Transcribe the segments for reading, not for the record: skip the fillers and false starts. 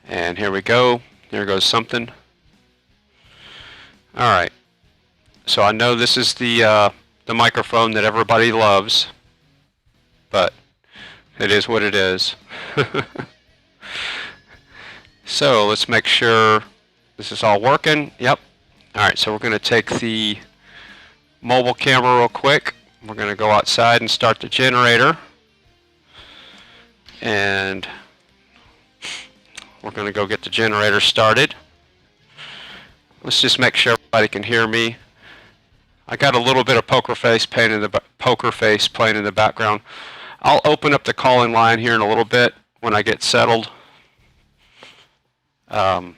And here we go. There goes something. Alright. So I know this is the microphone that everybody loves, but it is what it is. So let's make sure this is all working. Yep. Alright, so we're going to take the mobile camera real quick. We're going to go outside and start the generator. And we're going to go get the generator started. Let's just make sure everybody can hear me. I got a little bit of poker face playing in the background. I'll open up the call-in line here in a little bit when I get settled. Of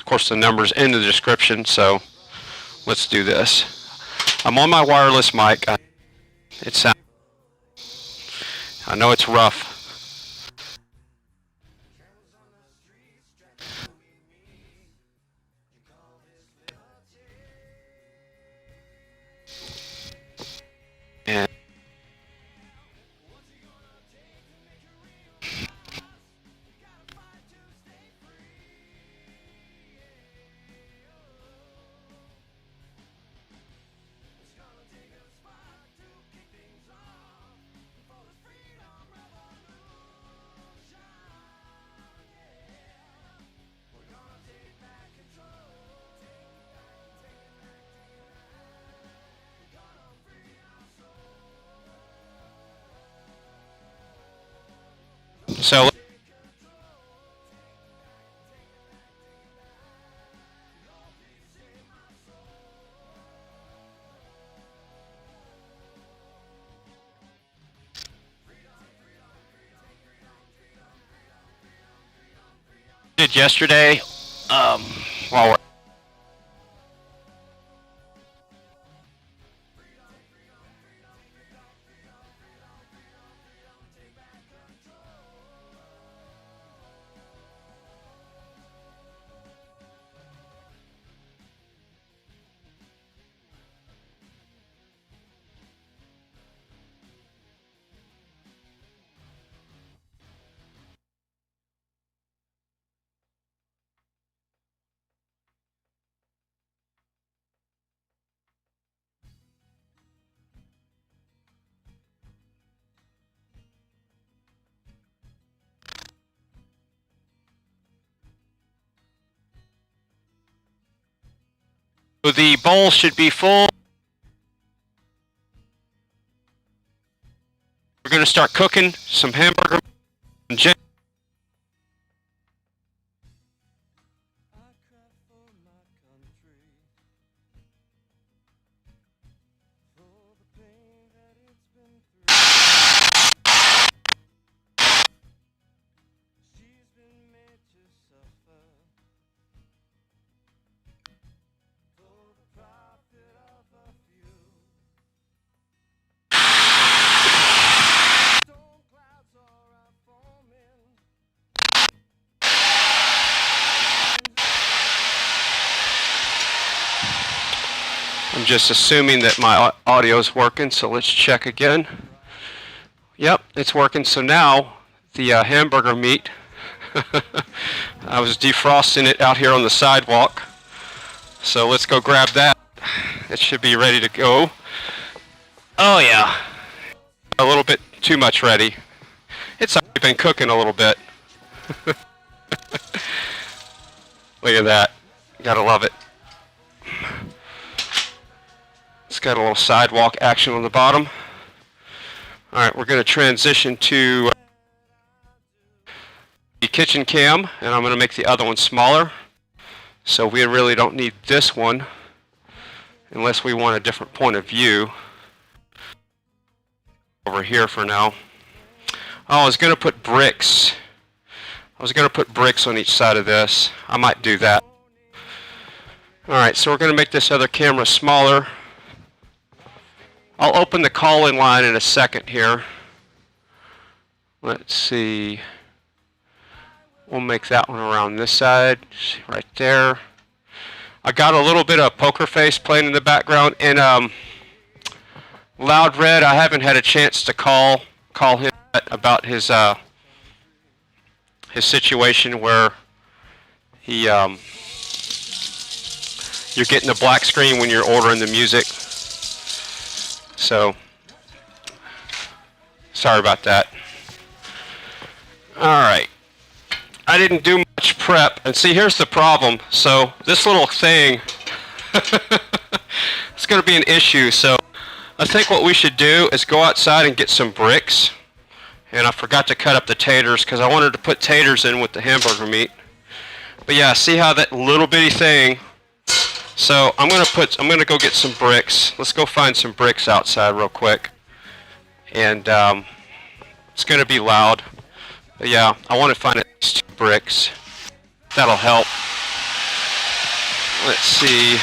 course, the number's in the description, so let's do this. I'm on my wireless mic. It sounds. I know it's rough. And so did yesterday while we're the bowl should be full. We're going to start cooking some hamburger and chicken. I'm just assuming that my audio is working, so let's check again. Yep, it's working. So now the hamburger meat, I was defrosting it out here on the sidewalk. So let's go grab that. It should be ready to go. Oh yeah, a little bit too much ready. It's already been cooking a little bit. Look at that, gotta love it. It's got a little sidewalk action on the bottom. Alright, we're going to transition to the kitchen cam, and I'm going to make the other one smaller. So we really don't need this one unless we want a different point of view. Over here for now. Oh, I was going to put bricks. I was going to put bricks on each side of this. I might do that. Alright, so we're going to make this other camera smaller. I'll open the call-in line in a second here. Let's see. We'll make that one around this side, right there. I got a little bit of poker face playing in the background, and Loud Red, I haven't had a chance to call him about his situation where He, you're getting the black screen when you're ordering the music. So, sorry about that. Alright. I didn't do much prep. And see, here's the problem. So, this little thing, it's going to be an issue. So, I think what we should do is go outside and get some bricks. And I forgot to cut up the taters because I wanted to put taters in with the hamburger meat. But yeah, see how that little bitty thing. So I'm gonna go get some bricks. Let's go find some bricks outside real quick. And it's gonna be loud. But yeah, I want to find at least 2 bricks. That'll help. Let's see.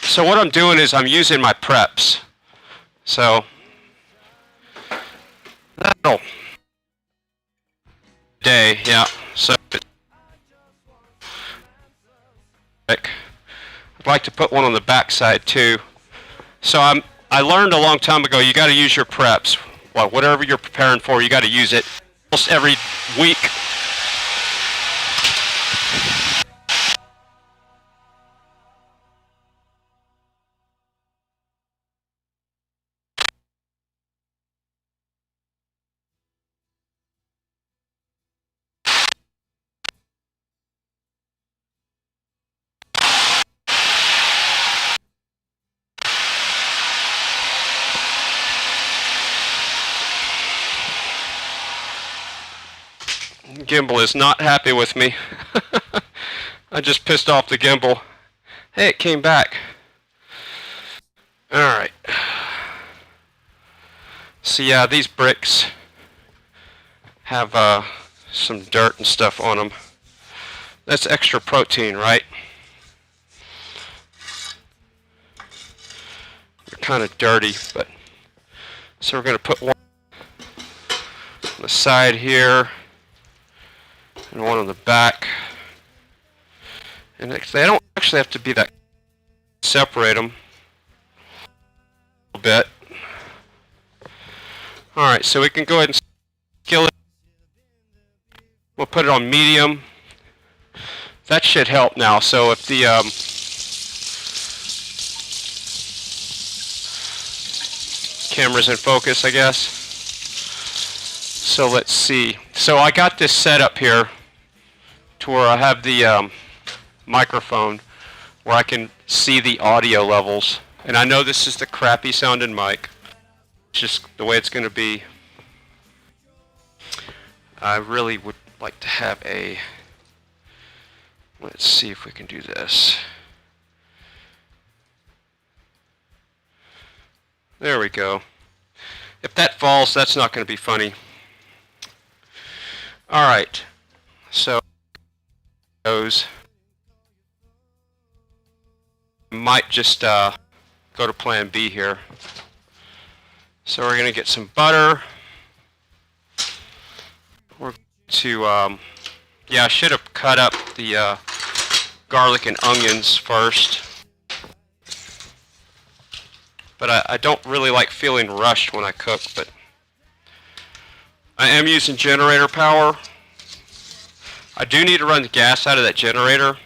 So what I'm doing is I'm using my preps. So that'll day, yeah. So I'd like to put one on the back side too. So I learned a long time ago you got to use your preps. Well, whatever you're preparing for, you got to use it almost every week. Gimbal is not happy with me. I just pissed off the gimbal. Hey, it came back. Alright. So yeah, these bricks have some dirt and stuff on them. That's extra protein, right? They're kind of dirty, but so we're going to put one on the side here. And one on the back. And they don't actually have to be that. Separate them a little bit. Alright, so we can go ahead and skillet. We'll put it on medium. That should help now. So if the camera's in focus, I guess. So let's see. So I got this set up here to where I have the microphone where I can see the audio levels. And I know this is the crappy sounding mic. It's just the way it's going to be. I really would like to have a... Let's see if we can do this. There we go. If that falls, that's not going to be funny. Alright, so those might just go to plan B here. So we're going to get some butter. We're going to, yeah, I should have cut up the garlic and onions first. But I don't really like feeling rushed when I cook, but I am using generator power. I do need to run the gas out of that generator.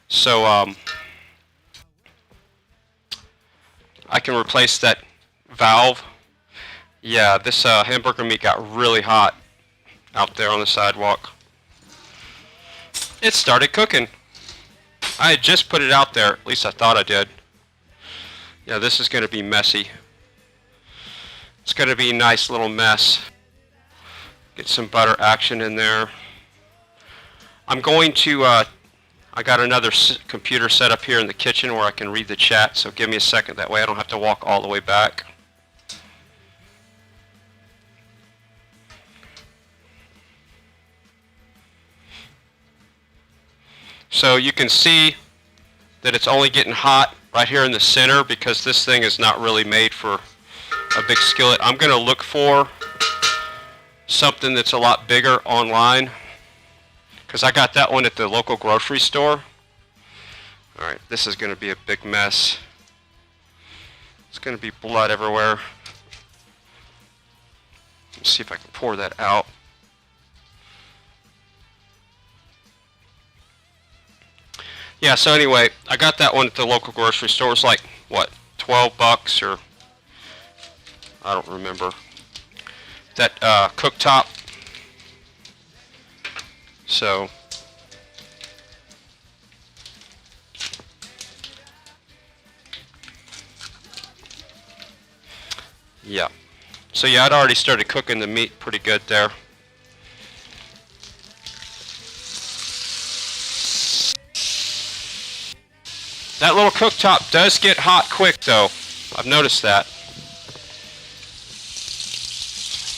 So I can replace that valve. Yeah, this hamburger meat got really hot out there on the sidewalk. It started cooking. I had just put it out there, at least I thought I did. Yeah, this is going to be messy. It's going to be a nice little mess. Get some butter action in there. I'm going to, I got another computer set up here in the kitchen where I can read the chat, so give me a second. That way I don't have to walk all the way back. So you can see that it's only getting hot right here in the center because this thing is not really made for a big skillet. I'm going to look for something that's a lot bigger online, because I got that one at the local grocery store. Alright, this is going to be a big mess. It's going to be blood everywhere. Let's see if I can pour that out. Yeah, so anyway, I got that one at the local grocery store. It's like, what, 12 bucks or, I don't remember. That cooktop. So, yeah. So yeah, I'd already started cooking the meat pretty good there. That little cooktop does get hot quick though. I've noticed that.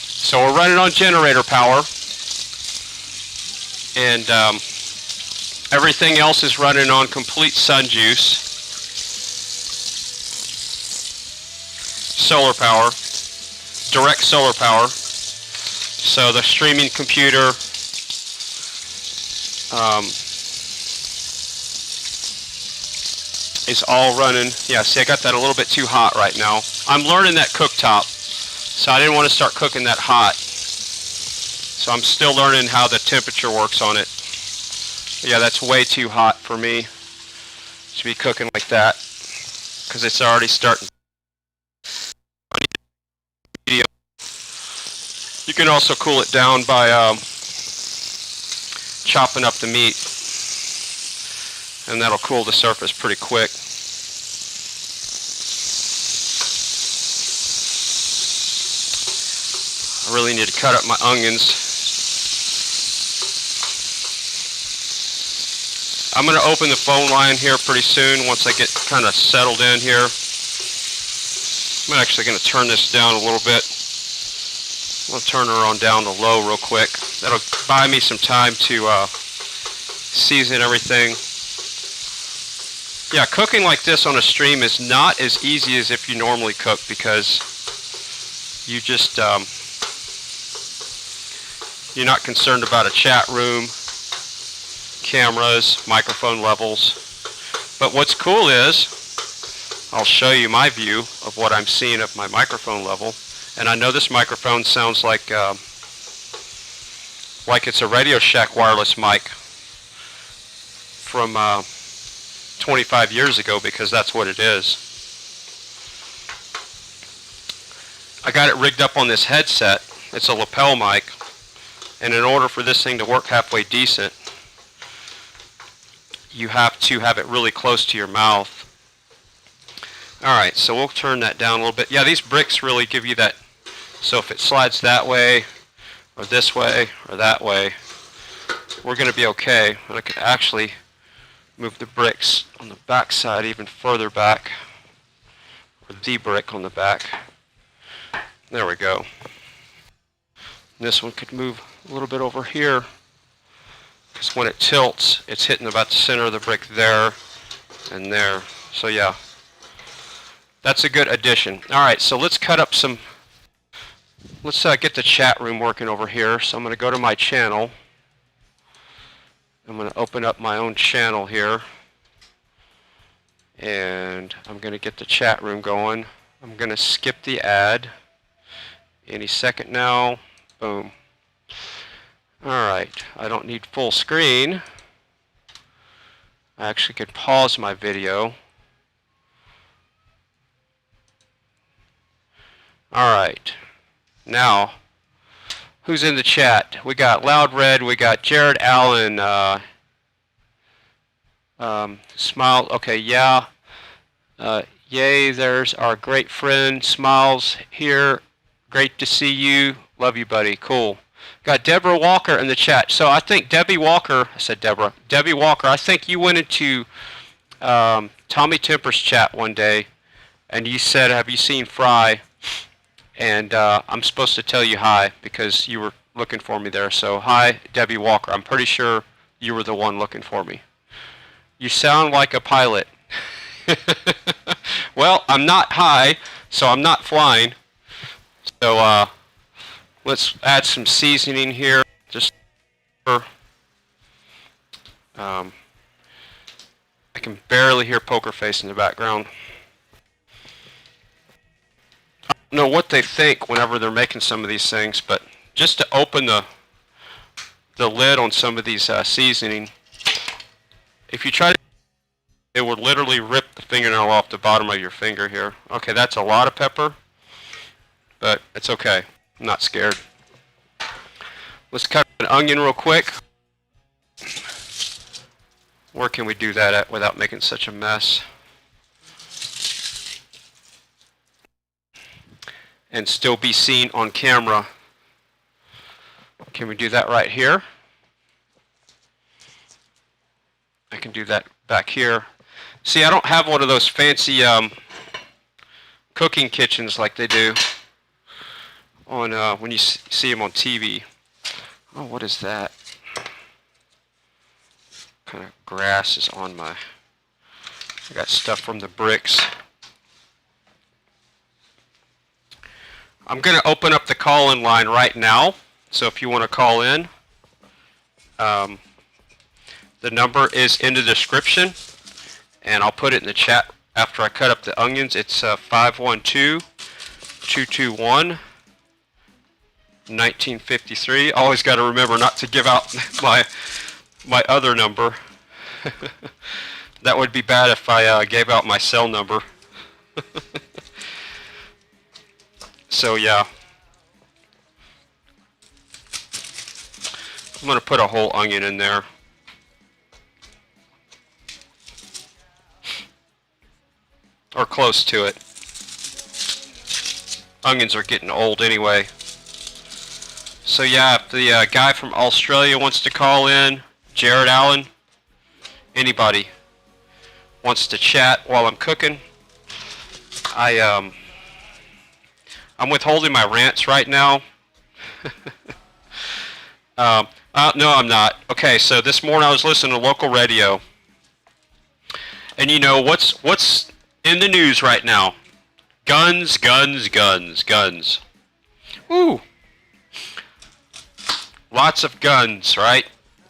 So we're running on generator power. And everything else is running on complete sun juice. Solar power. Direct solar power. So the streaming computer is all running. Yeah, see, I got that a little bit too hot right now. I'm learning that cooktop, so I didn't want to start cooking that hot. So I'm still learning how the temperature works on it. Yeah, that's way too hot for me to be cooking like that, because it's already starting. You can also cool it down by chopping up the meat, and that'll cool the surface pretty quick. I really need to cut up my onions. I'm going to open the phone line here pretty soon once I get kind of settled in here. I'm actually going to turn this down a little bit. I'm going to turn her on down to low real quick. That'll buy me some time to season everything. Yeah, cooking like this on a stream is not as easy as if you normally cook, because you just you're not concerned about a chat room, cameras, microphone levels. But what's cool is I'll show you my view of what I'm seeing of my microphone level. And I know this microphone sounds like it's a Radio Shack wireless mic from 25 years ago, because that's what it is. I got it rigged up on this headset. It's a lapel mic, and in order for this thing to work halfway decent, you have to have it really close to your mouth. Alright, so we'll turn that down a little bit. Yeah, these bricks really give you that. So if it slides that way, or this way, or that way, we're going to be okay. And I could actually move the bricks on the back side even further back, or the brick on the back. There we go. And this one could move a little bit over here, because when it tilts, it's hitting about the center of the brick there and there. So yeah, that's a good addition. Alright, so let's cut up some, let's get the chat room working over here. So I'm going to go to my channel. I'm going to open up my own channel here, and I'm going to get the chat room going. I'm going to skip the ad any second now. Boom. Alright, I don't need full screen. I actually could pause my video. Alright, now who's in the chat? We got Loud Red, we got Jared Allen, Smile, okay, yeah. Yay, there's our great friend, Smiles here. Great to see you. Love you, buddy. Cool. Got Deborah Walker in the chat. So I think Debbie Walker, I said Deborah, Debbie Walker, I think you went into Tommy Temper's chat one day, and you said, have you seen Fry? And I'm supposed to tell you hi, because you were looking for me there. So hi, Debbie Walker. I'm pretty sure you were the one looking for me. You sound like a pilot. Well, I'm not high, so I'm not flying. So let's add some seasoning here. Just I can barely hear Poker Face in the background. I don't know what they think whenever they're making some of these things, but just to open the lid on some of these seasoning, if you try to, it would literally rip the fingernail off the bottom of your finger here. Okay, that's a lot of pepper, but it's okay. I'm not scared. Let's cut an onion real quick. Where can we do that at without making such a mess? And still be seen on camera. Can we do that right here? I can do that back here. See, I don't have one of those fancy cooking kitchens like they do on when you see them on TV. Oh, what is that? Kind of grass is on my. I got stuff from the bricks. I'm going to open up the call-in line right now. So if you want to call in, the number is in the description, and I'll put it in the chat after I cut up the onions. It's 512-221-1953. Always got to remember not to give out my other number. That would be bad if I gave out my cell number. So yeah, I'm going to put a whole onion in there. Or close to it. Onions are getting old anyway. So yeah, if the guy from Australia wants to call in, Jared Allen, anybody wants to chat while I'm cooking, I'm withholding my rants right now. No, I'm not. Okay, so this morning I was listening to local radio, and you know what's in the news right now? Guns, guns, guns, guns. Woo! Lots of guns, right?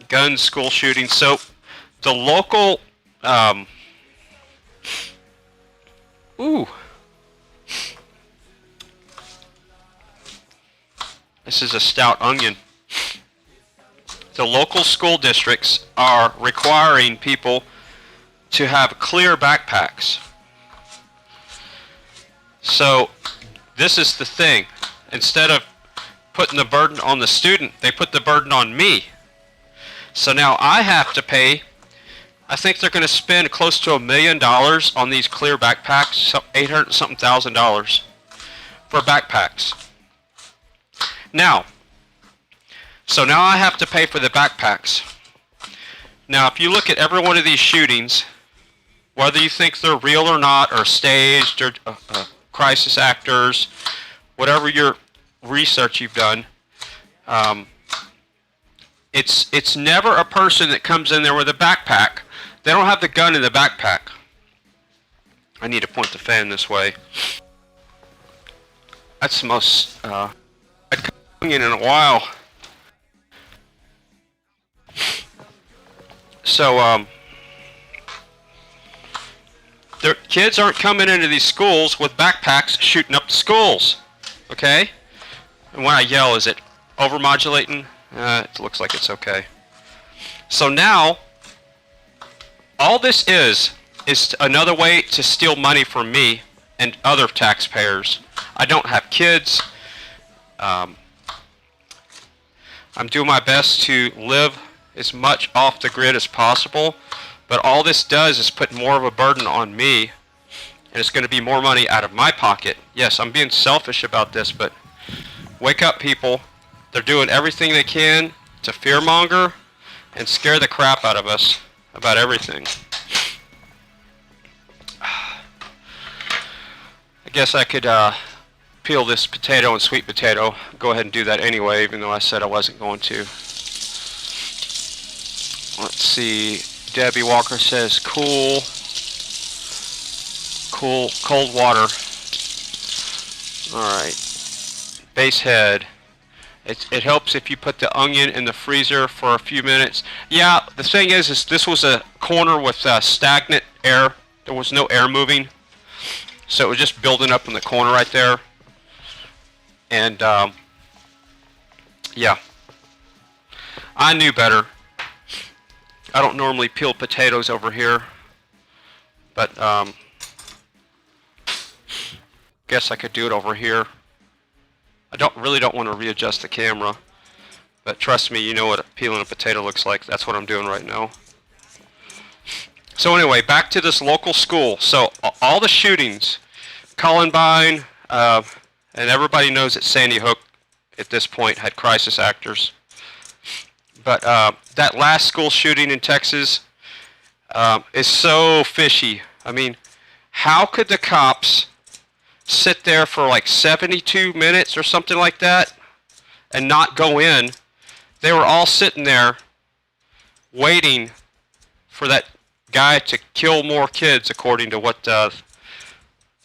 Guns, school shootings. So the local, this is a stout onion. The local school districts are requiring people to have clear backpacks. So this is the thing. Instead of putting the burden on the student, they put the burden on me. So now I have to pay. I think they're going to spend close to $1 million on these clear backpacks, so $800-something thousand for backpacks. Now, so now I have to pay for the backpacks. Now, if you look at every one of these shootings, whether you think they're real or not, or staged, or crisis actors, whatever your research you've done, it's never a person that comes in there with a backpack. They don't have the gun in the backpack. I need to point the fan this way. That's the most I'd come in a while. So their kids aren't coming into these schools with backpacks shooting up the schools. Okay? And when I yell, is it overmodulating? It looks like it's okay. So now, all this is another way to steal money from me and other taxpayers. I don't have kids. I'm doing my best to live as much off the grid as possible, but all this does is put more of a burden on me, and it's going to be more money out of my pocket. Yes, I'm being selfish about this, but wake up, people. They're doing everything they can to fearmonger and scare the crap out of us about everything. I guess I could peel this potato and sweet potato. Go ahead and do that anyway, even though I said I wasn't going to. Let's see. Debbie Walker says cold water. Alright. base head. It helps if you put the onion in the freezer for a few minutes. Yeah, the thing is this was a corner with stagnant air. There was no air moving. So it was just building up in the corner right there. And, yeah. I knew better. I don't normally peel potatoes over here. But, guess I could do it over here. I really don't want to readjust the camera, but trust me, you know what peeling a potato looks like. That's what I'm doing right now. So anyway, back to this local school. So all the shootings, Columbine, and everybody knows that Sandy Hook at this point had crisis actors. But that last school shooting in Texas is so fishy. I mean, how could the cops sit there for like 72 minutes or something like that and not go in? They were all sitting there waiting for that guy to kill more kids, according to what the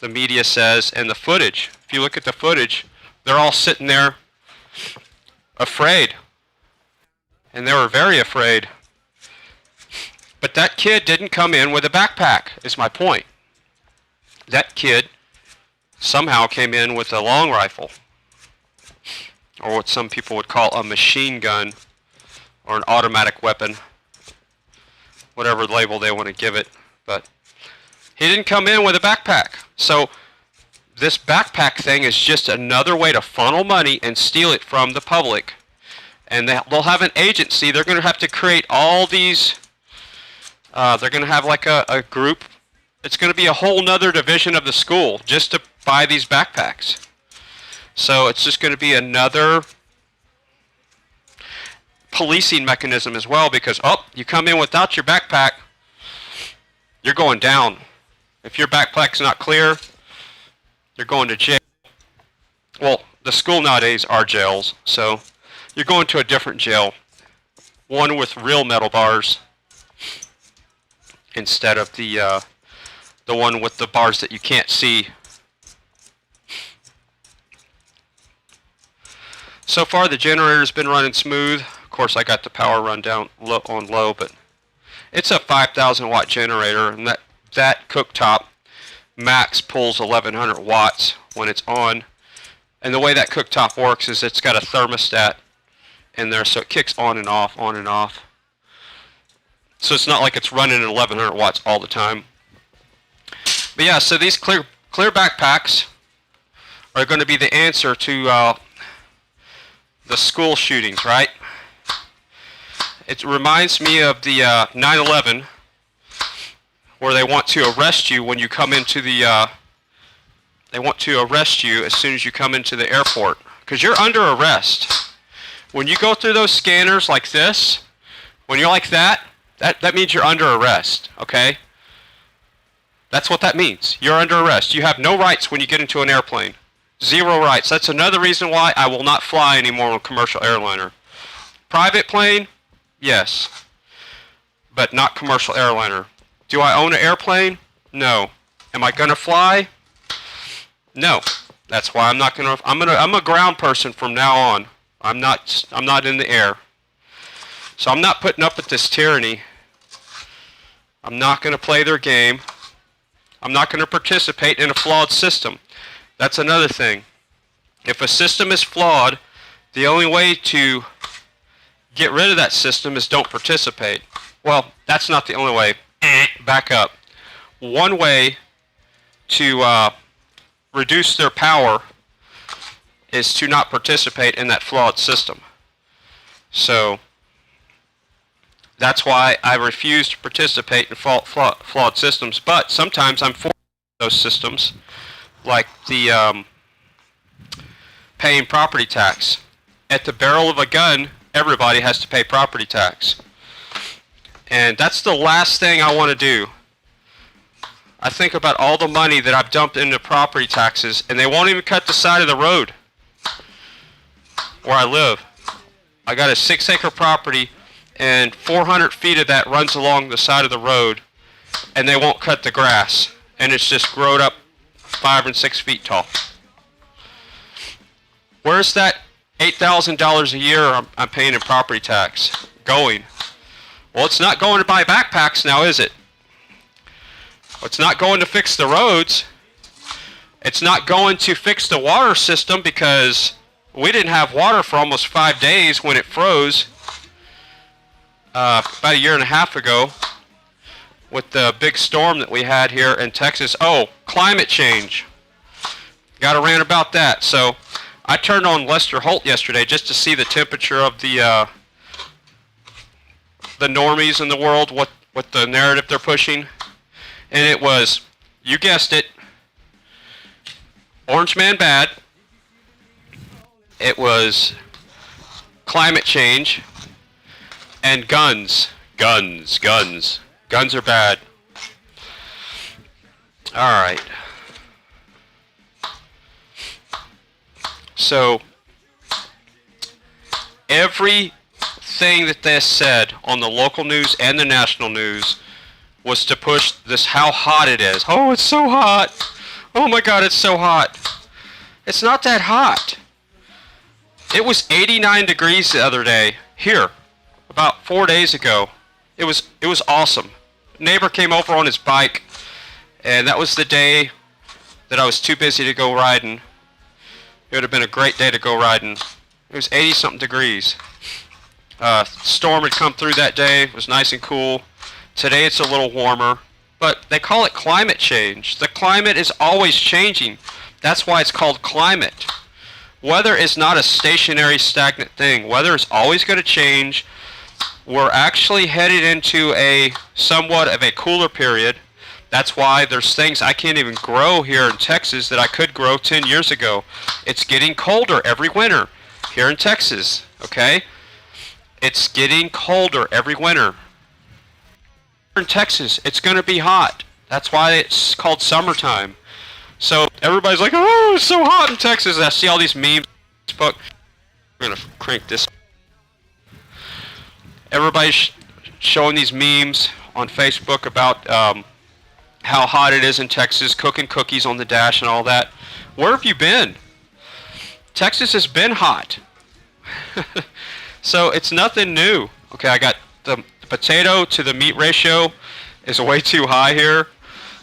media says and the footage. If you look at the footage, they're all sitting there afraid. And they were very afraid. But that kid didn't come in with a backpack, is my point. That kid somehow came in with a long rifle, or what some people would call a machine gun, or an automatic weapon, whatever label they want to give it. But he didn't come in with a backpack. So this backpack thing is just another way to funnel money and steal it from the public. And they'll have an agency. They're going to have to create all these, they're going to have like a group. It's going to be a whole nother division of the school just to buy these backpacks. So it's just going to be another policing mechanism as well, because, oh, you come in without your backpack, you're going down. If your backpack's not clear, you're going to jail. Well, the school nowadays are jails, so you're going to a different jail, one with real metal bars instead of the one with the bars that you can't see. So far the generator's been running smooth. Of course I got the power run down on low, but it's a 5,000 watt generator, and that cooktop max pulls 1100 watts when it's on. And the way that cooktop works is it's got a thermostat in there, so it kicks on and off, on and off. So it's not like it's running at 1100 watts all the time. But yeah, so these clear backpacks are going to be the answer to the school shootings, right? It reminds me of the 9/11, where they want to arrest you when you come into the. They want to arrest you as soon as you come into the airport, because you're under arrest. When you go through those scanners like this, when you're like that means you're under arrest, okay? That's what that means. You're under arrest. You have no rights when you get into an airplane. Zero rights. That's another reason why I will not fly anymore on a commercial airliner. Private plane? Yes. But not commercial airliner. Do I own an airplane? No. Am I going to fly? No. That's why I'm not going to. I'm a ground person from now on. I'm not in the air. So I'm not putting up with this tyranny. I'm not going to play their game. I'm not going to participate in a flawed system. That's another thing. If a system is flawed, the only way to get rid of that system is don't participate. Well, that's not the only way. Back up. One way to reduce their power is to not participate in that flawed system. So that's why I refuse to participate in flawed systems. But sometimes I'm for those systems, like the paying property tax. At the barrel of a gun, everybody has to pay property tax. And that's the last thing I want to do. I think about all the money that I've dumped into property taxes, and they won't even cut the side of the road where I live. I got a 6-acre property, and 400 feet of that runs along the side of the road, and they won't cut the grass, and it's just grown up 5 and 6 feet tall. Where's that $8,000 a year I'm paying in property tax going? Well, it's not going to buy backpacks now, is it? It's not going to fix the roads. It's not going to fix the water system, because we didn't have water for almost 5 days when it froze about a year and a half ago with the big storm that we had here in Texas. Oh, climate change. Got to rant about that. So I turned on Lester Holt yesterday just to see the temperature of the normies in the world, what the narrative they're pushing. And it was, you guessed it, Orange Man bad. It was climate change and guns. Guns are bad. All right. So everything that they said on the local news and the national news was to push this how hot it is. Oh, it's so hot. Oh my God, it's so hot. It's not that hot. It was 89 degrees the other day here, about 4 days ago. It was awesome. A neighbor came over on his bike, and that was the day that I was too busy to go riding. It would have been a great day to go riding. It was 80-something degrees. Storm had come through that day. It was nice and cool. Today it's a little warmer, but they call it climate change. The climate is always changing. That's why it's called climate. Weather is not a stationary, stagnant thing. Weather is always going to change. We're actually headed into a somewhat of a cooler period. That's why there's things I can't even grow here in Texas that I could grow 10 years ago. It's getting colder every winter here in Texas, okay? It's getting colder every winter. In Texas, it's going to be hot. That's why it's called summertime. So everybody's like, oh, it's so hot in Texas. And I see all these memes on Facebook. I'm going to crank this. Everybody's showing these memes on Facebook about how hot it is in Texas, cooking cookies on the dash and all that. Where have you been? Texas has been hot. So it's nothing new. Okay, I got the potato to the meat ratio is way too high here.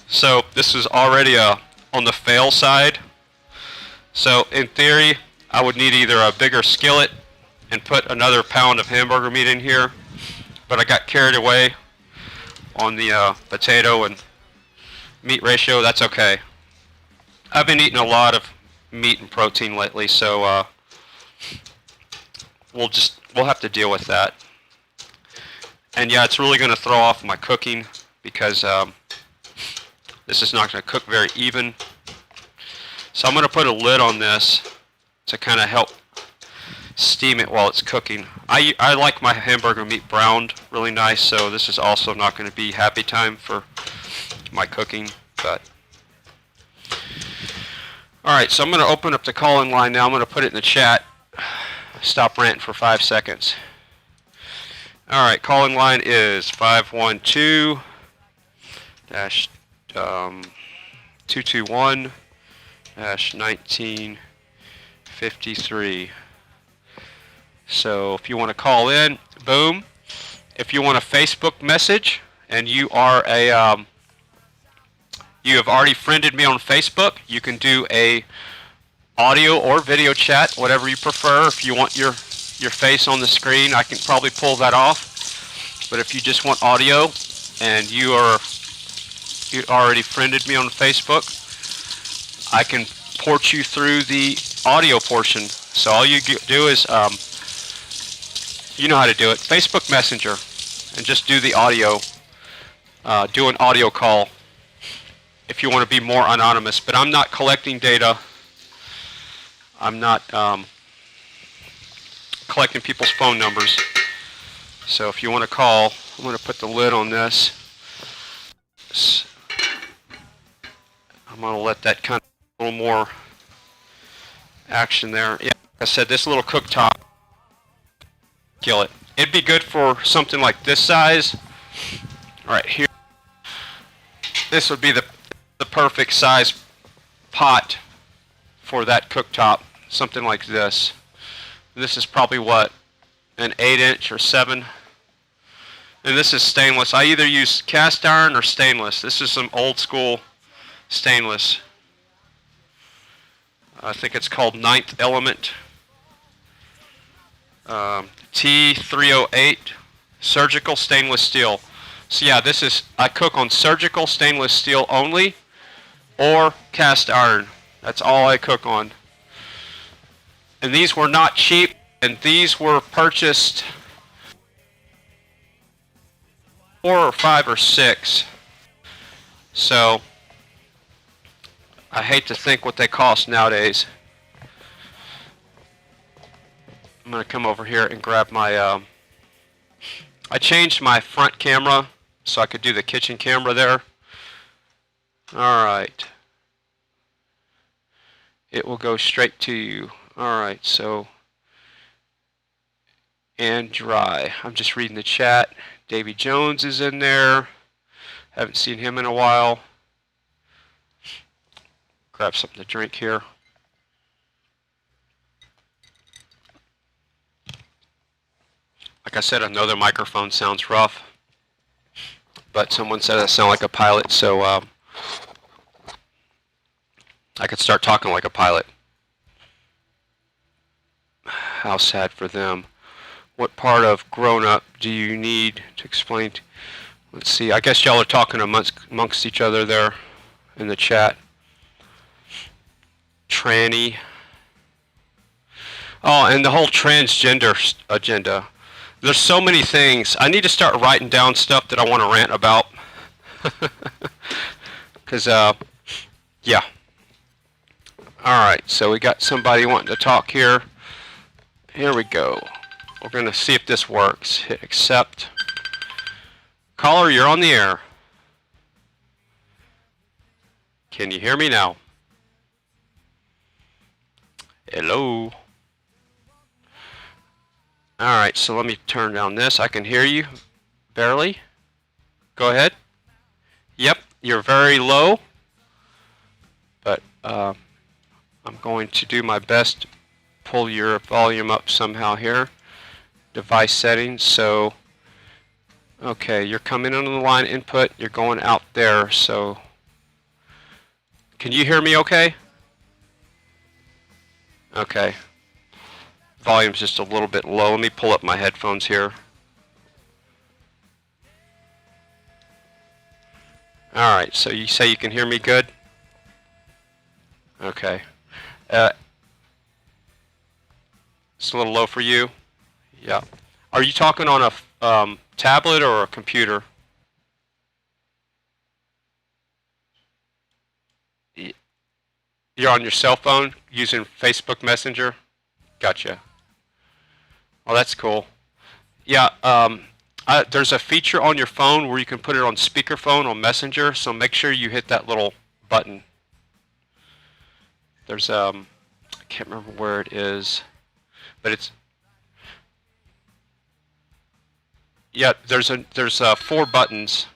So this is already on the fail side. So in theory, I would need either a bigger skillet and put another pound of hamburger meat in here. But I got carried away on the potato and meat ratio. That's okay. I've been eating a lot of meat and protein lately, so we'll have to deal with that. And yeah, it's really going to throw off my cooking because this is not going to cook very even. So I'm going to put a lid on this to kind of help steam it while it's cooking. I like my hamburger meat browned really nice, so this is also not going to be happy time for my cooking. But alright, so I'm going to open up the call-in line now. I'm going to put it in the chat. Stop ranting for 5 seconds. Alright, call-in line is 512-221-1953. So if you want to call in, boom. If you want a Facebook message and you are you have already friended me on Facebook, you can do a audio or video chat, whatever you prefer. If you want your face on the screen, I can probably pull that off. But if you just want audio and you already friended me on Facebook, I can port you through the audio portion. So all you do is, you know how to do it, Facebook Messenger, and just do the audio, do an audio call if you want to be more anonymous. But I'm not collecting data. I'm not collecting people's phone numbers. So if you want to call, I'm going to put the lid on this. I'm going to let that kind of a little more action there. Yeah, like I said, this little cooktop, kill it. It'd be good for something like this size. Right here. This would be the perfect size pot for that cooktop. something like this. This is probably what, an 8-inch or 7. And this is stainless. I either use cast iron or stainless. This is some old school stainless. I think it's called Ninth Element. T308 surgical stainless steel. So yeah, this is, I cook on surgical stainless steel only, or cast iron. That's all I cook on. And these were not cheap, and these were purchased 4 or 5 or 6. So I hate to think what they cost nowadays. I'm going to come over here and grab my, I changed my front camera so I could do the kitchen camera there. Alright. It will go straight to you. Alright, so, and dry. I'm just reading the chat. Davy Jones is in there. Haven't seen him in a while. Grab something to drink here. Like I said, I know the microphone sounds rough, but someone said I sound like a pilot, so I could start talking like a pilot. How sad for them. What part of grown up do you need to explain? Let's see, I guess y'all are talking amongst each other there in the chat. Tranny. Oh, and the whole transgender agenda. There's so many things. I need to start writing down stuff that I want to rant about. Because, yeah. Alright, so we got somebody wanting to talk here. Here we go. We're going to see if this works. Hit accept. Caller, you're on the air. Can you hear me now? Hello. Alright, so let me turn down this. I can hear you. Barely. Go ahead. Yep, you're very low. But I'm going to do my best to pull your volume up somehow here. Device settings. So, okay, you're coming on the line input. You're going out there. So, can you hear me okay? Okay. Volume's just a little bit low. Let me pull up my headphones here. Alright, so you say you can hear me good? Okay. It's a little low for you? Yeah. Are you talking on a tablet or a computer? You're on your cell phone using Facebook Messenger? Gotcha. Well, that's cool. Yeah, there's a feature on your phone where you can put it on speakerphone on Messenger, so make sure you hit that little button. There's, I can't remember where it is, but it's, yeah, there's 4 buttons.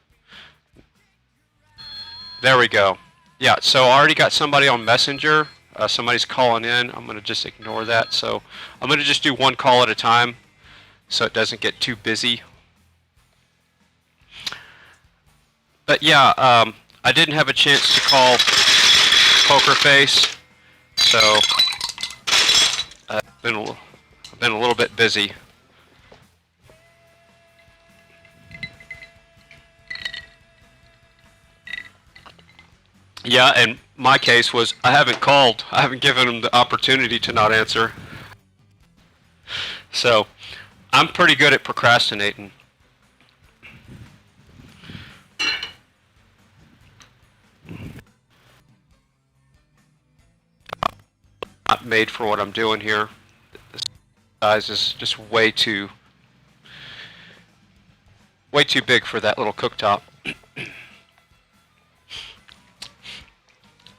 There we go. Yeah, so I already got somebody on Messenger. Somebody's calling in. I'm going to just ignore that. So I'm going to just do one call at a time so it doesn't get too busy. But yeah, I didn't have a chance to call Poker Face, so I've been a little bit busy. Yeah, and my case was I haven't called. I haven't given them the opportunity to not answer. So I'm pretty good at procrastinating. Not made for what I'm doing here. The size is just way too big for that little cooktop.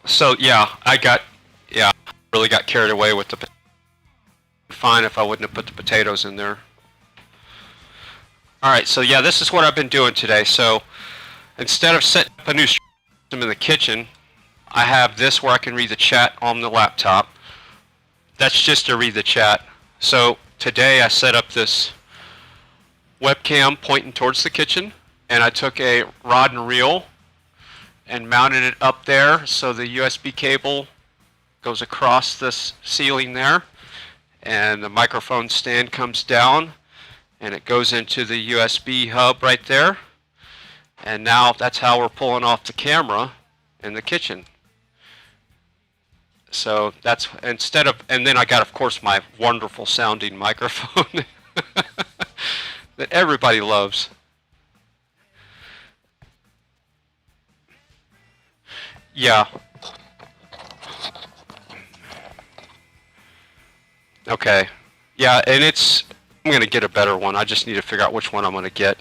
So yeah, really got carried away with the. Fine if I wouldn't have put the potatoes in there. All right, so yeah, this is what I've been doing today. So instead of setting up a new system in the kitchen, I have this where I can read the chat on the laptop. that's just to read the chat. So today I set up this webcam pointing towards the kitchen, and I took a rod and reel and mounted it up there so the USB cable goes across this ceiling there, and the microphone stand comes down and it goes into the USB hub right there, and now that's how we're pulling off the camera in the kitchen. So that's instead of, and then I got, of course, my wonderful sounding microphone that everybody loves. Yeah. Okay. Yeah, and it's, I'm going to get a better one. I just need to figure out which one I'm going to get.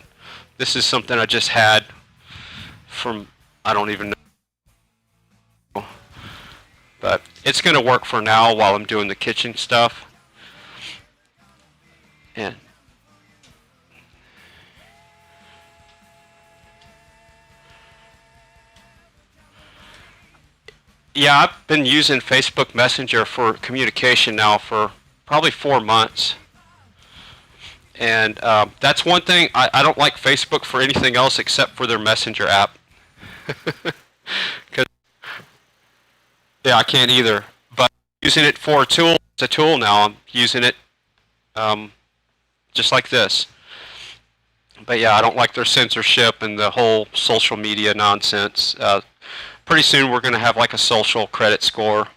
This is something I just had from, I don't even know. But it's going to work for now while I'm doing the kitchen stuff. And yeah, I've been using Facebook Messenger for communication now for probably 4 months. And that's one thing, I don't like Facebook for anything else except for their Messenger app. 'Cause yeah, I can't either. But using it for a tool, it's a tool now. I'm using it just like this. But yeah, I don't like their censorship and the whole social media nonsense. Pretty soon we're going to have like a social credit score.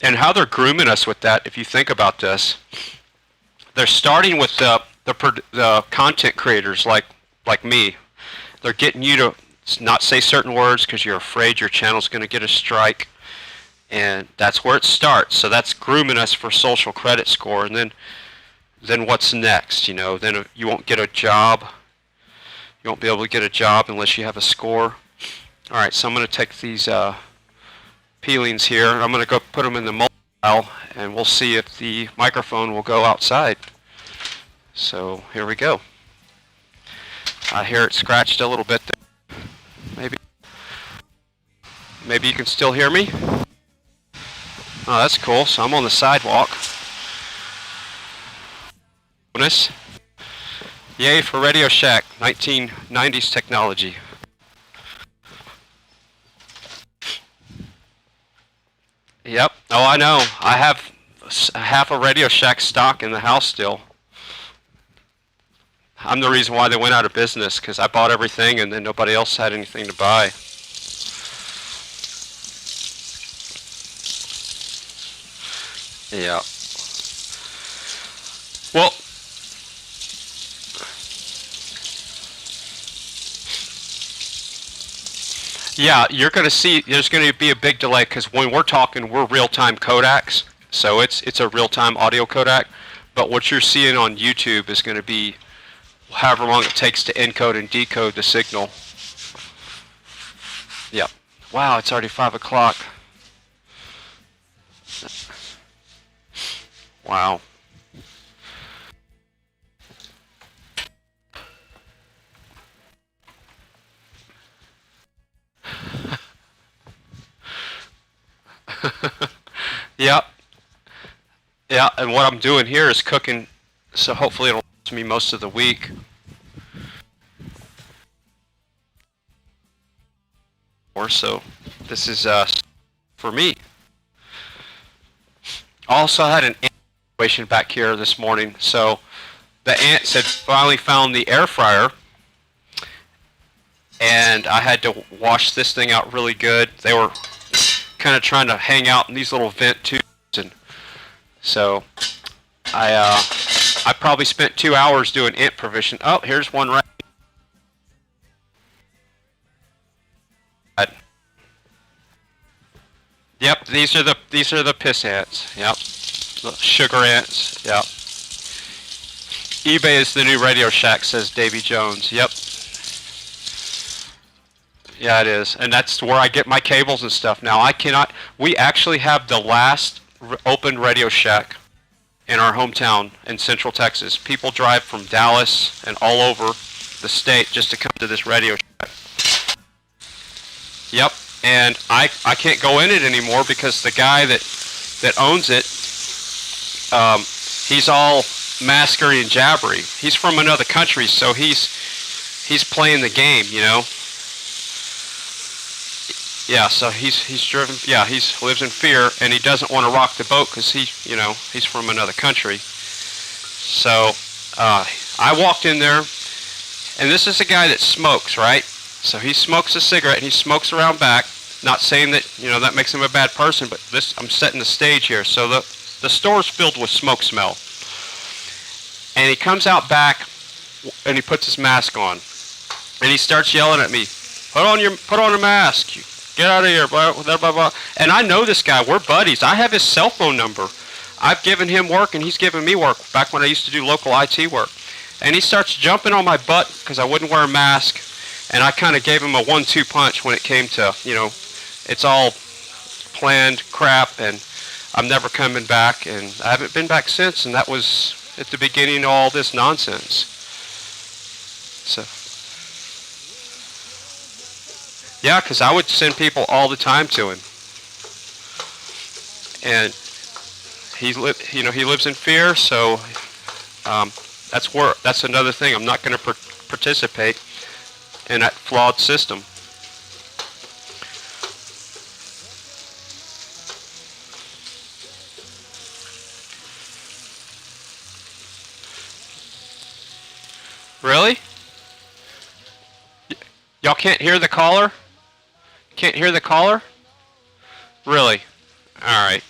And how they're grooming us with that, if you think about this, they're starting with the content creators like me. They're getting you to not say certain words because you're afraid your channel's going to get a strike. And that's where it starts. So that's grooming us for social credit score. And then what's next? You know, then you won't get a job. You won't be able to get a job unless you have a score. All right, so I'm going to take these peelings here. I'm going to go put them in the mold pile, and we'll see if the microphone will go outside. So here we go. I hear it scratched a little bit there. Maybe you can still hear me. Oh, that's cool. So I'm on the sidewalk. Bonus. Yay for Radio Shack, 1990s technology. Yep. Oh, I know. I have half a Radio Shack stock in the house still. I'm the reason why they went out of business, because I bought everything and then nobody else had anything to buy. Yeah. Well, yeah, you're going to see there's going to be a big delay because when we're talking, we're real-time codecs, so it's a real-time audio codec. But what you're seeing on YouTube is going to be however long it takes to encode and decode the signal. Yeah. Wow, it's already 5 o'clock. Wow. Yep. Yeah, and what I'm doing here is cooking, so hopefully it'll last me most of the week. Or so. This is for me. Also had an ant situation back here this morning. So the ants had finally found the air fryer, and I had to wash this thing out really good. They were kind of trying to hang out in these little vent tubes, and so I probably spent 2 hours doing ant provision. Oh, here's one right. Yep, these are the piss ants. Yep, the sugar ants. Yep. eBay is the new Radio Shack, says Davy Jones. Yep. Yeah, it is, and that's where I get my cables and stuff now. We actually have the last open Radio Shack in our hometown in Central Texas. People drive from Dallas and all over the state just to come to this Radio Shack. Yep, and I can't go in it anymore because the guy that owns it, he's all maskery and jabbery. He's from another country, so he's playing the game, you know. Yeah, so he's driven. Yeah, he lives in fear, and he doesn't want to rock the boat because he's from another country. So I walked in there, and this is a guy that smokes, right? So he smokes a cigarette, and he smokes around back. Not saying that that makes him a bad person, but I'm setting the stage here. So the store's filled with smoke smell, and he comes out back, and he puts his mask on, and he starts yelling at me, put on a mask. Get out of here, blah, blah, blah, blah. And I know this guy. We're buddies. I have his cell phone number. I've given him work, and he's given me work back when I used to do local IT work. And he starts jumping on my butt because I wouldn't wear a mask. And I kind of gave him a 1-2 punch when it came to, it's all planned crap, and I'm never coming back. And I haven't been back since, and that was at the beginning of all this nonsense. So... yeah, because I would send people all the time to him, and he lives in fear. So that's another thing. I'm not going to participate in that flawed system. Really? Y'all can't hear the caller? Can't hear the caller? Really? Alright.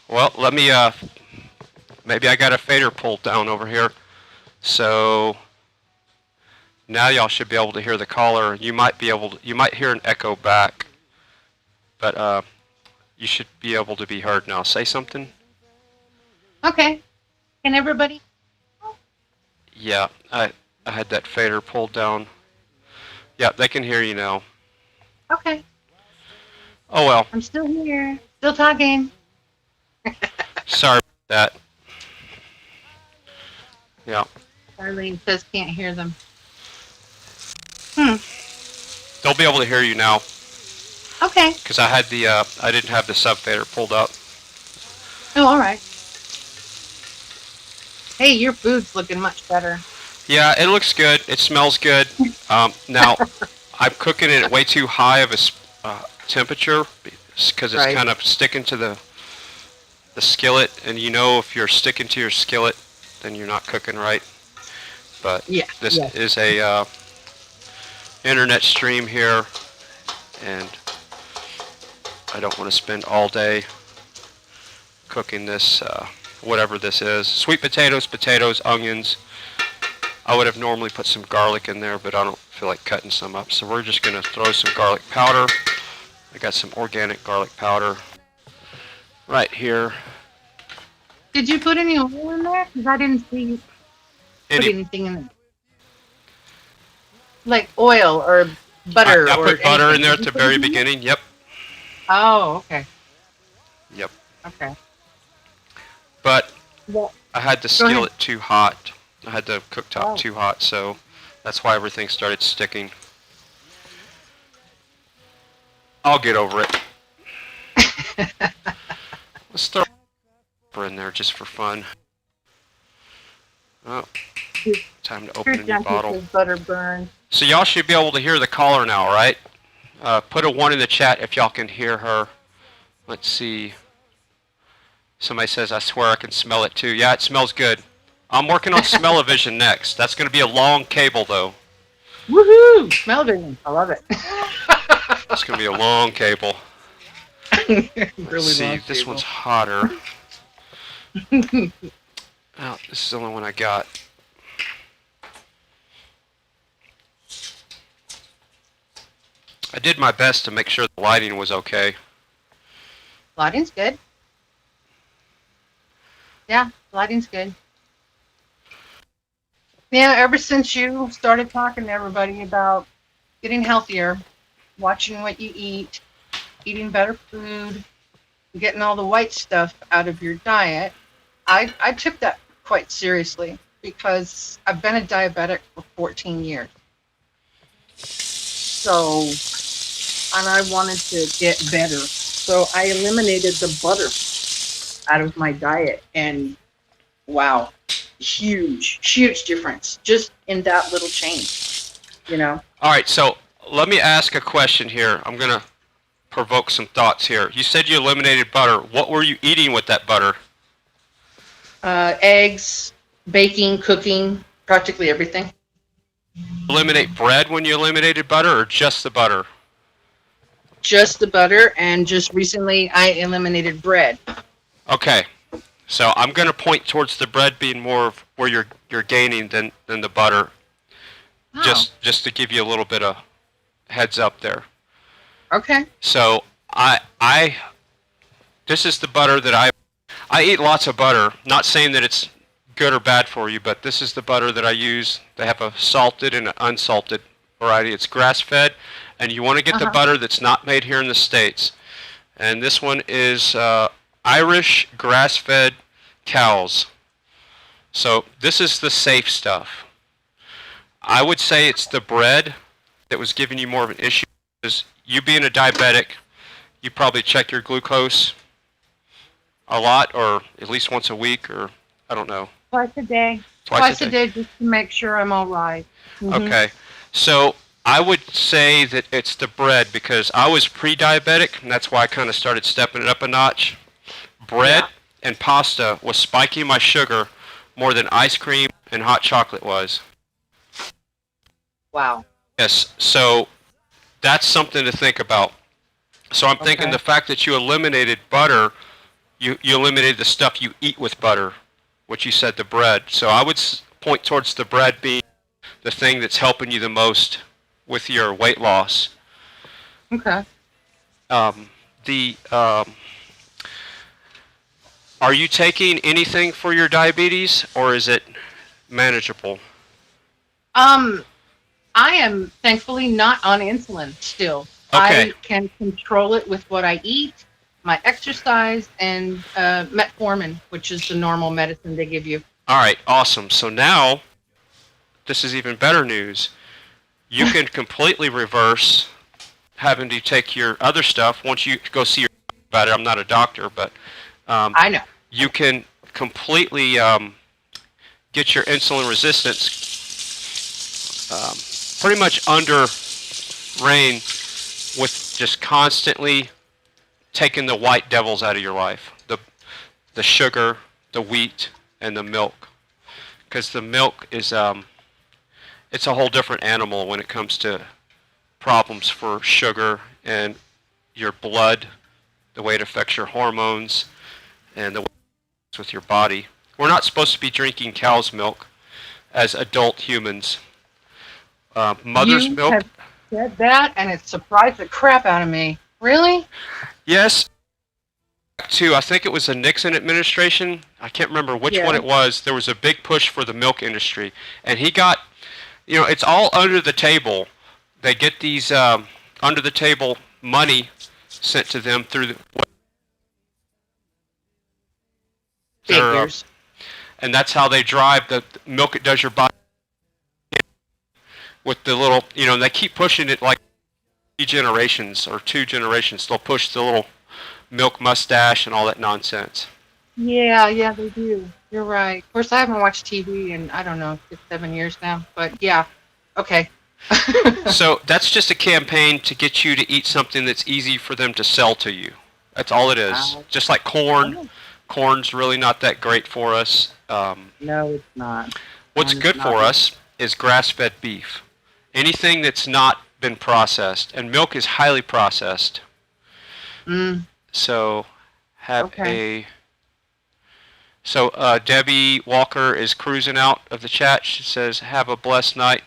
Well, let me, maybe I got a fader pulled down over here. So, now y'all should be able to hear the caller. You might hear an echo back. But, you should be able to be heard now. Say something. Okay. Can everybody? Yeah, I had that fader pulled down. Yeah, they can hear you now. Okay. Oh well. I'm still here. Still talking. Sorry about that. Yeah. Arlene says can't hear them. They'll be able to hear you now. Okay. Because I didn't have the sub fader pulled up. Oh, all right. Hey, your food's looking much better. Yeah, it looks good. It smells good. Now, I'm cooking it at way too high of a temperature because it's kind of sticking to the skillet. And if you're sticking to your skillet, then you're not cooking right. But this is a internet stream here, and I don't want to spend all day cooking this, whatever this is. Sweet potatoes, onions. I would have normally put some garlic in there, but I don't feel like cutting some up. So we're just going to throw some garlic powder. I got some organic garlic powder right here. Did you put any oil in there? Because I didn't see you put anything in there. Like oil or butter? I put butter in there at the very beginning, yep. Oh, okay. Yep. Okay. But I had the skillet too hot. I had the cooktop too hot, so that's why everything started sticking. I'll get over it. Let's throw in there just for fun. Oh, time to open a new bottle. Butter burn. So y'all should be able to hear the caller now, right? Put a 1 in the chat if y'all can hear her. Let's see. Somebody says, I swear I can smell it too. Yeah, it smells good. I'm working on smell-o-vision next. That's going to be a long cable, though. Woohoo! Smell-o-vision. I love it. It's going to be a long cable. Let's see. This one's hotter. Oh, this is the only one I got. I did my best to make sure the lighting was okay. Lighting's good. Yeah, lighting's good. Yeah, ever since you started talking to everybody about getting healthier, watching what you eat, eating better food, getting all the white stuff out of your diet, I took that quite seriously because I've been a diabetic for 14 years. So, and I wanted to get better. So I eliminated the butter out of my diet. And wow, huge difference just in that little change, you know? All right, so let me ask a question here. I'm going to provoke some thoughts here. You said you eliminated butter. What were you eating with that butter? Eggs, baking, cooking, practically everything. Eliminate bread when you eliminated butter, or just the butter? Just the butter, and just recently I eliminated bread. Okay, so I'm going to point towards the bread being more of where you're gaining than the butter. Oh. Just to give you a little bit of heads up there. Okay. So this is the butter that I eat lots of butter. Not saying that it's good or bad for you, but this is the butter that I use. They have a salted and an unsalted variety. It's grass-fed, and you want to get the butter that's not made here in the States. And this one is Irish grass-fed cows. So this is the safe stuff. I would say it's the bread that was giving you more of an issue, because you being a diabetic, you probably check your glucose a lot, or at least once a week, or I don't know. Twice a day. Twice a day, just to make sure I'm all right. Okay. So I would say that it's the bread, because I was pre-diabetic, and that's why I kind of started stepping it up a notch. Bread and pasta was spiking my sugar more than ice cream and hot chocolate was. Wow. Yes, so that's something to think about. So I'm thinking the fact that you eliminated butter, you eliminated the stuff you eat with butter, which you said the bread. So I would point towards the bread being the thing that's helping you the most with your weight loss. Okay. Are you taking anything for your diabetes, or is it manageable? I am thankfully not on insulin still. Okay. I can control it with what I eat, my exercise, and metformin, which is the normal medicine they give you. All right, awesome. So now, this is even better news. You can completely reverse having to take your other stuff once you go see your doctor about it. I'm not a doctor, but I know. You can completely get your insulin resistance pretty much under rein with just constantly taking the white devils out of your life. The sugar, the wheat, and the milk. Because the milk is, it's a whole different animal when it comes to problems for sugar and your blood, the way it affects your hormones, and the way it affects with your body. We're not supposed to be drinking cow's milk as adult humans. Mother's milk. You have said that, and it surprised the crap out of me. Really? Yes. I think it was the Nixon administration. I can't remember which one it was. There was a big push for the milk industry, and he got, it's all under the table. They get these under the table money sent to them through the figures. And that's how they drive the milk. It does your body with the little, and they keep pushing it like 3 generations or 2 generations. They'll push the little milk mustache and all that nonsense. Yeah, they do. You're right. Of course, I haven't watched TV in, I don't know, 6-7 years now. But yeah, okay. So that's just a campaign to get you to eat something that's easy for them to sell to you. That's all it is. Just like corn. Corn's really not that great for us. No, it's not. What's good for us is grass-fed beef. Anything that's not been processed, and milk is highly processed. So have Debbie Walker is cruising out of the chat. She says, have a blessed night.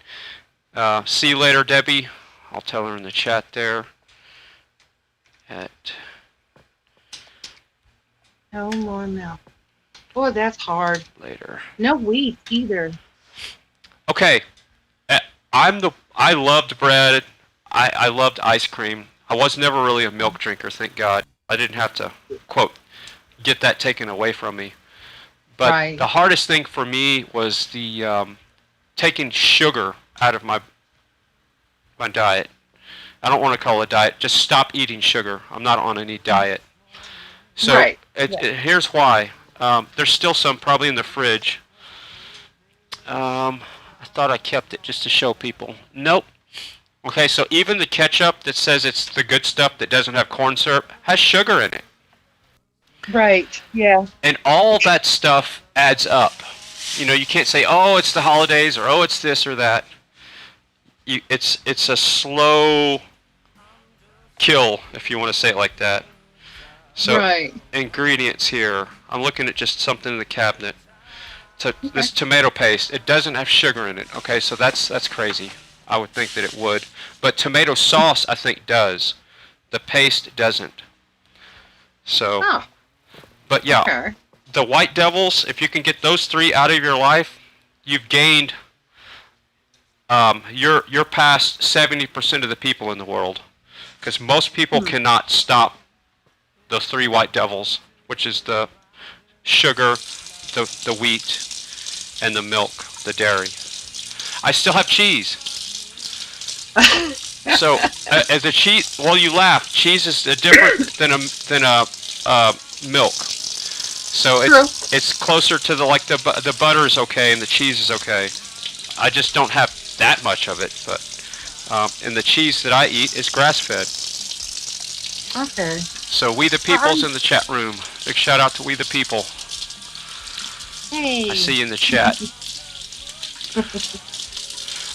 See you later, Debbie. I'll tell her in the chat there. No more milk. Boy, that's hard. Later. No wheat either. Okay. I loved bread. I loved ice cream. I was never really a milk drinker, thank God. I didn't have to, quote, get that taken away from me. But the hardest thing for me was the taking sugar out of my diet. I don't want to call it a diet. Just stop eating sugar. I'm not on any diet. So Right. here's why. There's still some probably in the fridge. I thought I kept it just to show people. Nope. Okay, so even the ketchup that says it's the good stuff that doesn't have corn syrup has sugar in it. Right. Yeah. And all that stuff adds up. You know, you can't say, oh, it's the holidays, or oh, it's this or that. It's a slow kill, if you want to say it like that. So right. Ingredients here. I'm looking at just something in the cabinet. This tomato paste, it doesn't have sugar in it. Okay, so that's crazy. I would think that it would, but tomato sauce I think does. The paste doesn't. So, but yeah, the white devils. If you can get those 3 out of your life, you've gained. You're past 70% of the people in the world, because most people cannot stop those 3 white devils, which is the sugar, the wheat, and the milk, the dairy. I still have cheese. So as a cheese, well, you laugh. Cheese is different than a milk. So it's closer to the butter is okay and the cheese is okay. I just don't have that much of it, but and the cheese that I eat is grass-fed. Okay. So We the People's in the chat room. Big shout out to We the People. Hey. I see you in the chat.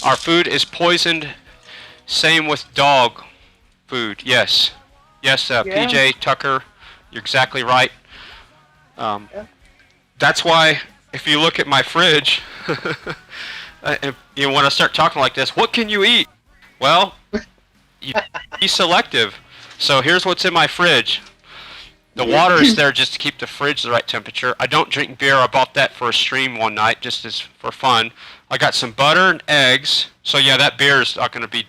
Our food is poisoned. Same with dog food. Yes. Yes, PJ Tucker, you're exactly right. That's why if you look at my fridge, if, you know, when I start talking like this, what can you eat? Well, you be selective. So here's what's in my fridge. The water is there just to keep the fridge the right temperature. I don't drink beer. I bought that for a stream one night just as for fun. I got some butter and eggs. So yeah, that beer is not going to be,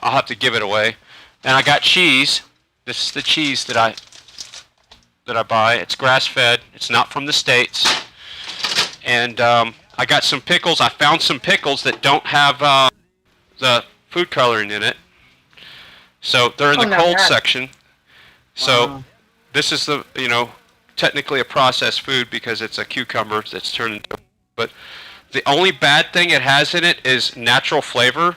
I'll have to give it away. And I got cheese. This is the cheese that I buy. It's grass-fed. It's not from the States. And I got some pickles. I found some pickles that don't have the food coloring in it. So they're in the cold section. So this is the, you know, technically a processed food because it's a cucumber that's turned into, but the only bad thing it has in it is natural flavor.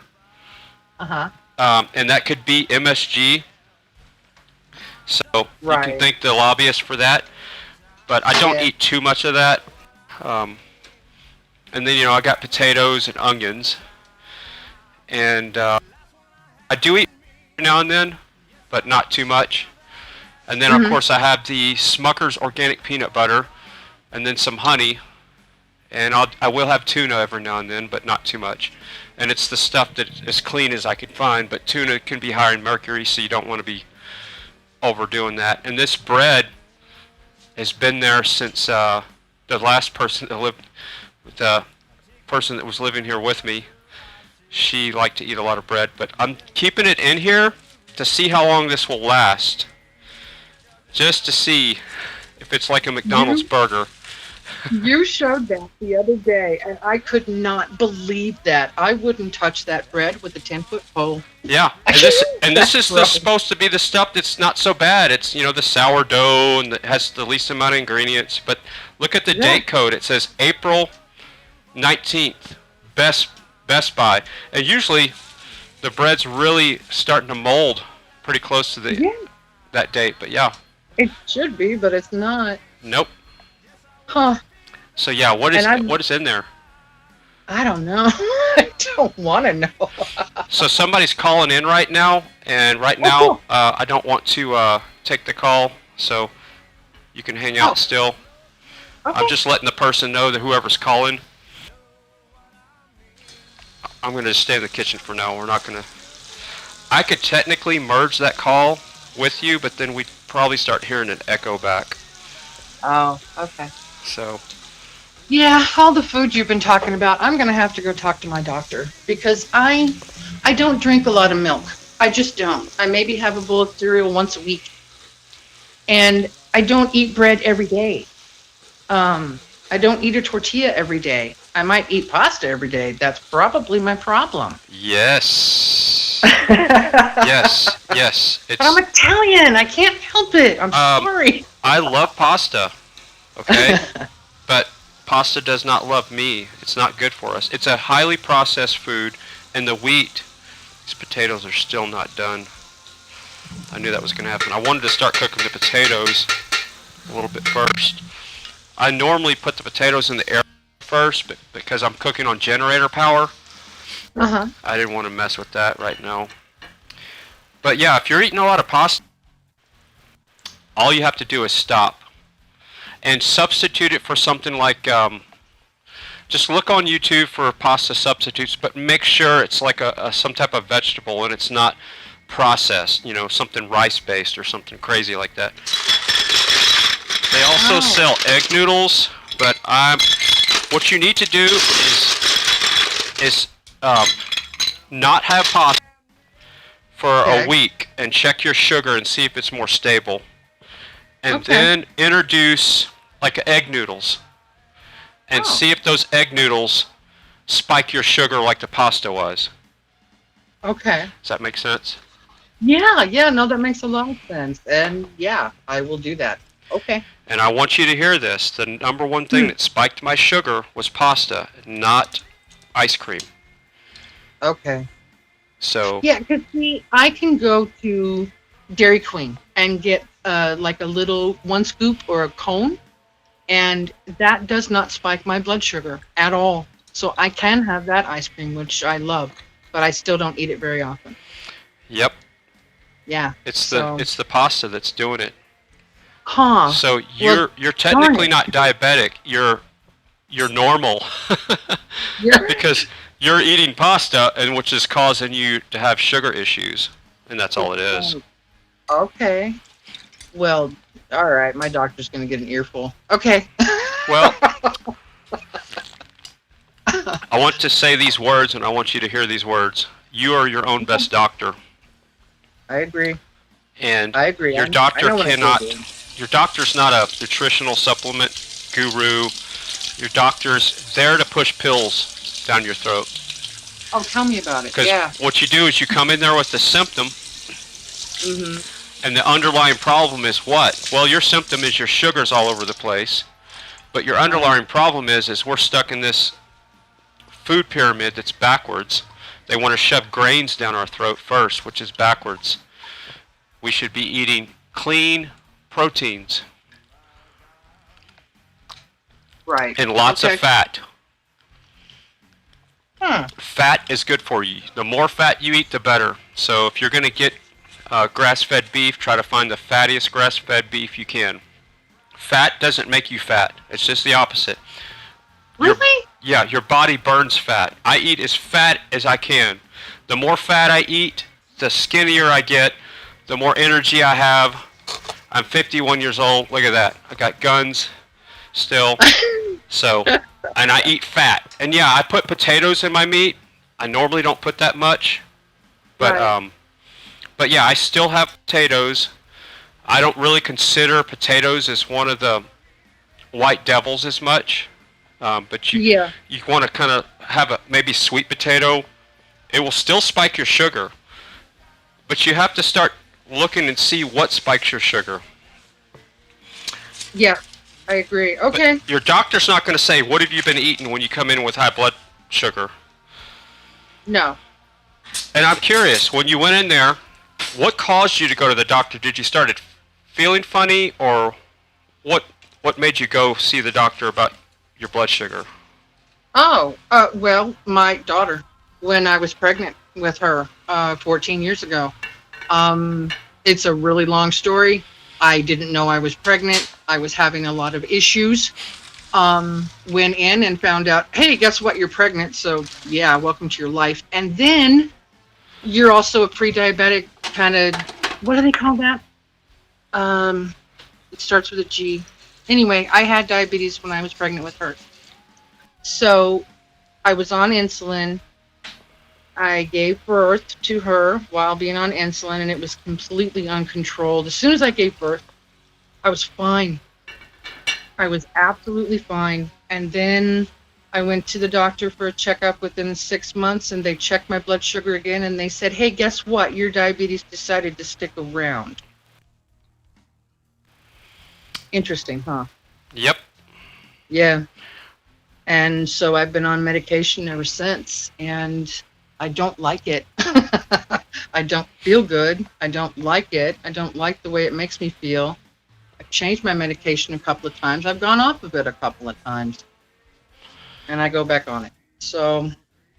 And that could be MSG. So you can thank the lobbyists for that. But I don't eat too much of that. And then, you know, I got potatoes and onions. And I do eat now and then, but not too much. And then, of course, I have the Smucker's organic peanut butter and then some honey. And I will have tuna every now and then, but not too much. And it's the stuff that as clean as I can find, but tuna can be higher in mercury, so you don't want to be overdoing that. And this bread has been there since the last person that lived, the person that was living here with me. She liked to eat a lot of bread, but I'm keeping it in here to see how long this will last. Just to see if it's like a McDonald's burger. You showed that the other day, and I could not believe that. I wouldn't touch that bread with a 10-foot pole. Yeah, and this is supposed to be the stuff that's not so bad. It's, you know, the sourdough and it has the least amount of ingredients. But look at the date code. It says April 19th, Best Buy. And usually the bread's really starting to mold pretty close to that date. But yeah. It should be, but it's not. Nope. Huh. So yeah, what is in there? I don't know. I don't want to know. So somebody's calling in right now, and right now I don't want to take the call, so you can hang out still. Okay. I'm just letting the person know that whoever's calling. I'm going to stay in the kitchen for now. We're not going to. I could technically merge that call with you, but then we'd probably start hearing an echo back. Oh, okay. So. Yeah, all the food you've been talking about, I'm going to have to go talk to my doctor because I don't drink a lot of milk. I just don't. I maybe have a bowl of cereal once a week. And I don't eat bread every day. I don't eat a tortilla every day. I might eat pasta every day. That's probably my problem. Yes. Yes, yes. But I'm Italian. I can't help it. I'm sorry. I love pasta. Okay, but pasta does not love me. It's not good for us. It's a highly processed food, and the wheat. These potatoes are still not done. I knew that was going to happen. I wanted to start cooking the potatoes a little bit first. I normally put the potatoes in the air first, but because I'm cooking on generator power, I didn't want to mess with that right now. But yeah, if you're eating a lot of pasta, all you have to do is stop and substitute it for something like, just look on YouTube for pasta substitutes, but make sure it's like some type of vegetable and it's not processed, you know, something rice-based or something crazy like that. They also sell egg noodles, but what you need to do is not have pasta for a week and check your sugar and see if it's more stable. And then introduce like egg noodles and see if those egg noodles spike your sugar like the pasta was. Okay. Does that make sense? Yeah, no, that makes a lot of sense. And yeah, I will do that. Okay. And I want you to hear this. The number one thing that spiked my sugar was pasta, not ice cream. Okay. So. Yeah, because see, I can go to Dairy Queen and get like a little 1 scoop or a cone, and that does not spike my blood sugar at all. So I can have that ice cream, which I love, but I still don't eat it very often. Yep. Yeah. It's the pasta that's doing it. Huh. So you're technically not diabetic. You're normal. Because you're eating pasta, and which is causing you to have sugar issues, and that's all it is. Okay. Well, all right. My doctor's going to get an earful. Okay. Well, I want to say these words, and I want you to hear these words. You are your own best doctor. I agree. And I agree. Your doctor's not a nutritional supplement guru. Your doctor's there to push pills down your throat. Oh, tell me about it. Because what you do is you come in there with the symptom, and the underlying problem is what? Well, your symptom is your sugar's all over the place, but your underlying problem is we're stuck in this food pyramid that's backwards. They want to shove grains down our throat first, which is backwards. We should be eating clean proteins. Right. And lots of fat. Huh. Fat is good for you. The more fat you eat, the better. So if you're going to get grass-fed beef, try to find the fattiest grass-fed beef you can. Fat doesn't make you fat. It's just the opposite. Really? Yeah, your body burns fat. I eat as fat as I can. The more fat I eat, the skinnier I get, the more energy I have. I'm 51 years old. Look at that. I got guns still. So, and I eat fat. And yeah, I put potatoes in my meat. I normally don't put that much. But but yeah, I still have potatoes. I don't really consider potatoes as one of the white devils as much. But you want to kind of have a maybe sweet potato. It will still spike your sugar. But you have to start looking and see what spikes your sugar. Yeah, I agree. Okay. But your doctor's not going to say, what have you been eating when you come in with high blood sugar? No. And I'm curious, when you went in there, what caused you to go to the doctor? Did you start feeling funny, or what made you go see the doctor about your blood sugar? Oh, well, my daughter, when I was pregnant with her 14 years ago. It's a really long story. I didn't know I was pregnant. I was having a lot of issues. Went in and found out, hey, guess what? You're pregnant. So, yeah, welcome to your life. And then you're also a pre-diabetic kind of, what do they call that? It starts with a G. Anyway, I had diabetes when I was pregnant with her. So I was on insulin. I gave birth to her while being on insulin, and it was completely uncontrolled. As soon as I gave birth, I was fine. I was absolutely fine. And then I went to the doctor for a checkup within 6 months, and they checked my blood sugar again, and they said, hey, guess what? Your diabetes decided to stick around. Interesting, huh? Yep. Yeah. And so I've been on medication ever since, and I don't like it. I don't feel good. I don't like it. I don't like the way it makes me feel. I've changed my medication a couple of times. I've gone off of it a couple of times. And I go back on it. So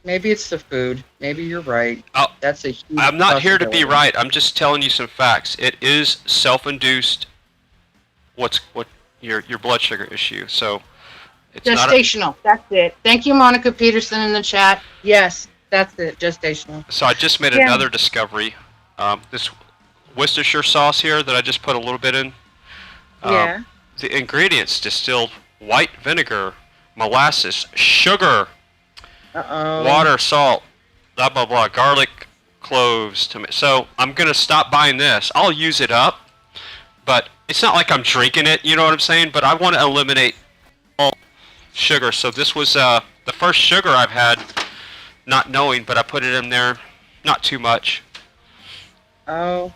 maybe it's the food. Maybe you're right. Oh, That's a huge I'm not here to be possibility. right. I'm just telling you some facts. It is self-induced. What your blood sugar issue? So it's not. Gestational. That's it. Thank you, Monica Peterson, in the chat. Yes, that's it. Gestational. So I just made another discovery. This Worcestershire sauce here that I just put a little bit in. Yeah. The ingredients: distilled white vinegar, molasses, sugar, Uh-oh. water, salt, blah blah blah, garlic, cloves. So I'm gonna stop buying this. I'll use it up, but it's not like I'm drinking it. You know what I'm saying? But I want to eliminate all sugar. So this was the first sugar I've had, not knowing, but I put it in there, not too much. Oh,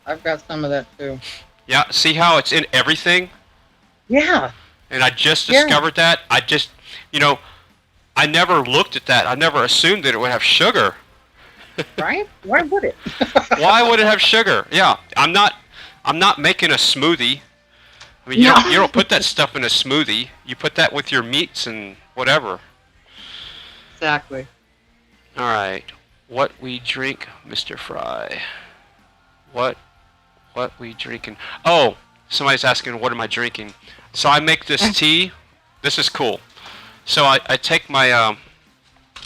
I've got some of that too. Yeah, see how it's in everything? Yeah. And I just discovered that. I just, I never looked at that. I never assumed that it would have sugar. Right? Why would it? Why would it have sugar? Yeah, I'm not making a smoothie. I mean, No. you don't put that stuff in a smoothie. You put that with your meats and whatever. Exactly. All right. What we drink, Mr. Fry. What we drinking? Oh, somebody's asking, what am I drinking? So I make this tea. This is cool. So I take my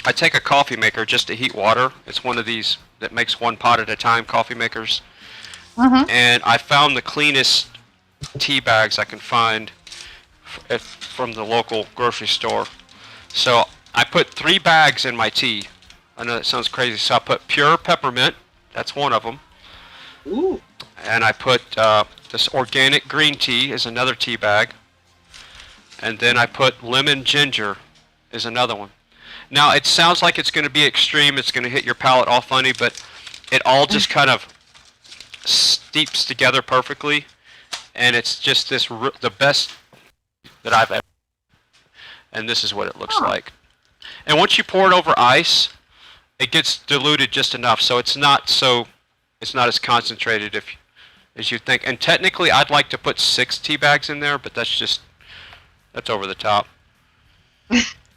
I take a coffee maker just to heat water. It's one of these that makes one pot at a time coffee makers. And I found the cleanest tea bags I can find from the local grocery store. So I put 3 bags in my tea. I know that sounds crazy. So I put pure peppermint. That's one of them. Ooh. And I put this organic green tea is another tea bag. And then I put lemon ginger is another one. Now it sounds like it's going to be extreme. It's going to hit your palate all funny, but it all just kind of steeps together perfectly. And it's just the best that I've ever. And this is what it looks like. And once you pour it over ice, it gets diluted just enough, so it's not as concentrated as you think. And technically, I'd like to put 6 tea bags in there, but that's over the top.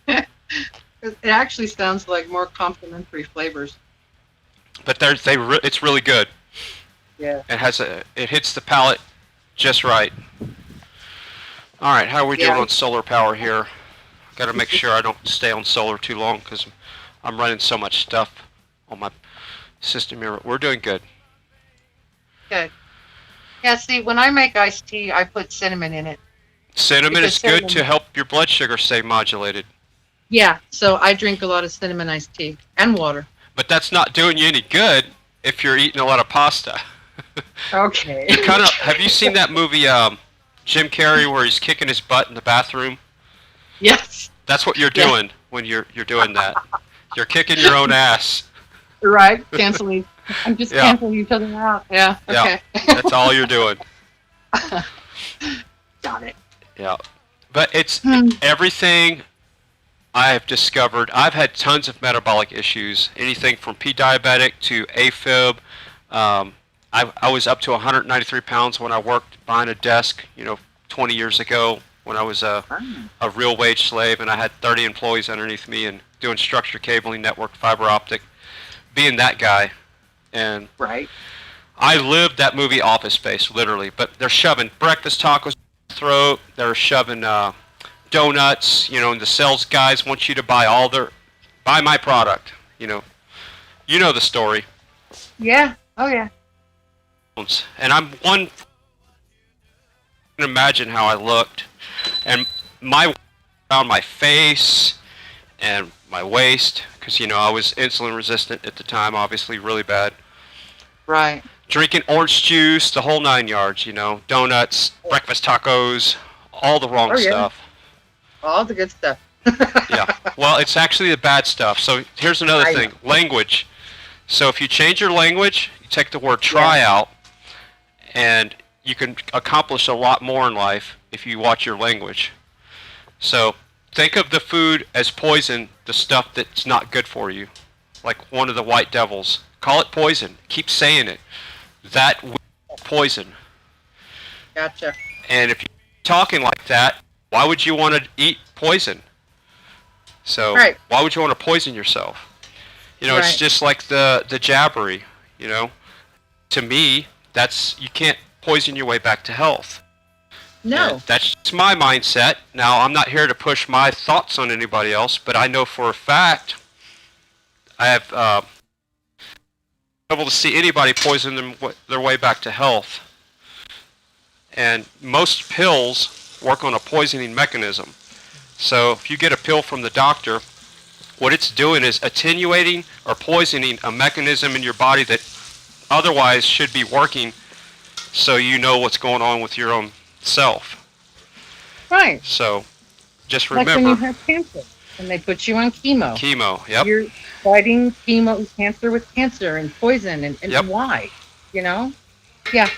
It actually sounds like more complementary flavors. But it's really good. Yeah. It hits the palate just right. All right, how are we doing on solar power here? Got to make sure I don't stay on solar too long because I'm running so much stuff on my system here. We're doing good. Good. Yeah, see, when I make iced tea, I put cinnamon in it. Cinnamon is good to help your blood sugar stay modulated. Yeah, so I drink a lot of cinnamon iced tea and water. But that's not doing you any good if you're eating a lot of pasta. Okay. Have you seen that movie, Jim Carrey, where he's kicking his butt in the bathroom? Yes. That's what you're doing when you're doing that. You're kicking your own ass. Right. Canceling. I'm just canceling each other out. Yeah. Okay. Yeah. That's all you're doing. Got it. Yeah. But it's everything I've discovered. I've had tons of metabolic issues. Anything from pre-diabetic to AFib. I was up to 193 pounds when I worked behind a desk, 20 years ago when I was a real wage slave, and I had 30 employees underneath me and doing structured cabling, network, fiber optic, being that guy. And right. I lived that movie Office Space, literally. But they're shoving breakfast tacos down your throat. They're shoving donuts. And the sales guys want you to buy my product. You know the story. Yeah. Oh yeah. And I'm one. Can imagine how I looked, and around my face and my waist, because I was insulin resistant at the time, obviously really bad. Right. Drinking orange juice, the whole 9 yards. Donuts, breakfast tacos, all the wrong stuff. All the good stuff. Yeah. Well, it's actually the bad stuff. So here's another I thing. know. Language. So if you change your language, you take the word try out, and you can accomplish a lot more in life if you watch your language. So think of the food as poison, the stuff that's not good for you. Like one of the white devils. Call it poison. Keep saying it. That will be poison. Gotcha. And if you're talking like that, why would you want to eat poison? So Right. why would you want to poison yourself? You know, it's Right. just like the jabbery, you know. To me, that's, you can't poison your way back to health. No. And that's just my mindset. Now, I'm not here to push my thoughts on anybody else, but I know for a fact I have been able to see anybody poison their way back to health. And most pills work on a poisoning mechanism. So if you get a pill from the doctor, what it's doing is attenuating or poisoning a mechanism in your body that otherwise should be working, so you know what's going on with your own self. Right. So just Like when you remember, have cancer and they put you on chemo. chemo. Yep. You're fighting chemo cancer with cancer and poison and Yep. why? You know? Yeah.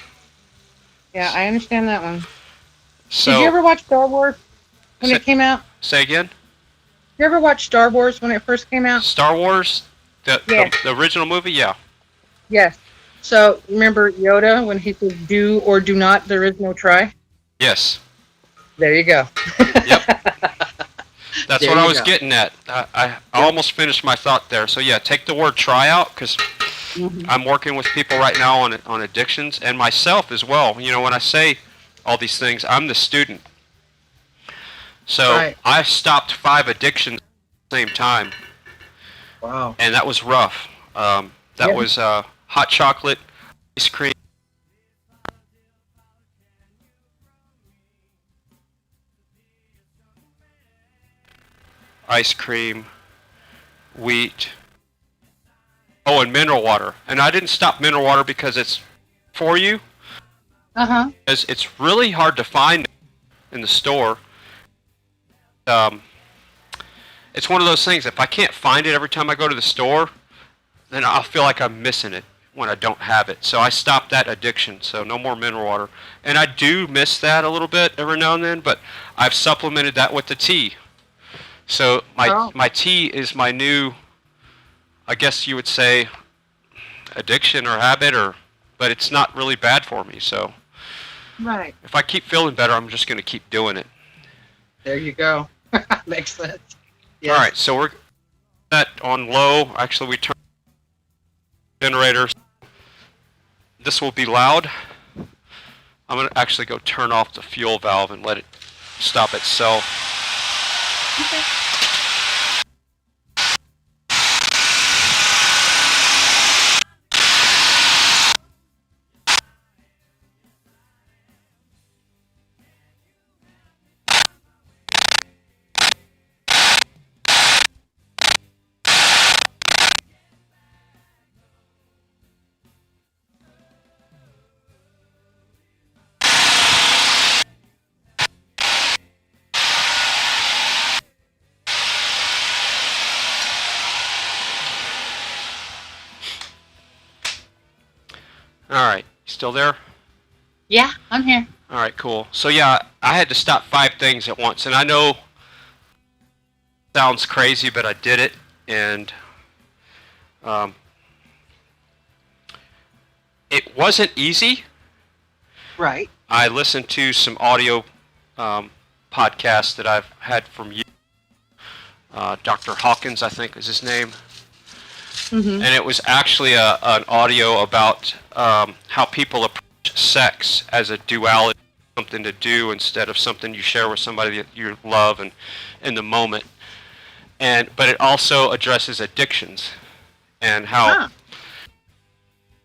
Yeah, I understand that one. So Did you ever watch Star Wars when Say- it came out? say again. Did you ever watch Star Wars when it first came out? Star Wars, Yeah. the original movie. Yeah. Yes. So remember Yoda when he says do or do not, there is no try? Yes. There you go. Yep. That's There what I you was go. getting at. I almost finished my thought there. So yeah, take the word try out, because Mhm. I'm working with people right now on addictions, and myself as well. You know, when I say all these things, I'm the student. So Right. I stopped 5 addictions at the same time, Wow. and that was rough. That Yeah. was hot chocolate, ice cream, wheat, oh, and mineral water. And I didn't stop mineral water because it's for you, Uh-huh. because it's really hard to find in the store. It's one of those things, if I can't find it every time I go to the store, then I'll feel like I'm missing it when I don't have it. So I stopped that addiction, so no more mineral water. And I do miss that a little bit every now and then, but I've supplemented that with the tea. So my tea is my new, I guess you would say, addiction or habit, but it's not really bad for me. So Right. if I keep feeling better, I'm just going to keep doing it. There you go. Makes sense. Yes. All right, so we're that on low. Actually, we turn generator. This will be loud. I'm going to actually go turn off the fuel valve and let it stop itself. Okay. All right, still there? Yeah, I'm here. All right, cool. So yeah, I had to stop 5 things at once, and I know it sounds crazy, but I did it, and it wasn't easy. Right. I listened to some audio podcasts that I've had from you. Dr. Hawkins, I think is his name. Mm-hmm. And it was actually an audio about how people approach sex as a duality, something to do instead of something you share with somebody that you love and in the moment. But it also addresses addictions and how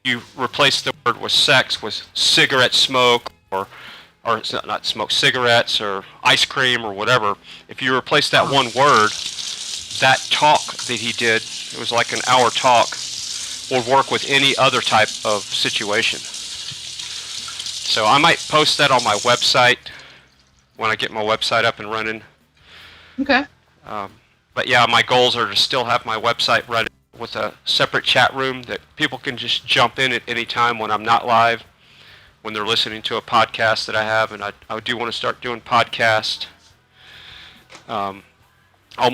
you replace the word with sex with cigarette smoke or it's not smoke, cigarettes or ice cream or whatever. If you replace that one word, that talk that he did, it was like an hour talk, will work with any other type of situation. So I might post that on my website when I get my website up and running. Okay. But yeah, my goals are to still have my website running with a separate chat room that people can just jump in at any time when I'm not live, when they're listening to a podcast that I have, and I do want to start doing podcasts. I'm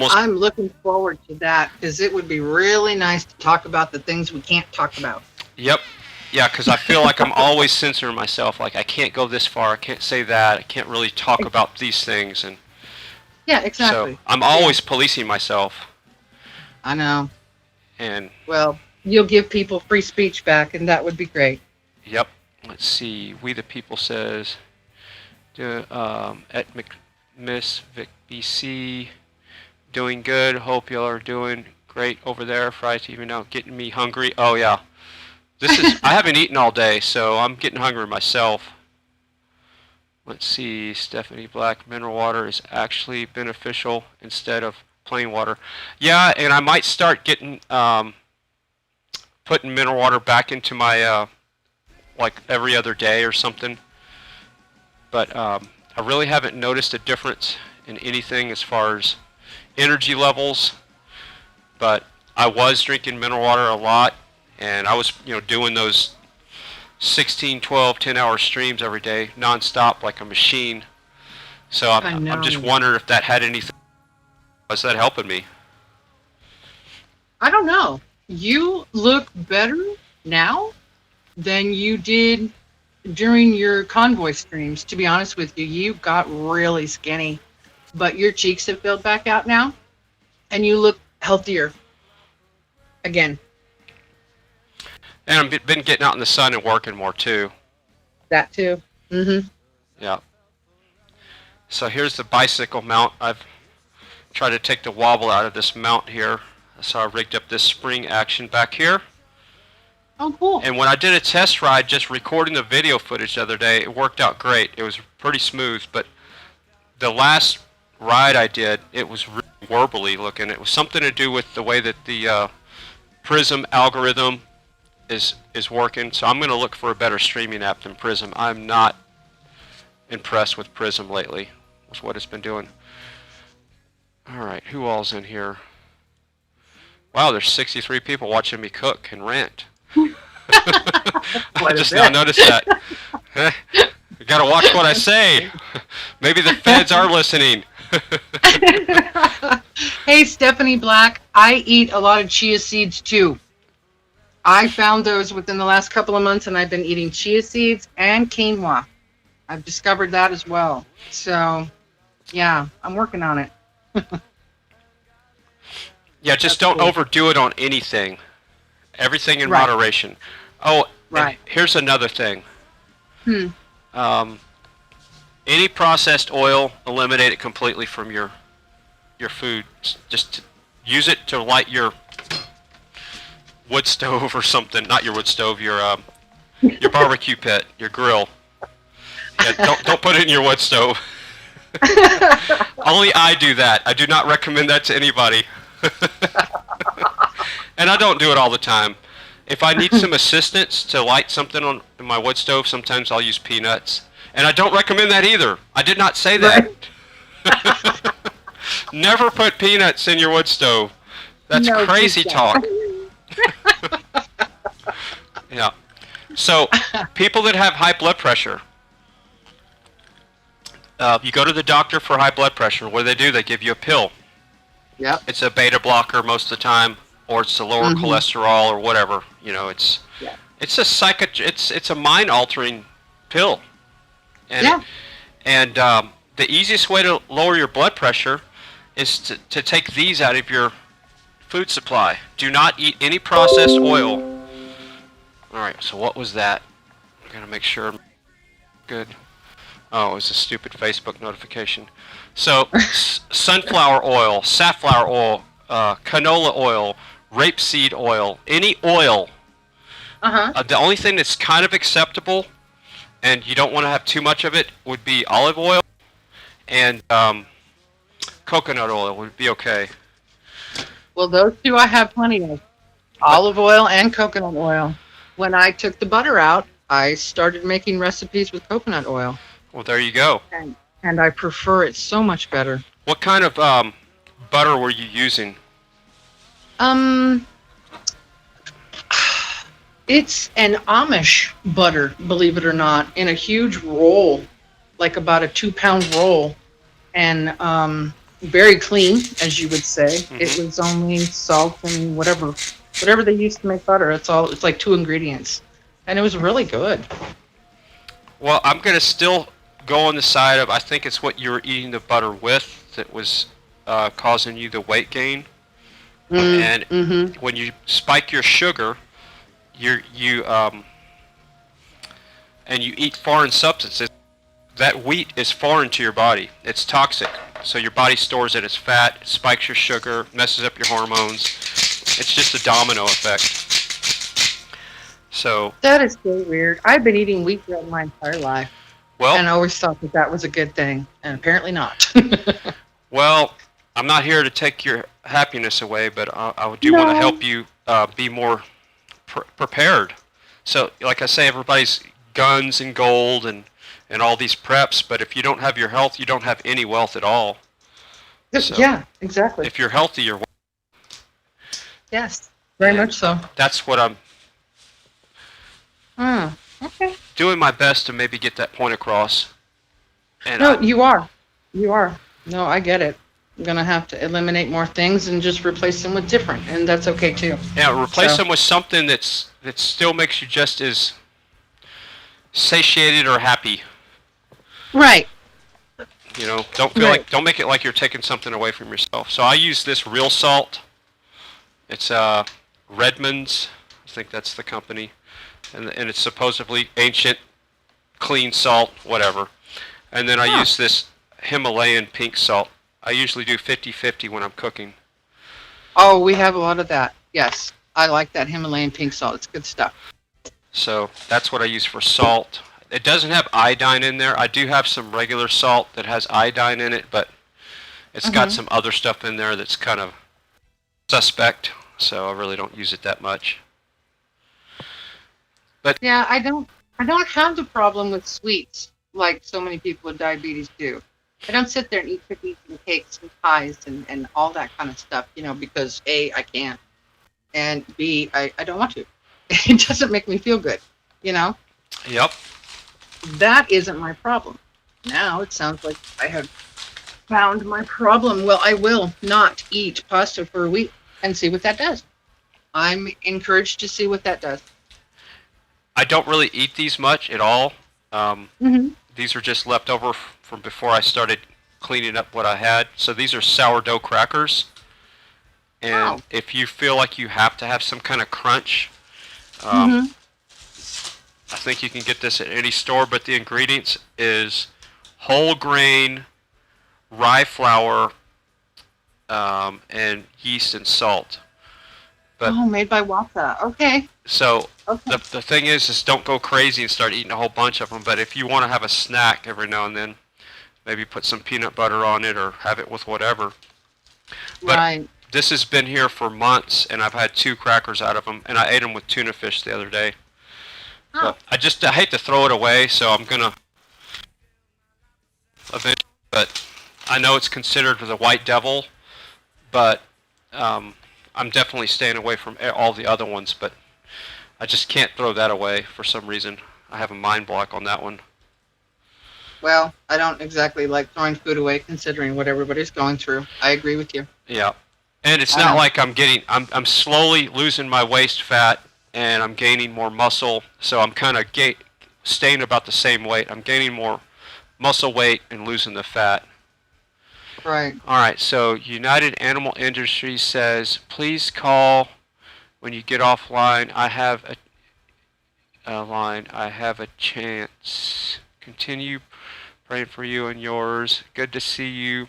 looking forward to that because it would be really nice to talk about the things we can't talk about. Yep. Yeah, because I feel like I'm always censoring myself. Like, I can't go this far. I can't say that. I can't really talk about these things. And yeah, exactly. So I'm always policing myself. I know. And well, you'll give people free speech back, and that would be great. Yep. Let's see. We the People says, at Miss VicBC, doing good. Hope y'all are doing great over there. FryTVNow, getting me hungry. Oh yeah. I haven't eaten all day, so I'm getting hungry myself. Let's see, Stephanie Black, mineral water is actually beneficial instead of plain water. Yeah, and I might start getting, putting mineral water back into my, like every other day or something. But I really haven't noticed a difference in anything as far as energy levels. But I was drinking mineral water a lot. And I was, doing those 16, 12, 10-hour streams every day, nonstop, like a machine. So I'm just wondering if that had anything. Was that helping me? I don't know. You look better now than you did during your convoy streams. To be honest with you, you got really skinny, but your cheeks have filled back out now, and you look healthier again. And I've been getting out in the sun and working more, too. That, too. Mm-hmm. Yeah. So here's the bicycle mount. I've tried to take the wobble out of this mount here. So I rigged up this spring action back here. Oh, cool. And when I did a test ride, just recording the video footage the other day, it worked out great. It was pretty smooth. But the last ride I did, it was really warbly looking. It was something to do with the way that the Prism algorithm is working, so I'm going to look for a better streaming app than Prism. I'm not impressed with Prism lately, with what it's been doing. Alright, who all's in here? Wow, there's 63 people watching me cook and rant. I just now noticed that. You gotta watch what I say. Maybe the feds are listening. Hey, Stephanie Black, I eat a lot of chia seeds too. I found those within the last couple of months, and I've been eating chia seeds and quinoa. I've discovered that as well. So, yeah, I'm working on it. Yeah, just don't overdo it on anything. Everything in moderation. Oh, right. Here's another thing. Any processed oil, eliminate it completely from your food. Just use it to light your wood stove or something. Not your wood stove, your barbecue pit, your grill. Yeah, don't put it in your wood stove. Only I do that. I do not recommend that to anybody. And I don't do it all the time. If I need some assistance to light something on my wood stove, sometimes I'll use peanuts. And I don't recommend that either. I did not say that. Never put peanuts in your wood stove. That's crazy talk. Yeah. So, people that have high blood pressure, you go to the doctor for high blood pressure. What do? They give you a pill. Yep. It's a beta blocker most of the time, or it's to lower cholesterol or whatever. It's it's a mind altering pill. And the easiest way to lower your blood pressure is to take these out of your food supply. Do not eat any processed oil. Alright, so what was that? I'm going to make sure I'm good. Oh, it was a stupid Facebook notification. So, sunflower oil, safflower oil, canola oil, rapeseed oil, any oil. The only thing that's kind of acceptable, and you don't want to have too much of it, would be olive oil, and coconut oil would be okay. Well, those two I have plenty of. Olive oil and coconut oil. When I took the butter out, I started making recipes with coconut oil. Well, there you go. And I prefer it so much better. What kind of butter were you using? It's an Amish butter, believe it or not, in a huge roll, like about a 2-pound roll, and very clean, as you would say. Mhm. It was only salt and whatever they used to make butter. It's like 2 ingredients, and it was really good. Well, I'm going to still go on the side of I think it's what you were eating the butter with that was causing you the weight gain. And when you spike your sugar, and you eat foreign substances, that wheat is foreign to your body. It's toxic. So your body stores it as fat, it spikes your sugar, messes up your hormones. It's just a domino effect. So That is so weird. I've been eating wheat bread my entire life, and I well, always thought that was a good thing, and apparently not. well, I'm not here to take your happiness away, but I do want to help you be more prepared. So, like I say, everybody's guns and gold and all these preps, but if you don't have your health, you don't have any wealth at all. So Yeah, exactly. if you're healthy, you're Yes, very and much so. that's what I'm Okay. doing my best to maybe get that point across. And No, you are. You are. No, I get it. I'm going to have to eliminate more things and just replace them with different, and that's okay too. yeah, replace So- them with something that still makes you just as satiated or happy. Right. You know, don't feel Right. don't make it like you're taking something away from yourself. So I use this real salt. It's Redmond's, I think that's the company, and it's supposedly ancient, clean salt, whatever. And then I use this Himalayan pink salt. I usually do 50-50 when I'm cooking. Oh, we have a lot of that. Yes. I like that Himalayan pink salt. It's good stuff. So that's what I use for salt. It doesn't have iodine in there. I do have some regular salt that has iodine in it, but it's got some other stuff in there that's kind of suspect, so I really don't use it that much. But Yeah, I don't have the problem with sweets like so many people with diabetes do. I don't sit there and eat cookies and cakes and pies and all that kind of stuff, because A, I can't, and B, I don't want to. It doesn't make me feel good, Yep. That isn't my problem. Now it sounds like I have found my problem. Well, I will not eat pasta for a week and see what that does. I'm encouraged to see what that does. I don't really eat these much at all. These are just left over from before I started cleaning up what I had. So these are sourdough crackers. And if you feel like you have to have some kind of crunch, I think you can get this at any store, but the ingredients is whole grain, rye flour, and yeast and salt. But Made by Waka. Okay. so Okay. the thing is don't go crazy and start eating a whole bunch of them. But if you want to have a snack every now and then, maybe put some peanut butter on it or have it with whatever. But Right. this has been here for months, and I've had 2 crackers out of them, and I ate them with tuna fish the other day. Oh. But I hate to throw it away, so I'm gonna eventually. But I know it's considered the white devil, but I'm definitely staying away from all the other ones. But I just can't throw that away for some reason. I have a mind block on that one. Well, I don't exactly like throwing food away considering what everybody's going through. I agree with you. Yeah, and it's not like I'm slowly losing my waist fat, and I'm gaining more muscle, so I'm kind of staying about the same weight. I'm gaining more muscle weight and losing the fat. Right. All right, so United Animal Industries says, please call when you get offline. I have a line. I have a chance. Continue praying for you and yours. Good to see you.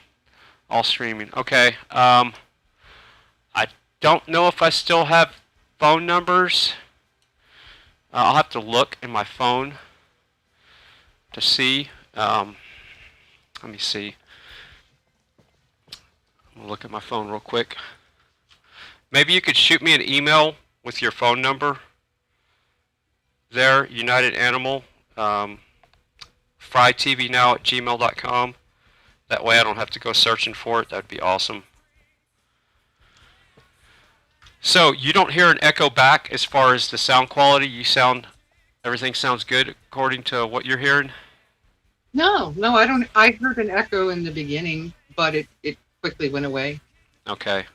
All streaming. Okay. I don't know if I still have phone numbers. I'll have to look in my phone to see. Let me see. I'm gonna look at my phone real quick. Maybe you could shoot me an email with your phone number. There, United Animal. FryTVNow@gmail.com. That way I don't have to go searching for it. That'd be awesome. So you don't hear an echo back as far as the sound quality? Everything sounds good according to what you're hearing? No, I don't. I heard an echo in the beginning, but it quickly went away. Okay.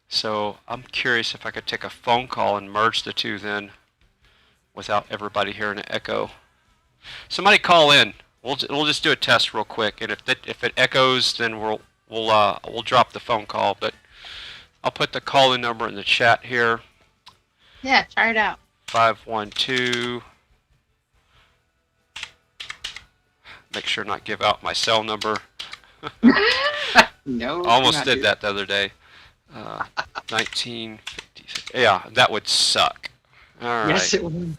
So I'm curious if I could take a phone call and merge the two then without everybody hearing an echo. Somebody call in. We'll just do a test real quick, and if it echoes, then we'll drop the phone call. But I'll put the call-in number in the chat here. Yeah, try it out. 512. Make sure not give out my cell number. No. Almost did that the other day. 1950. Yeah, that would suck. All right. Yes, it would.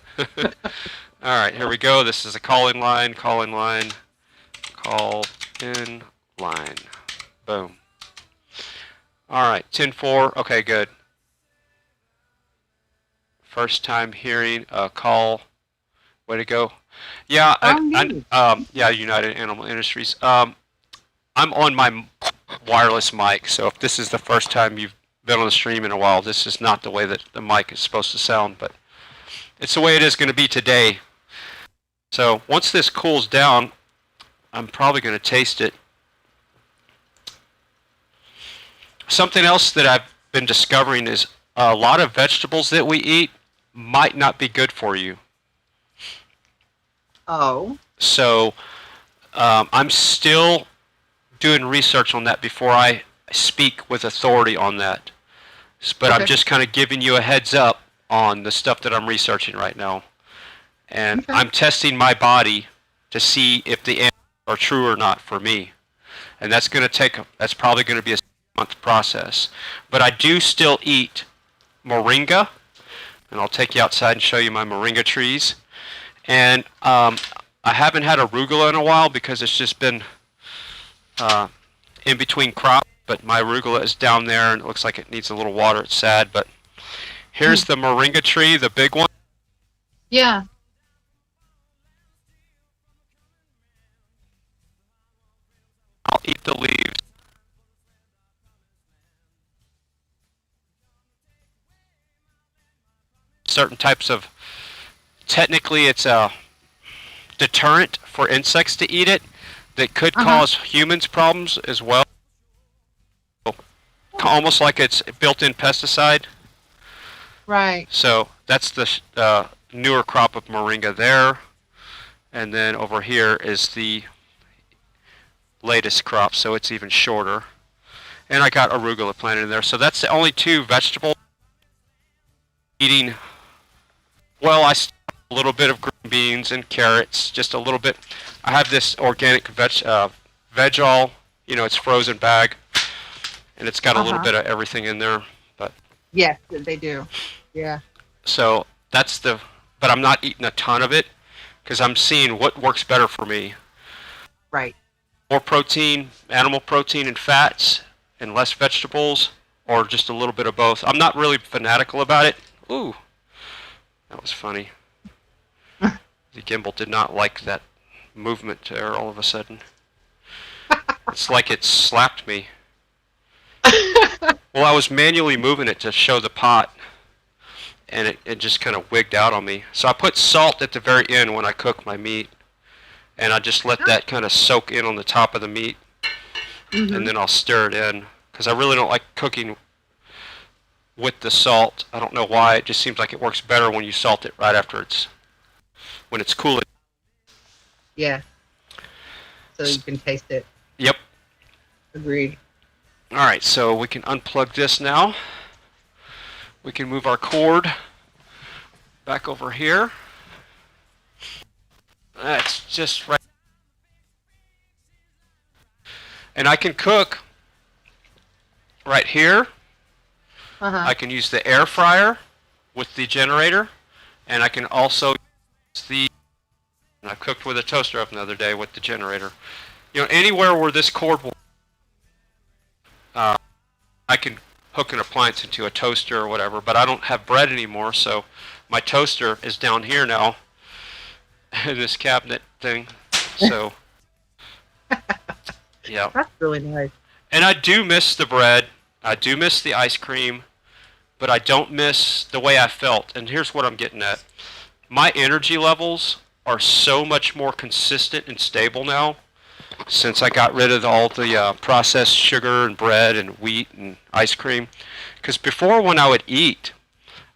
All right, here we go. This is a call-in line. Call-in line. Call-in line. Boom. All right, 10-4. Okay, good. First time hearing a call. Way to go. Yeah, yeah, United Animal Industries. I'm on my wireless mic, so if this is the first time you've been on the stream in a while, this is not the way that the mic is supposed to sound, but it's the way it is going to be today. So once this cools down, I'm probably going to taste it. Something else that I've been discovering is a lot of vegetables that we eat might not be good for you. Oh. So I'm still doing research on that before I speak with authority on that. But okay. I'm just kind of giving you a heads up on the stuff that I'm researching right now. And okay. I'm testing my body to see if the answers are true or not for me. And that's probably going to be a month process. But I do still eat moringa, and I'll take you outside and show you my moringa trees. And I haven't had arugula in a while because it's just been in between crops, but my arugula is down there and it looks like it needs a little water. It's sad, but here's the moringa tree, the big one. Yeah. I'll eat the leaves. Certain types of, technically it's a deterrent for insects to eat it that could cause humans problems as well. Almost like it's built-in pesticide. Right. So that's the newer crop of moringa there. And then over here is the latest crop, so it's even shorter. And I got arugula planted in there. So that's the only two vegetables eating. Well, I a little bit of green beans and carrots, just a little bit. I have this organic veg-all, you know, it's frozen bag, and it's got a little bit of everything in there. But yes, they do. Yeah. So that's but I'm not eating a ton of it because I'm seeing what works better for me. Right. More protein, animal protein and fats, and less vegetables, or just a little bit of both. I'm not really fanatical about it. Ooh, that was funny. The gimbal did not like that movement there all of a sudden. It's like it slapped me. Well, I was manually moving it to show the pot, and it just kind of wigged out on me. So I put salt at the very end when I cook my meat, and I just let that kind of soak in on the top of the meat, and then I'll stir it in, because I really don't like cooking with the salt. I don't know why. It just seems like it works better when you salt it right after when it's cooling. Yeah. So you can taste it. Yep. Agreed. All right, so we can unplug this now. We can move our cord back over here. That's just right. And I can cook right here. I can use the air fryer with the generator, and I can also use I cooked with a toaster oven the other day with the generator. You know, anywhere where this cord will, I can hook an appliance into a toaster or whatever, but I don't have bread anymore, so my toaster is down here now in this cabinet thing. So, yeah. That's really nice. And I do miss the bread. I do miss the ice cream. but I don't miss the way I felt. And here's what I'm getting at. My energy levels are so much more consistent and stable now since I got rid of all the processed sugar and bread and wheat and ice cream. Because before, when I would eat,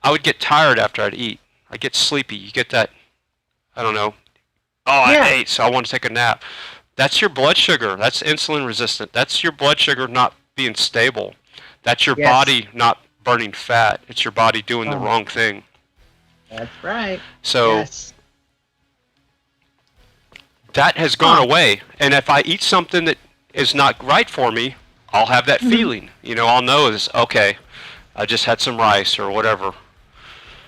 I would get tired after I'd eat. I'd get sleepy. You get that, I don't know, I ate, so I want to take a nap. That's your blood sugar. That's insulin resistant. That's your blood sugar not being stable. That's your body not burning fat. It's your body doing the wrong thing. That's right. So that has gone away. And if I eat something that is not right for me, I'll have that feeling. You know, I'll know is okay. I just had some rice or whatever.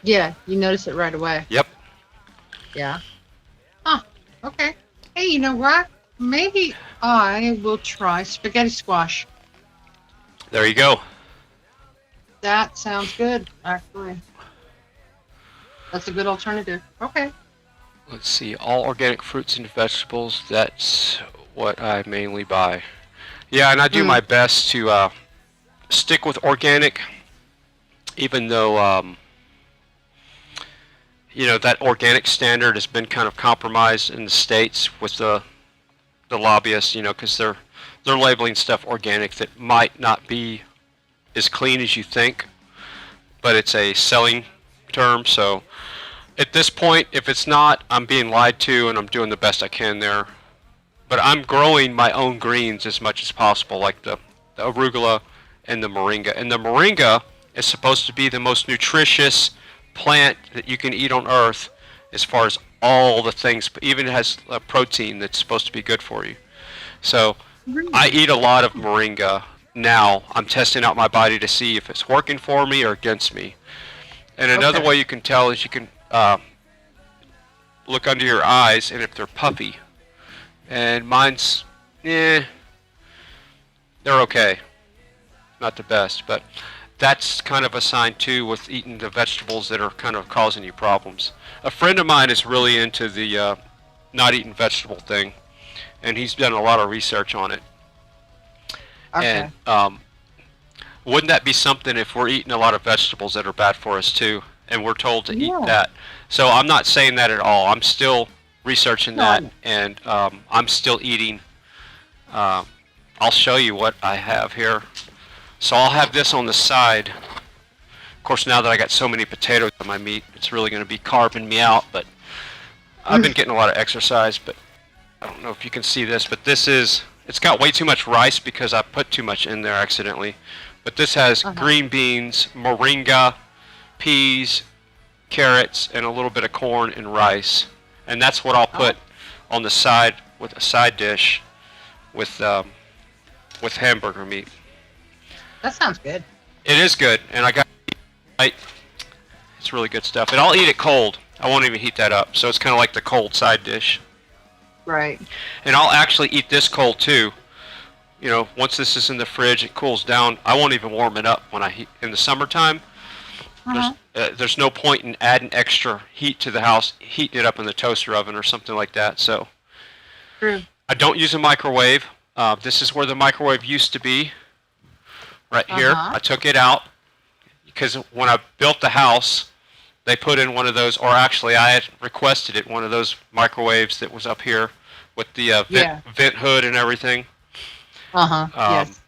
Yeah, you notice it right away. Yep. Yeah. Huh. Okay. Hey, you know what? Maybe I will try spaghetti squash. There you go. That sounds good, actually. That's a good alternative. Okay. Let's see. All organic fruits and vegetables. That's what I mainly buy. Yeah, and I do my best to stick with organic, even though you know, that organic standard has been kind of compromised in the States with the lobbyists, you know, because they're labeling stuff organic that might not be as clean as you think, but it's a selling term. So at this point, if it's not, I'm being lied to, and I'm doing the best I can there. But I'm growing my own greens as much as possible, like the arugula and the moringa. And the moringa is supposed to be the most nutritious plant that you can eat on earth as far as all the things, but even it has a protein that's supposed to be good for you. So I eat a lot of moringa now. I'm testing out my body to see if it's working for me or against me. And another way you can tell is you can look under your eyes and if they're puffy. And mine's, they're okay. Not the best, but that's kind of a sign too with eating the vegetables that are kind of causing you problems. A friend of mine is really into the not eating vegetable thing, and he's done a lot of research on it. Okay. And wouldn't that be something if we're eating a lot of vegetables that are bad for us too, and we're told to eat that? So I'm not saying that at all. I'm still researching that, and I'm still eating. I'll show you what I have here. So I'll have this on the side. Of course, now that I got so many potatoes on my meat, it's really going to be carving me out, but I've been getting a lot of exercise, but I don't know if you can see this, but this is, it's got way too much rice because I put too much in there accidentally. But this has green beans, moringa, peas, carrots, and a little bit of corn and rice. And that's what I'll put on the side with a side dish with hamburger meat. That sounds good. It is good, and I got it's really good stuff. And I'll eat it cold. I won't even heat that up. So it's kind of like the cold side dish. Right. And I'll actually eat this cold too. You know, once this is in the fridge, it cools down. I won't even warm it up when I heat in the summertime. There's no point in adding extra heat to the house, heating it up in the toaster oven or something like that. So True. I don't use a microwave. This is where the microwave used to be. Right here. I took it out because when I built the house, they put in one of those, or actually I had requested it, one of those microwaves that was up here with the vent hood and everything. Yes.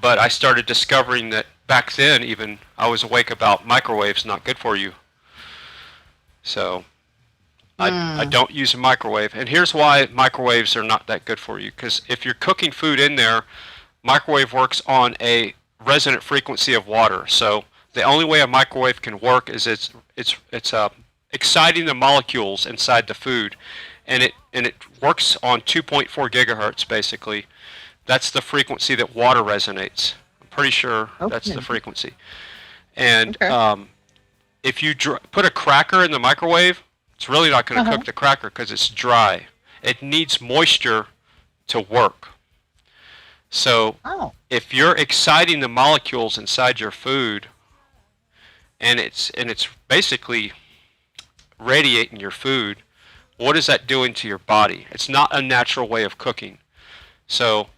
But I started discovering that back then even I was awake about microwaves not good for you. So I don't use a microwave. And here's why microwaves are not that good for you. Because if you're cooking food in there, microwave works on a resonant frequency of water. So the only way a microwave can work is it's exciting the molecules inside the food, and it works on 2.4 gigahertz basically. That's the frequency that water resonates. I'm pretty sure that's the frequency. And if you put a cracker in the microwave, it's really not going to cook the cracker because it's dry. It needs moisture to work. So if you're exciting the molecules inside your food, and it's basically radiating your food, what is that doing to your body? It's not a natural way of cooking. So,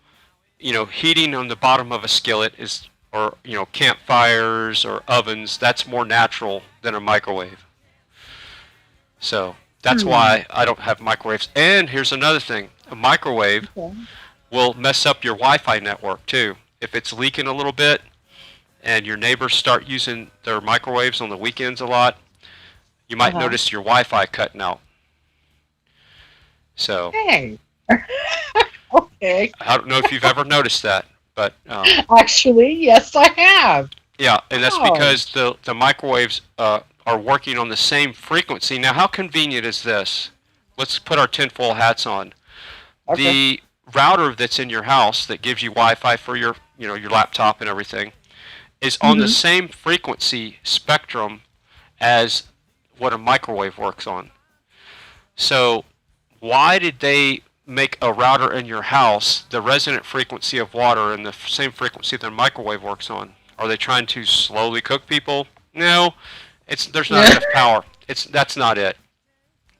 you know, heating on the bottom of a skillet or campfires or ovens. That's more natural than a microwave. So that's why I don't have microwaves. And here's another thing: a microwave will mess up your Wi-Fi network too. If it's leaking a little bit, and your neighbors start using their microwaves on the weekends a lot, you might notice your Wi-Fi cutting out. So. Hey. Okay. I don't know if you've ever noticed that, but actually, yes, I have. Yeah, and that's because the microwaves are working on the same frequency. Now, how convenient is this? Let's put our tinfoil hats on. Okay. The router that's in your house that gives you Wi-Fi for your your laptop and everything is on the same frequency spectrum as what a microwave works on. So why did they make a router in your house the resonant frequency of water and the same frequency that a microwave works on? Are they trying to slowly cook people? No, there's not enough power. That's not it.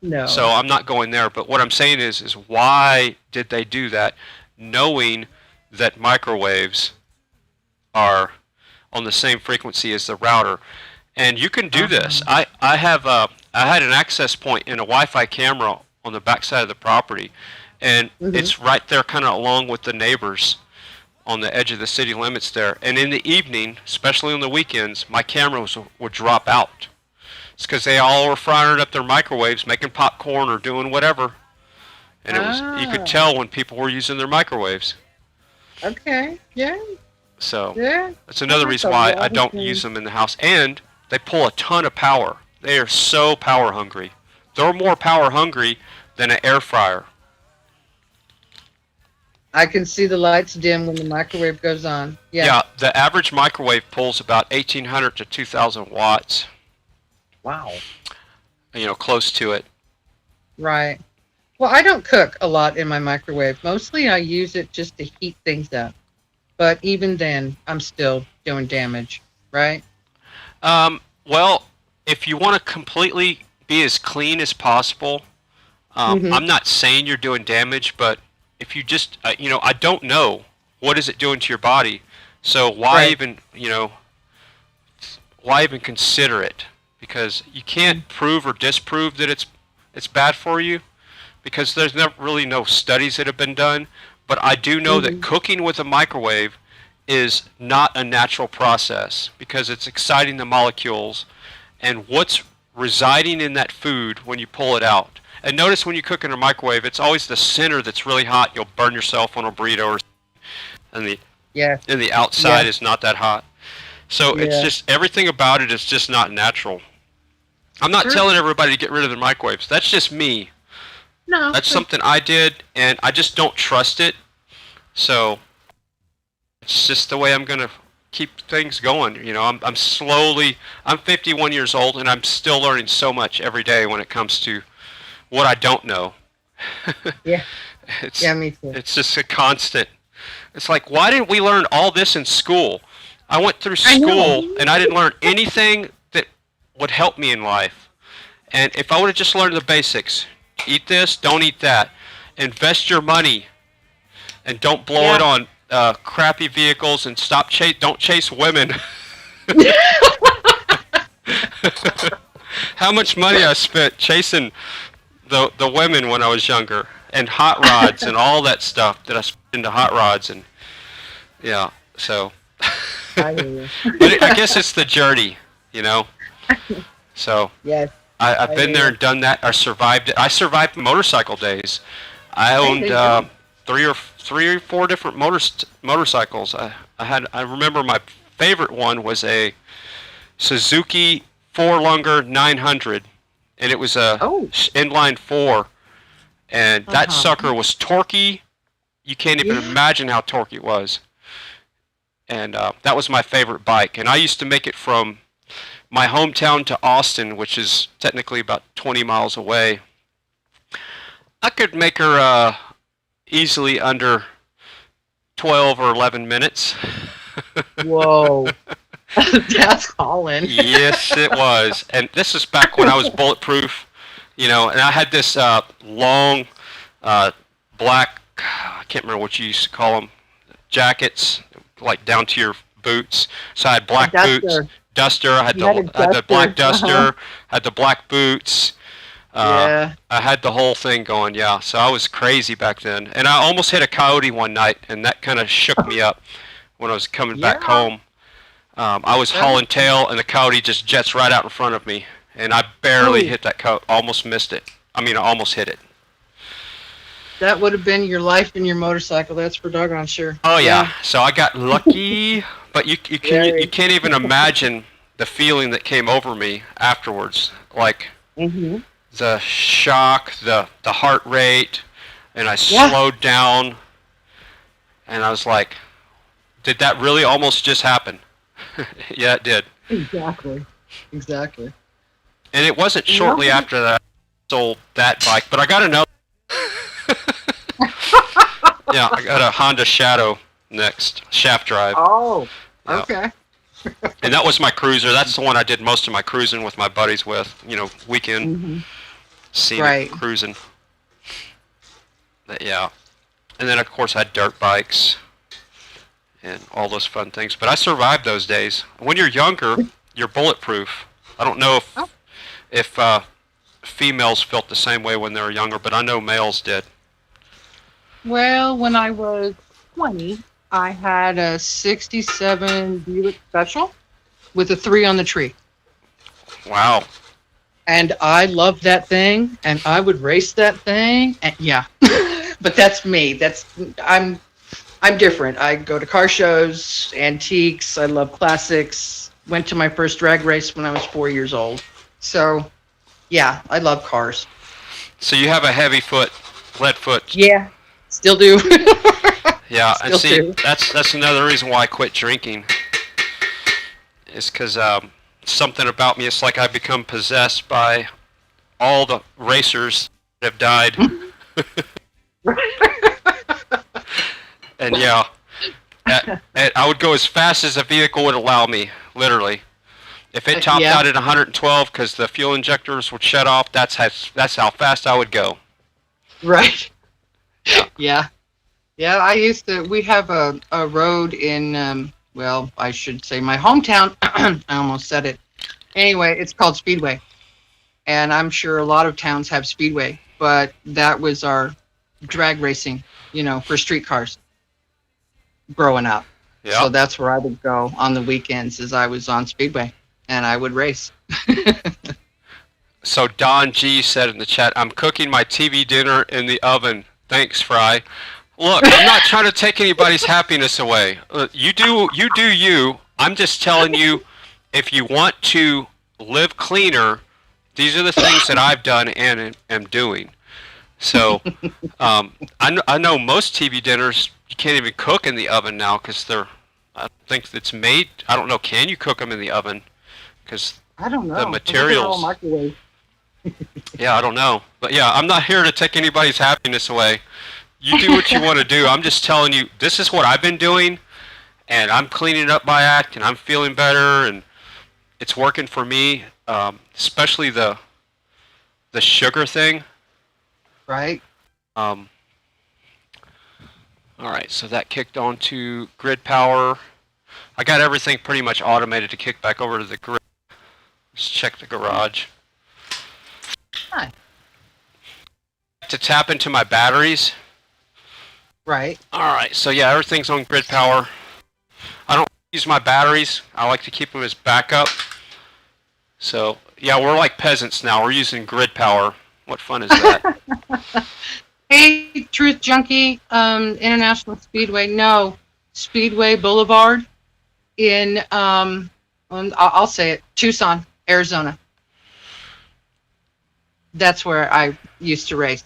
No. So I'm not going there, but what I'm saying is why did they do that, knowing that microwaves are on the same frequency as the router? And you can do this. I had an access point in a Wi-Fi camera on the backside of the property, and it's right there kind of along with the neighbors on the edge of the city limits there. And in the evening, especially on the weekends, my cameras would drop out. It's because they all were firing up their microwaves, making popcorn or doing whatever. And it was, you could tell when people were using their microwaves. Okay, yeah. So that's another reason why I don't use them in the house. And they pull a ton of power. They are so power hungry. They're more power hungry than an air fryer. I can see the lights dim when the microwave goes on. Yeah, the average microwave pulls about 1,800 to 2,000 watts. Wow. Close to it. Right. Well, I don't cook a lot in my microwave. Mostly I use it just to heat things up. But even then, I'm still doing damage, right? Well, if you want to completely be as clean as possible, I'm not saying you're doing damage, but if you just, I don't know what is it doing to your body, so why even consider it? Because you can't prove or disprove that it's bad for you, because there's really no studies that have been done. But I do know that cooking with a microwave is not a natural process, because it's exciting the molecules and what's residing in that food when you pull it out. And notice when you cook in a microwave, it's always the center that's really hot. You'll burn yourself on a burrito, and the outside is not that hot. So it's just, everything about it is just not natural. I'm not telling everybody to get rid of their microwaves. That's just me. No. That's something I did, and I just don't trust it. So it's just the way I'm going to keep things going. I'm 51 years old, and I'm still learning so much every day when it comes to what I don't know. Me too. It's just a constant. It's like, why didn't we learn all this in school? I went through school and I didn't learn anything that would help me in life. And if I would have just learned the basics, eat this, don't eat that, invest your money, and don't blow it on crappy vehicles, and don't chase women. How much money I spent chasing the women when I was younger, and hot rods and all that stuff that I spent into hot rods, and so. But I guess it's the journey, So I've been there and done that. I survived it. I survived motorcycle days. I owned three or four different motorcycles. I remember my favorite one was a Suzuki 4-lunger 900, and it was a inline 4, and that sucker was torquey. You can't even imagine how torquey it was. And that was my favorite bike. And I used to make it from my hometown to Austin, which is technically about 20 miles away. I could make her easily under 12 or 11 minutes. Whoa. That's calling. Yes, it was. And this is back when I was bulletproof, and I had this long black, I can't remember what you used to call them, jackets, like down to your boots. So I had black boots, duster. I had You had a the black duster. duster, had the black boots. Yeah. I had the whole thing going, yeah. So I was crazy back then. And I almost hit a coyote one night, and that kind of shook me up when I was coming back home. I was hauling tail, and the coyote just jets right out in front of me. And I barely hit that coyote, almost missed it. I mean, I almost hit it. That would have been your life and your motorcycle, that's for doggone sure. Oh, yeah. So I got lucky, but you can't even imagine the feeling that came over me afterwards. Like... the shock, the heart rate, and I slowed down, and I was like, did that really almost just happen? Yeah, it did. Exactly. And it wasn't shortly after that I sold that bike, but I got another. Yeah, I got a Honda Shadow next, shaft drive. Oh, okay. And that was my cruiser. That's the one I did most of my cruising with my buddies with, weekend. Scenic cruising. But yeah. And then, of course, I had dirt bikes and all those fun things. But I survived those days. When you're younger, you're bulletproof. I don't know if females felt the same way when they were younger, but I know males did. Well, when I was 20, I had a 67 Buick Special with a 3 on the tree. Wow. And I loved that thing, and I would race that thing, and but that's me. I'm different. I go to car shows, antiques. I love classics. Went to my first drag race when I was 4 years old. So, yeah, I love cars. So you have a heavy foot, lead foot. Yeah, still do. Yeah, and see, that's another reason why I quit drinking. Is because something about me, it's like I become possessed by all the racers that have died. And yeah, I would go as fast as the vehicle would allow me, literally. If it topped out at 112 because the fuel injectors would shut off, that's how fast I would go. Right. Yeah. Yeah, we have a road in, well, I should say my hometown. I almost said it. Anyway, it's called Speedway. And I'm sure a lot of towns have Speedway, but that was our drag racing, for streetcars growing up. Yeah. So that's where I would go on the weekends as I was on Speedway, and I would race. So Don G said in the chat, I'm cooking my TV dinner in the oven. Thanks, Fry. Look, I'm not trying to take anybody's happiness away. You do you. I'm just telling you, if you want to live cleaner, these are the things that I've done and am doing. So I know most TV dinners you can't even cook in the oven now because I think it's made. I don't know. Can you cook them in the oven? Because I don't know. The materials. Yeah, I don't know. But yeah, I'm not here to take anybody's happiness away. You do what you want to do. I'm just telling you, this is what I've been doing, and I'm cleaning up my act, and I'm feeling better, and it's working for me, especially the sugar thing. Right. All right, so that kicked on to grid power. I got everything pretty much automated to kick back over to the grid. Let's check the garage. Hi. To tap into my batteries. Right. All right, so yeah, everything's on grid power. I don't use my batteries. I like to keep them as backup. So yeah, we're like peasants now. We're using grid power. What fun is that? Hey, Truth Junkie, International Speedway. No, Speedway Boulevard in, I'll say it, Tucson, Arizona. That's where I used to race.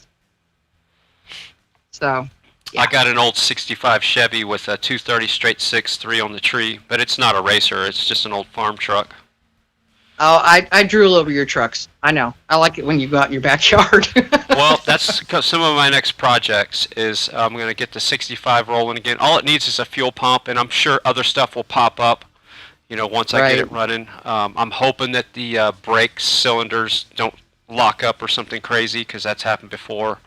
So, yeah. I got an old 65 Chevy with a 230 straight 6 3 on the tree, but it's not a racer. It's just an old farm truck. Oh, I drool over your trucks. I know. I like it when you go out in your backyard. Well, that's some of my next projects is I'm going to get the 65 rolling again. All it needs is a fuel pump, and I'm sure other stuff will pop up, once I get it running. I'm hoping that the brake cylinders don't lock up or something crazy, because that's happened before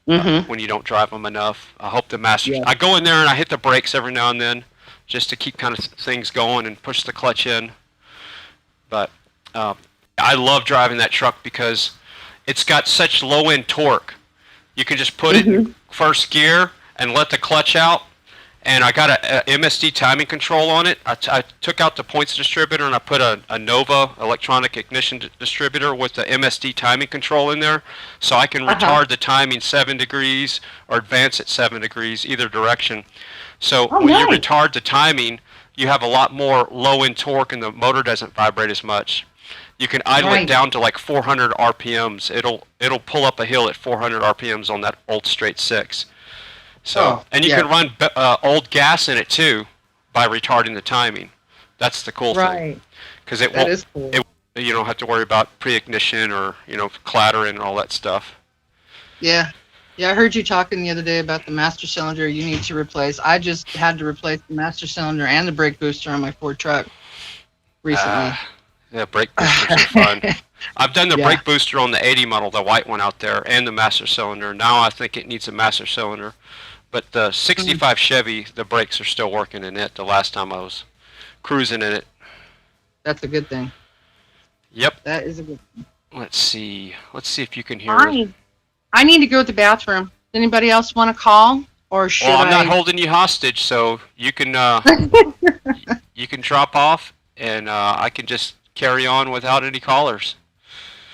when you don't drive them enough. I hope the master... Yeah. I go in there and I hit the brakes every now and then, just to keep kind of things going and push the clutch in. But I love driving that truck because it's got such low end torque. You can just put it in first gear and let the clutch out. And I got a MSD timing control on it. I took out the points distributor and I put a Nova electronic ignition distributor with the MSD timing control in there. So I can retard the timing 7 degrees or advance it 7 degrees, either direction. So when you retard the timing, you have a lot more low end torque and the motor doesn't vibrate as much. You can idle it down to like 400 RPMs. It'll pull up a hill at 400 RPMs on that old straight 6. So, and you can run old gas in it too by retarding the timing. That's the cool thing. Because it won't. Cool. You don't have to worry about pre-ignition or clattering and all that stuff. Yeah, I heard you talking the other day about the master cylinder you need to replace. I just had to replace the master cylinder and the brake booster on my Ford truck recently. Yeah, brake boosters are fun. I've done the brake booster on the 80 model, the white one out there, and the master cylinder. Now I think it needs a master cylinder. But the 65 Chevy, the brakes are still working in it. The last time I was cruising in it. That's a good thing. Yep. That is a good thing. Let's see if you can hear us. I need to go to the bathroom. Anybody else want to call, or should I'm not holding you hostage, so you can you can drop off, and I can just carry on without any callers.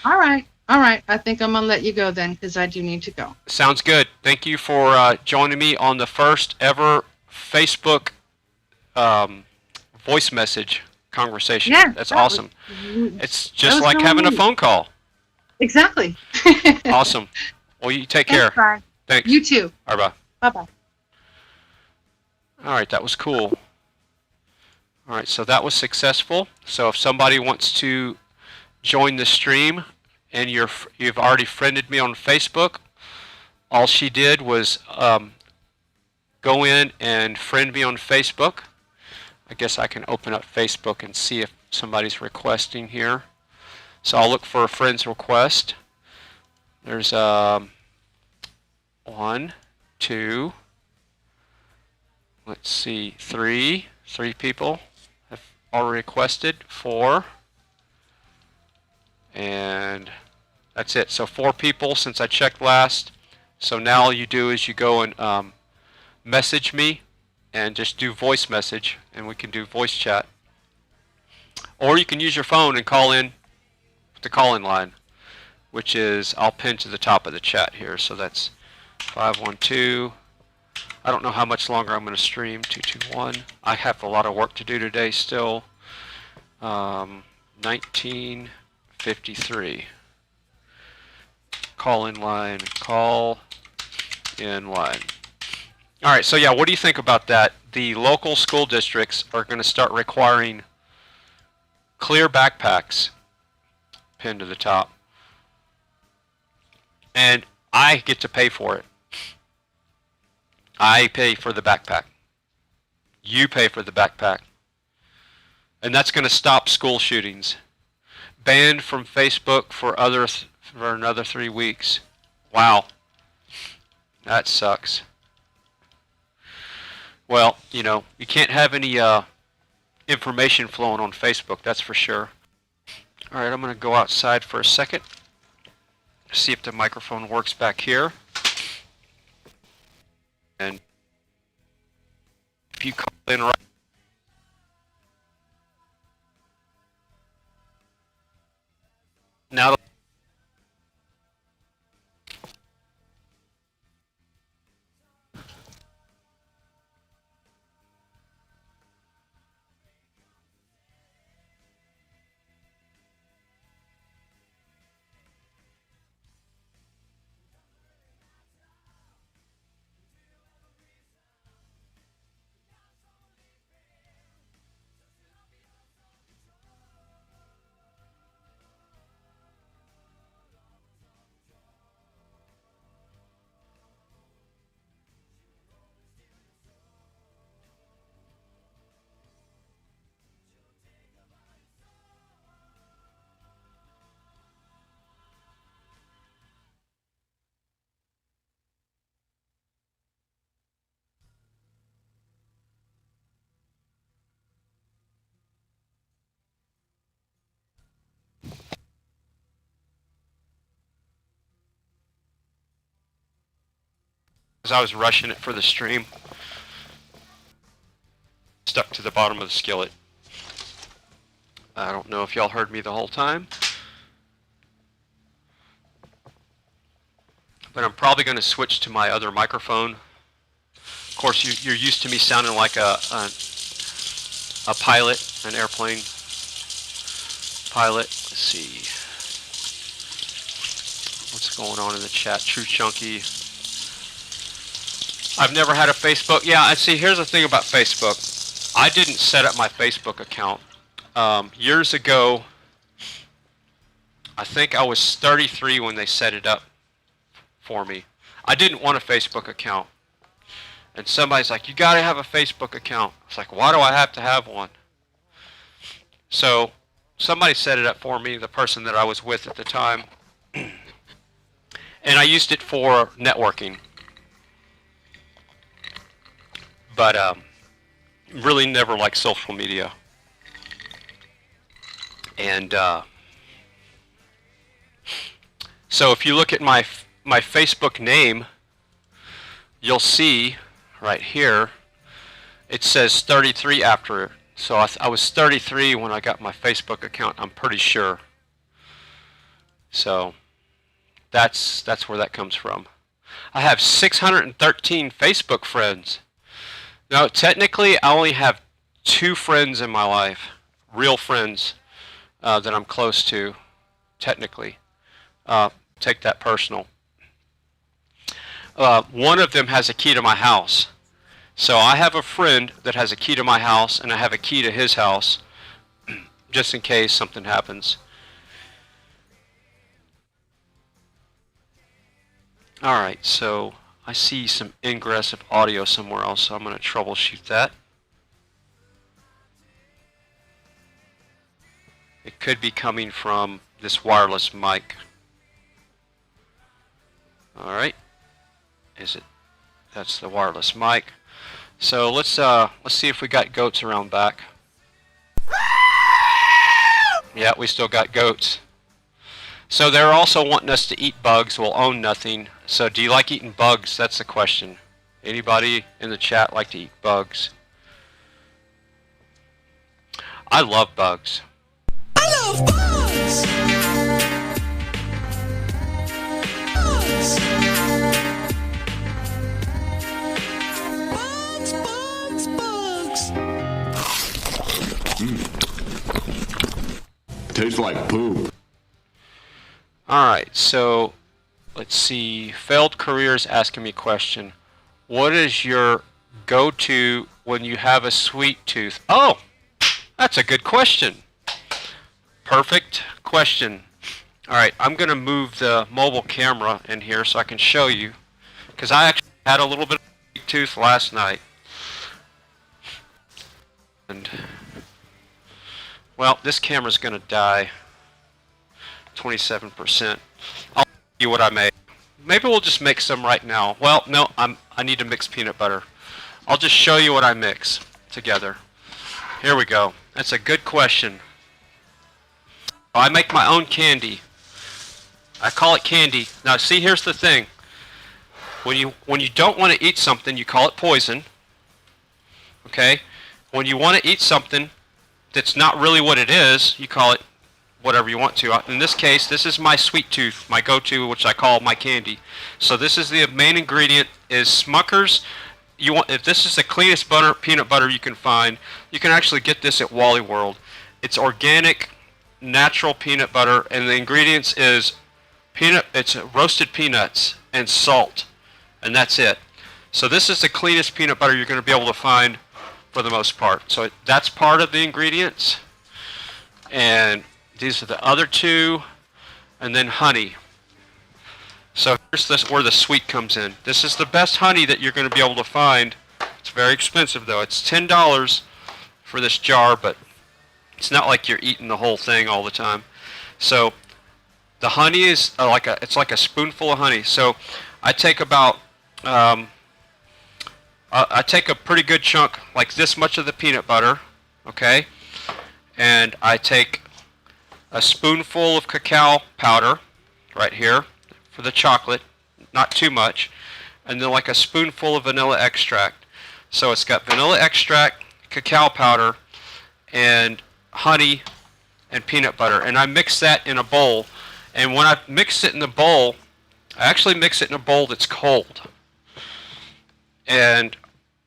All right. I think I'm going to let you go then, because I do need to go. Sounds good. Thank you for joining me on the first ever Facebook voice message conversation. Yeah, That's awesome. It's just like having a phone call. Exactly. Awesome. Well, you take care. Brian. Thanks. You too. All right, bye. Bye-bye. All right, that was cool. All right, so that was successful. So if somebody wants to join the stream, and you've already friended me on Facebook, all she did was go in and friend me on Facebook. I guess I can open up Facebook and see if somebody's requesting here. So I'll look for a friend's request. There's 1, 2, let's see, 3 people have already requested, 4, and that's it. So 4 people since I checked last. So now all you do is you go and message me and just do voice message, and we can do voice chat. Or you can use your phone and call in the call-in line, which is, I'll pin to the top of the chat here. So that's 512. I don't know how much longer I'm going to stream. 221. I have a lot of work to do today still. 1953. Call in line. Call in line. All right, so yeah, what do you think about that? The local school districts are going to start requiring clear backpacks pinned to the top. And I get to pay for it. I pay for the backpack. You pay for the backpack. And that's going to stop school shootings. Banned from Facebook for another 3 weeks. Wow. That sucks. Well, you can't have any information flowing on Facebook, that's for sure. All right, I'm going to go outside for a second. See if the microphone works back here. And if you call in right now, because I was rushing it for the stream. Stuck to the bottom of the skillet. I don't know if y'all heard me the whole time, but I'm probably going to switch to my other microphone. Of course, you're used to me sounding like a pilot, an airplane pilot. Let's see. What's going on in the chat? True Chunky. I've never had a Facebook. Yeah, I see. Here's the thing about Facebook. I didn't set up my Facebook account. Years ago, I think I was 33 when they set it up for me. I didn't want a Facebook account. And somebody's like, you gotta have a Facebook account. It's like, why do I have to have one? So somebody set it up for me, the person that I was with at the time. And I used it for networking. But really never liked social media. And so if you look at my Facebook name, you'll see right here, it says 33 after it. So I was 33 when I got my Facebook account, I'm pretty sure. So that's where that comes from. I have 613 Facebook friends. Now, technically, I only have 2 friends in my life, real friends that I'm close to, technically. Take that personal. One of them has a key to my house. So I have a friend that has a key to my house, and I have a key to his house, just in case something happens. Alright, so I see some ingress of audio somewhere else, so I'm going to troubleshoot that. It could be coming from this wireless mic. Alright. Is it? That's the wireless mic. So let's see if we got goats around back. Yeah, we still got goats. So they're also wanting us to eat bugs. We'll own nothing. So do you like eating bugs? That's the question. Anybody in the chat like to eat bugs? I love bugs. I love bugs! Tastes like poop. Alright, so let's see. Failed Careers asking me a question. What is your go-to when you have a sweet tooth? Oh, that's a good question. Perfect question. Alright, I'm going to move the mobile camera in here so I can show you. Because I actually had a little bit of a sweet tooth last night. And, well, this camera's going to die. 27%. I'll show you what I made. Maybe we'll just make some right now. Well, no, I need to mix peanut butter. I'll just show you what I mix together. Here we go. That's a good question. I make my own candy. I call it candy. Now, see, here's the thing. When you don't want to eat something, you call it poison. Okay? When you want to eat something that's not really what it is, you call it whatever you want to. In this case, this is my sweet tooth, my go-to, which I call my candy. So this is the main ingredient is Smucker's. If this is the cleanest peanut butter you can find, you can actually get this at Wally World. It's organic, natural peanut butter, and the ingredients is it's roasted peanuts and salt, and that's it. So this is the cleanest peanut butter you're going to be able to find for the most part. So that's part of the ingredients, and these are the other two, and then honey. So here's where the sweet comes in. This is the best honey that you're going to be able to find. It's very expensive though. It's $10 for this jar, but it's not like you're eating the whole thing all the time. So the honey is it's like a spoonful of honey. So I take about I take a pretty good chunk, like this much of the peanut butter, okay, and I take a spoonful of cacao powder right here for the chocolate, not too much, and then like a spoonful of vanilla extract. So it's got vanilla extract, cacao powder, and honey and peanut butter. And I mix that in a bowl. And when I mix it in the bowl, I actually mix it in a bowl that's cold. And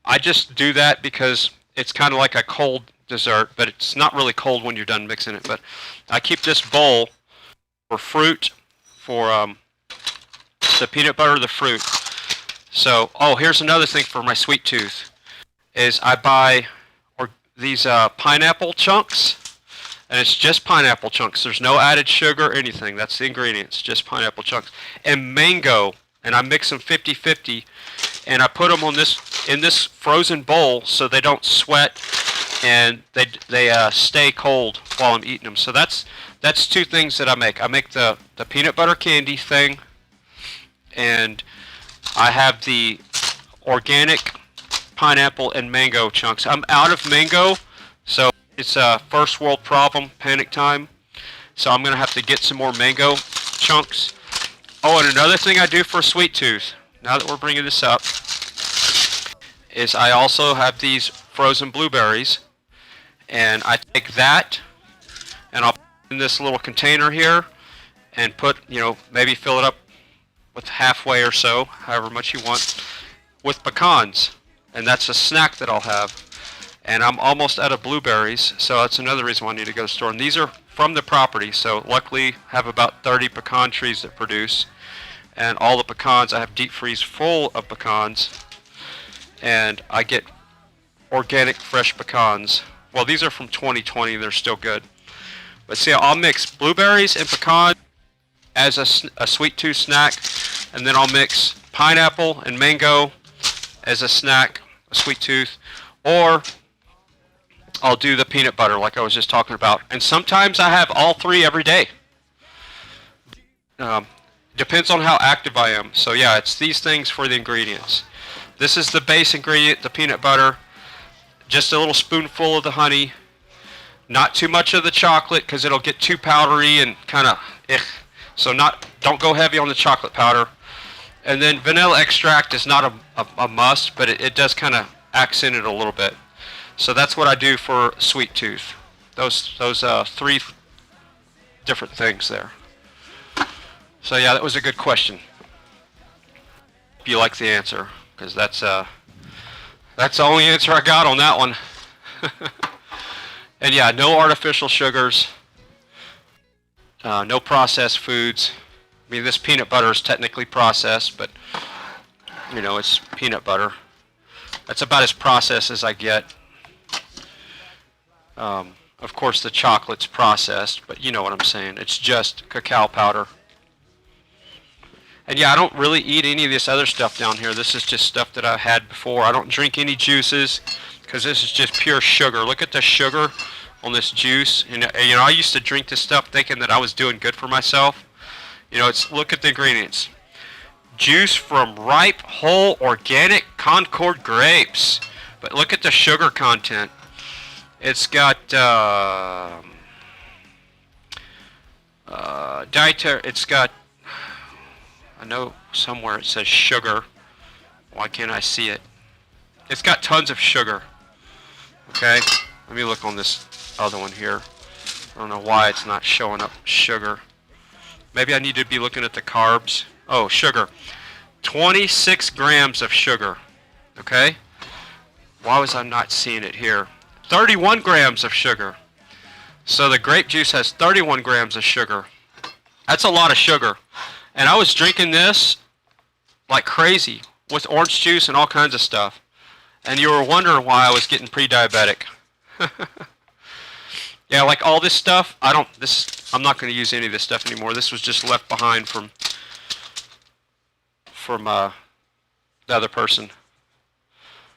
I just do that because it's kind of like a cold dessert, but it's not really cold when you're done mixing it. But I keep this bowl for fruit, for the peanut butter, the fruit. So, oh, here's another thing for my sweet tooth, is I buy these pineapple chunks, and it's just pineapple chunks. There's no added sugar or anything. That's the ingredients, just pineapple chunks. And mango, and I mix them 50-50, and I put them on in this frozen bowl so they don't sweat, and they stay cold while I'm eating them. So that's two things that I make. I make the peanut butter candy thing, and I have the organic pineapple and mango chunks. I'm out of mango, so it's a first world problem, panic time. So I'm going to have to get some more mango chunks. Oh, and another thing I do for a sweet tooth, now that we're bringing this up, is I also have these frozen blueberries. And I take that, and I'll put it in this little container here, and put, maybe fill it up with halfway or so, however much you want, with pecans. And that's a snack that I'll have. And I'm almost out of blueberries, so that's another reason why I need to go to the store. And these are from the property, so luckily I have about 30 pecan trees that produce. And all the pecans, I have deep freeze full of pecans. And I get organic fresh pecans. Well, these are from 2020, they're still good. But see, I'll mix blueberries and pecan as a sweet tooth snack, and then I'll mix pineapple and mango as a snack, a sweet tooth, or I'll do the peanut butter like I was just talking about. And sometimes I have all three every day. Depends on how active I am. So yeah, it's these things for the ingredients. This is the base ingredient, the peanut butter. Just a little spoonful of the honey. Not too much of the chocolate because it'll get too powdery and kind of So don't go heavy on the chocolate powder. And then vanilla extract is not a must, but it does kind of accent it a little bit. So that's what I do for sweet tooth. Those three different things there. So yeah, that was a good question. Hope you like the answer, because that's the only answer I got on that one. And yeah, no artificial sugars, no processed foods. I mean, this peanut butter is technically processed, but it's peanut butter. That's about as processed as I get. Of course, the chocolate's processed, but you know what I'm saying. It's just cacao powder. And yeah, I don't really eat any of this other stuff down here. This is just stuff that I had before. I don't drink any juices because this is just pure sugar. Look at the sugar on this juice. And I used to drink this stuff thinking that I was doing good for myself. Look at the ingredients. Juice from ripe, whole, organic Concord grapes. But look at the sugar content. It's got dietary. It's got. I know somewhere it says sugar. Why can't I see it? It's got tons of sugar. Okay, let me look on this other one here. I don't know why it's not showing up sugar. Maybe I need to be looking at the carbs. Oh, sugar. 26 grams of sugar. Okay? Why was I not seeing it here? 31 grams of sugar. So the grape juice has 31 grams of sugar. That's a lot of sugar. And I was drinking this like crazy with orange juice and all kinds of stuff. And you were wondering why I was getting pre-diabetic. Yeah, like all this stuff, I'm not going to use any of this stuff anymore. This was just left behind from the other person.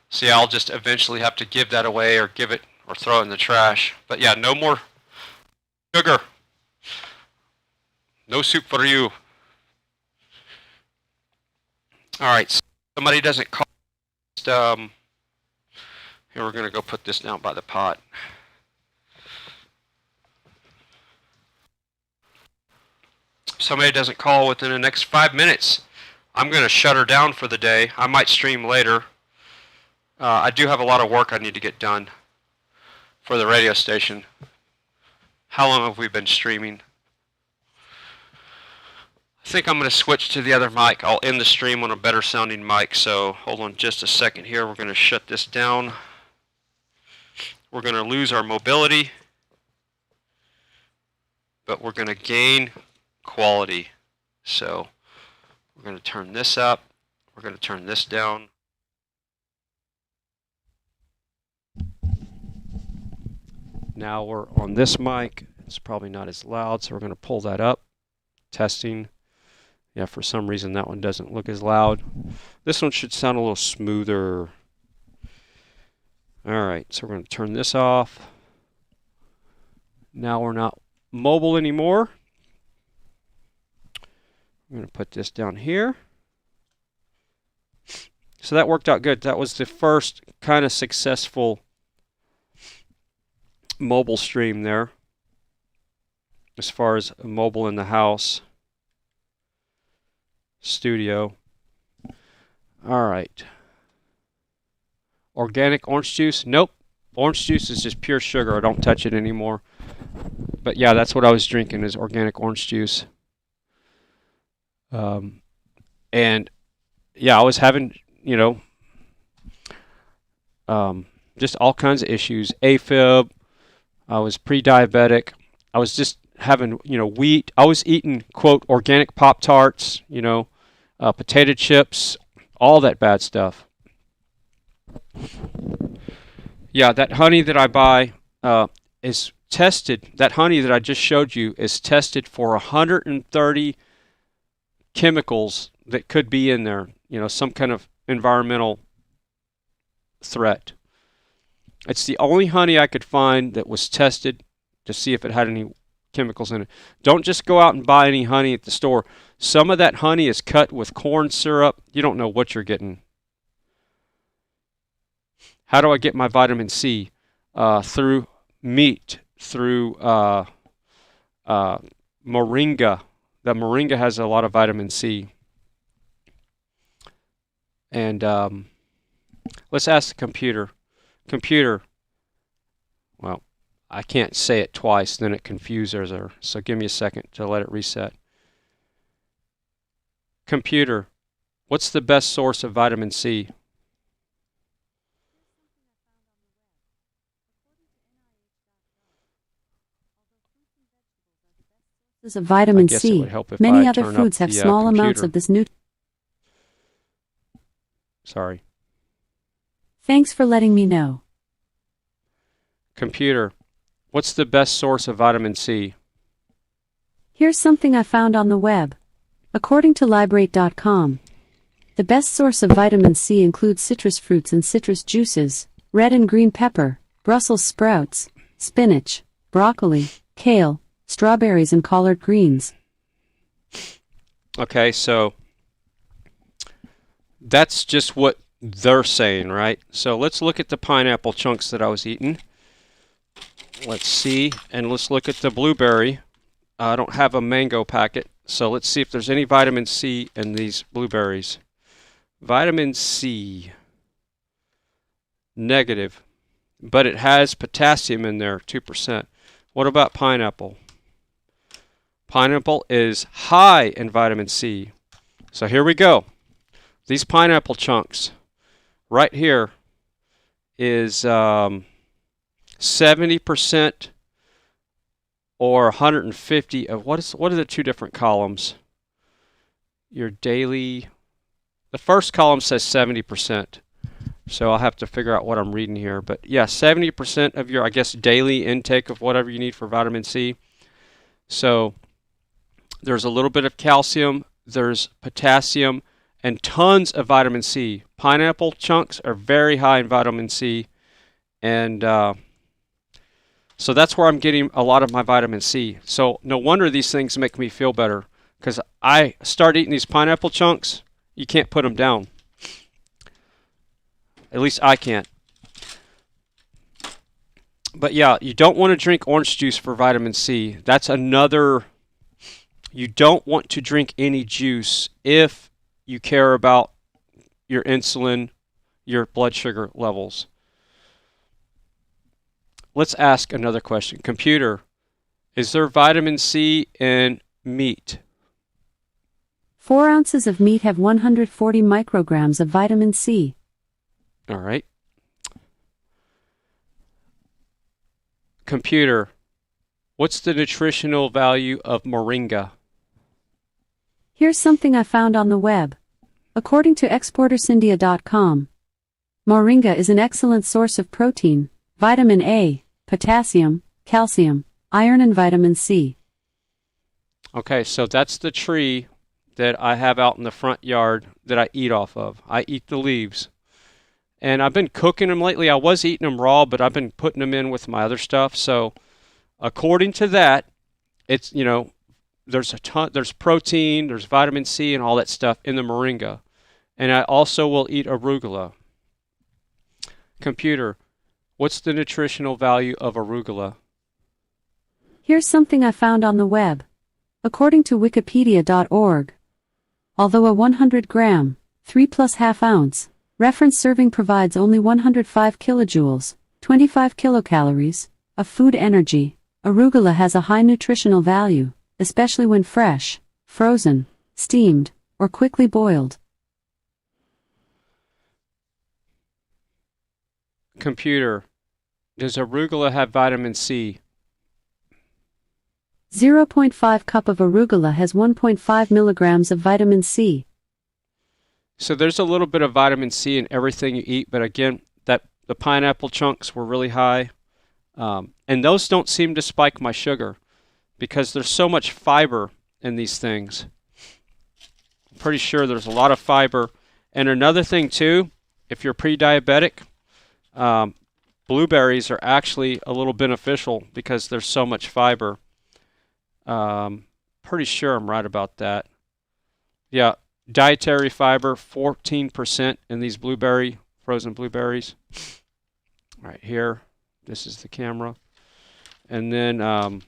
So yeah, I'll just eventually have to give that away or throw it in the trash. But yeah, no more sugar. No soup for you. All right, so somebody doesn't call. Here, we're going to go put this down by the pot. Somebody doesn't call within the next 5 minutes, I'm going to shut her down for the day. I might stream later. I do have a lot of work I need to get done for the radio station. How long have we been streaming? I think I'm going to switch to the other mic. I'll end the stream on a better sounding mic. So hold on just a second here. We're going to shut this down. We're going to lose our mobility, but we're going to gain quality. So we're going to turn this up. We're going to turn this down. Now we're on this mic. It's probably not as loud, so we're going to pull that up. Testing. Yeah, for some reason that one doesn't look as loud. This one should sound a little smoother. Alright, so we're going to turn this off. Now we're not mobile anymore. I'm going to put this down here. So that worked out good. That was the first kind of successful mobile stream there, as far as mobile in the house studio. All right. Organic orange juice? Nope. Orange juice is just pure sugar. I don't touch it anymore. But yeah, that's what I was drinking, is organic orange juice. And yeah, I was having, you know, just all kinds of issues. AFib. I was pre-diabetic. I was just having, you know, wheat. I was eating, quote, organic Pop-Tarts, you know, potato chips, all that bad stuff. Yeah, that honey that I buy is tested. That honey that I just showed you is tested for 130 chemicals that could be in there, you know, some kind of environmental threat. It's the only honey I could find that was tested to see if it had any chemicals in it. Don't just go out and buy any honey at the store. Some of that honey is cut with corn syrup. You don't know what you're getting. How do I get my vitamin C? Through meat, through moringa. The moringa has a lot of vitamin C. And let's ask the computer. Computer, well, I can't say it twice, then it confuses her. So give me a second to let it reset. Computer, what's the best source of vitamin C? Of vitamin C. Many other foods have small amounts of this nutrient. Sorry. Thanks for letting me know. Computer, what's the best source of vitamin C? Here's something I found on the web. According to Librate.com, the best source of vitamin C includes citrus fruits and citrus juices, red and green pepper, Brussels sprouts, spinach, broccoli, kale, strawberries, and collard greens. Okay, so that's just what they're saying, right? So let's look at the pineapple chunks that I was eating. Let's see, and let's look at the blueberry. I don't have a mango packet, so let's see if there's any vitamin C in these blueberries. Vitamin C, negative, but it has potassium in there, 2%. What about pineapple? Pineapple is high in vitamin C. So here we go. These pineapple chunks right here is 70% or 150 of what are the two different columns? Your daily, the first column says 70%. So I'll have to figure out what I'm reading here. But yeah, 70% of your, I guess, daily intake of whatever you need for vitamin C. So there's a little bit of calcium, there's potassium, and tons of vitamin C. Pineapple chunks are very high in vitamin C. And so that's where I'm getting a lot of my vitamin C. So no wonder these things make me feel better. Because I start eating these pineapple chunks, you can't put them down. At least I can't. But yeah, you don't want to drink orange juice for vitamin C. That's another... You don't want to drink any juice if you care about your insulin, your blood sugar levels. Let's ask another question. Computer, is there vitamin C in meat? 4 ounces of meat have 140 micrograms of vitamin C. All right. Computer, what's the nutritional value of moringa? Here's something I found on the web. According to exportersindia.com, moringa is an excellent source of protein, vitamin A, potassium, calcium, iron and vitamin C. Okay, so that's the tree that I have out in the front yard that I eat off of. I eat the leaves. And I've been cooking them lately. I was eating them raw, but I've been putting them in with my other stuff. So according to that, it's, you know, there's a ton, there's protein, there's vitamin C and all that stuff in the moringa. And I also will eat arugula. Computer, what's the nutritional value of arugula? Here's something I found on the web. According to wikipedia.org, although a 100-gram, 3+1/2 ounce, reference serving provides only 105 kilojoules, 25 kilocalories, of food energy, arugula has a high nutritional value, especially when fresh, frozen, steamed, or quickly boiled. Computer, does arugula have vitamin C? 0.5 cup of arugula has 1.5 milligrams of vitamin C. So there's a little bit of vitamin C in everything you eat, but again, the pineapple chunks were really high. And those don't seem to spike my sugar because there's so much fiber in these things. I'm pretty sure there's a lot of fiber. And another thing too, if you're pre-diabetic, blueberries are actually a little beneficial because there's so much fiber. Pretty sure I'm right about that. Yeah, dietary fiber, 14% in these frozen blueberries. Right here, this is the camera. And then I'm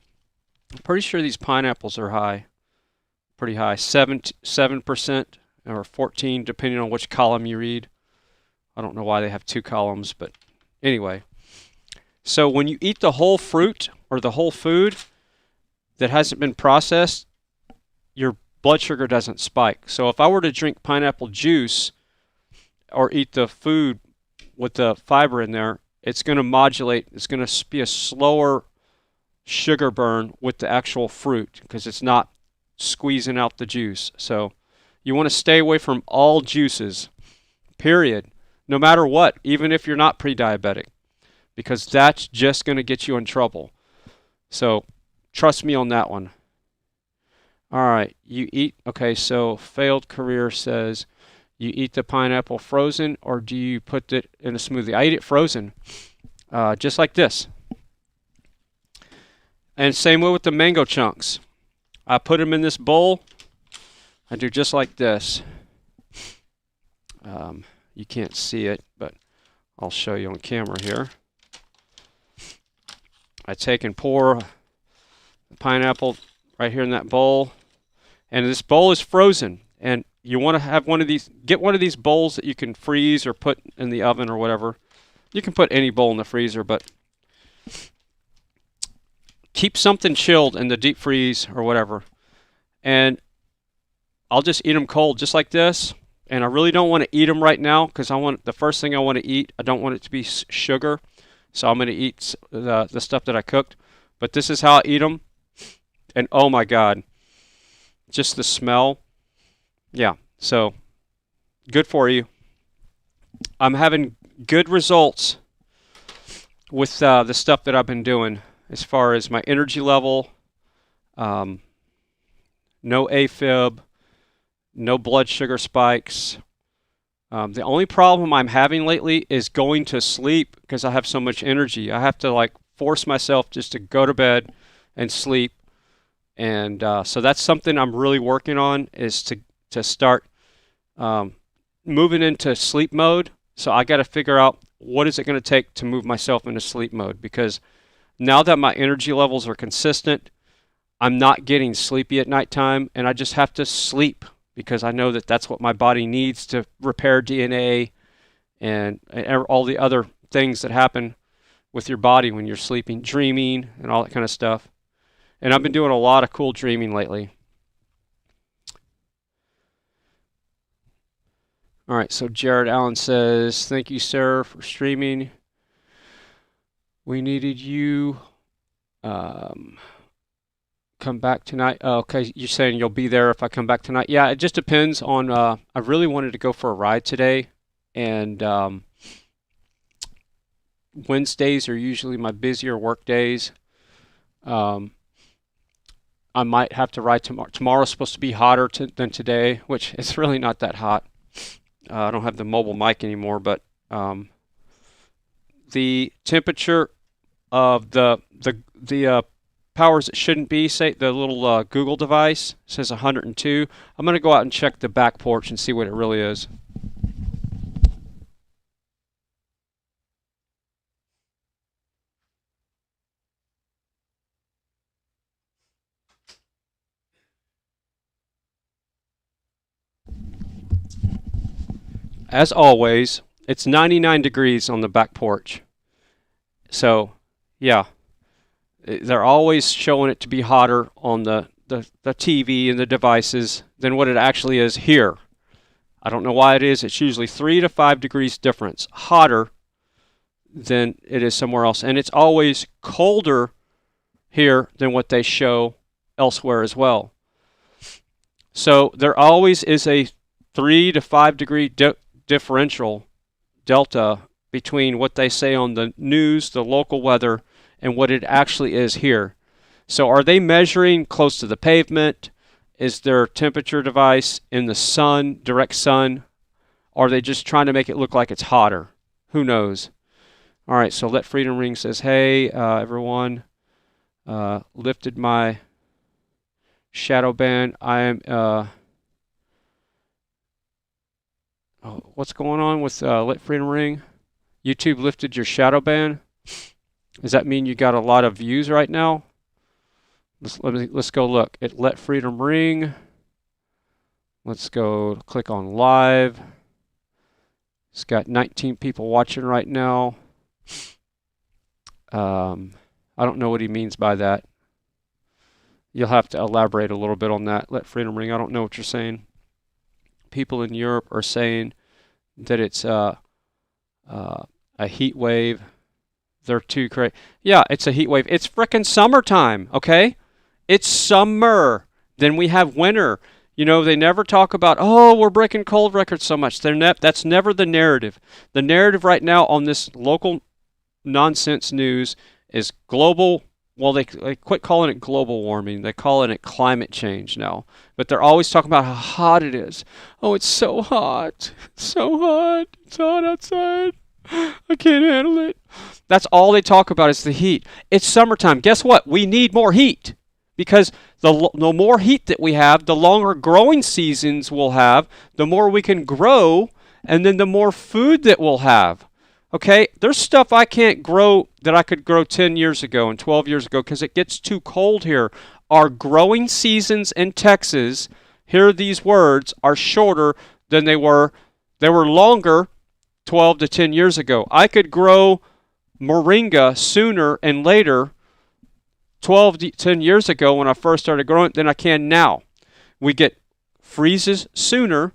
pretty sure these pineapples are high, pretty high, 7% or 14, depending on which column you read. I don't know why they have 2 columns, but anyway. So when you eat the whole fruit or the whole food that hasn't been processed, your blood sugar doesn't spike. So if I were to drink pineapple juice or eat the food with the fiber in there, it's going to modulate. It's going to be a slower sugar burn with the actual fruit because it's not squeezing out the juice. So you want to stay away from all juices, period, no matter what, even if you're not pre-diabetic, because that's just going to get you in trouble. So trust me on that one. All right, you eat, okay, so failed career says, you eat the pineapple frozen or do you put it in a smoothie? I eat it frozen, just like this. And same way with the mango chunks. I put them in this bowl. I do just like this. You can't see it, but I'll show you on camera here. I take and pour the pineapple right here in that bowl. And this bowl is frozen. And you want to have one of these, get one of these bowls that you can freeze or put in the oven or whatever. You can put any bowl in the freezer, but keep something chilled in the deep freeze or whatever. And I'll just eat them cold just like this. And I really don't want to eat them right now because the first thing I want to eat, I don't want it to be sugar. So I'm going to eat the stuff that I cooked. But this is how I eat them. And oh my God, just the smell. Yeah, so good for you. I'm having good results with the stuff that I've been doing as far as my energy level, no AFib, no blood sugar spikes. The only problem I'm having lately is going to sleep because I have so much energy. I have to like force myself just to go to bed and sleep. And so that's something I'm really working on, is to start moving into sleep mode. So I got to figure out what is it going to take to move myself into sleep mode, because now that my energy levels are consistent, I'm not getting sleepy at nighttime, and I just have to sleep because I know that that's what my body needs to repair DNA and all the other things that happen with your body when you're sleeping, dreaming, and all that kind of stuff. And I've been doing a lot of cool dreaming lately. All right, so Jared Allen says, thank you, Sarah, for streaming. We needed you. Come back tonight. Oh, okay, you're saying you'll be there if I come back tonight. Yeah, it just depends on, I really wanted to go for a ride today, and Wednesdays are usually my busier work days. I might have to ride tomorrow. Tomorrow's supposed to be hotter than today, which it's really not that hot. I don't have the mobile mic anymore, but the temperature of the powers that shouldn't be, say the little Google device says 102. I'm going to go out and check the back porch and see what it really is. As always, it's 99 degrees on the back porch. So, yeah, they're always showing it to be hotter on the TV and the devices than what it actually is here. I don't know why it is. It's usually 3 to 5 degrees difference hotter than it is somewhere else. And it's always colder here than what they show elsewhere as well. So there always is a 3 to 5 degree differential delta between what they say on the news, the local weather, and what it actually is here. So are they measuring close to the pavement? Is their temperature device in the sun, direct sun? Or are they just trying to make it look like it's hotter? Who knows? All right, so Let Freedom Ring says, hey, everyone, lifted my shadow ban. I am... what's going on with Let Freedom Ring? YouTube lifted your shadow ban. Does that mean you got a lot of views right now? Let's go look at Let Freedom Ring. Let's go click on live. It's got 19 people watching right now. I don't know what he means by that. You'll have to elaborate a little bit on that. Let Freedom Ring. I don't know what you're saying. People in Europe are saying that it's a heat wave. They're too crazy. Yeah, it's a heat wave. It's frickin' summertime, okay? It's summer. Then we have winter. You know, they never talk about, oh, we're breaking cold records so much. That's never the narrative. The narrative right now on this local nonsense news is global. Well, they quit calling it global warming. They're calling it climate change now. But they're always talking about how hot it is. Oh, it's so hot. It's so hot. It's hot outside. I can't handle it. That's all they talk about is the heat. It's summertime. Guess what? We need more heat. Because the more heat that we have, the longer growing seasons we'll have, the more we can grow, and then the more food that we'll have. Okay, there's stuff I can't grow that I could grow 10 years ago and 12 years ago because it gets too cold here. Our growing seasons in Texas, hear these words, are shorter than they were. They were longer 12 to 10 years ago. I could grow moringa sooner and later 12 to 10 years ago when I first started growing than I can now. We get freezes sooner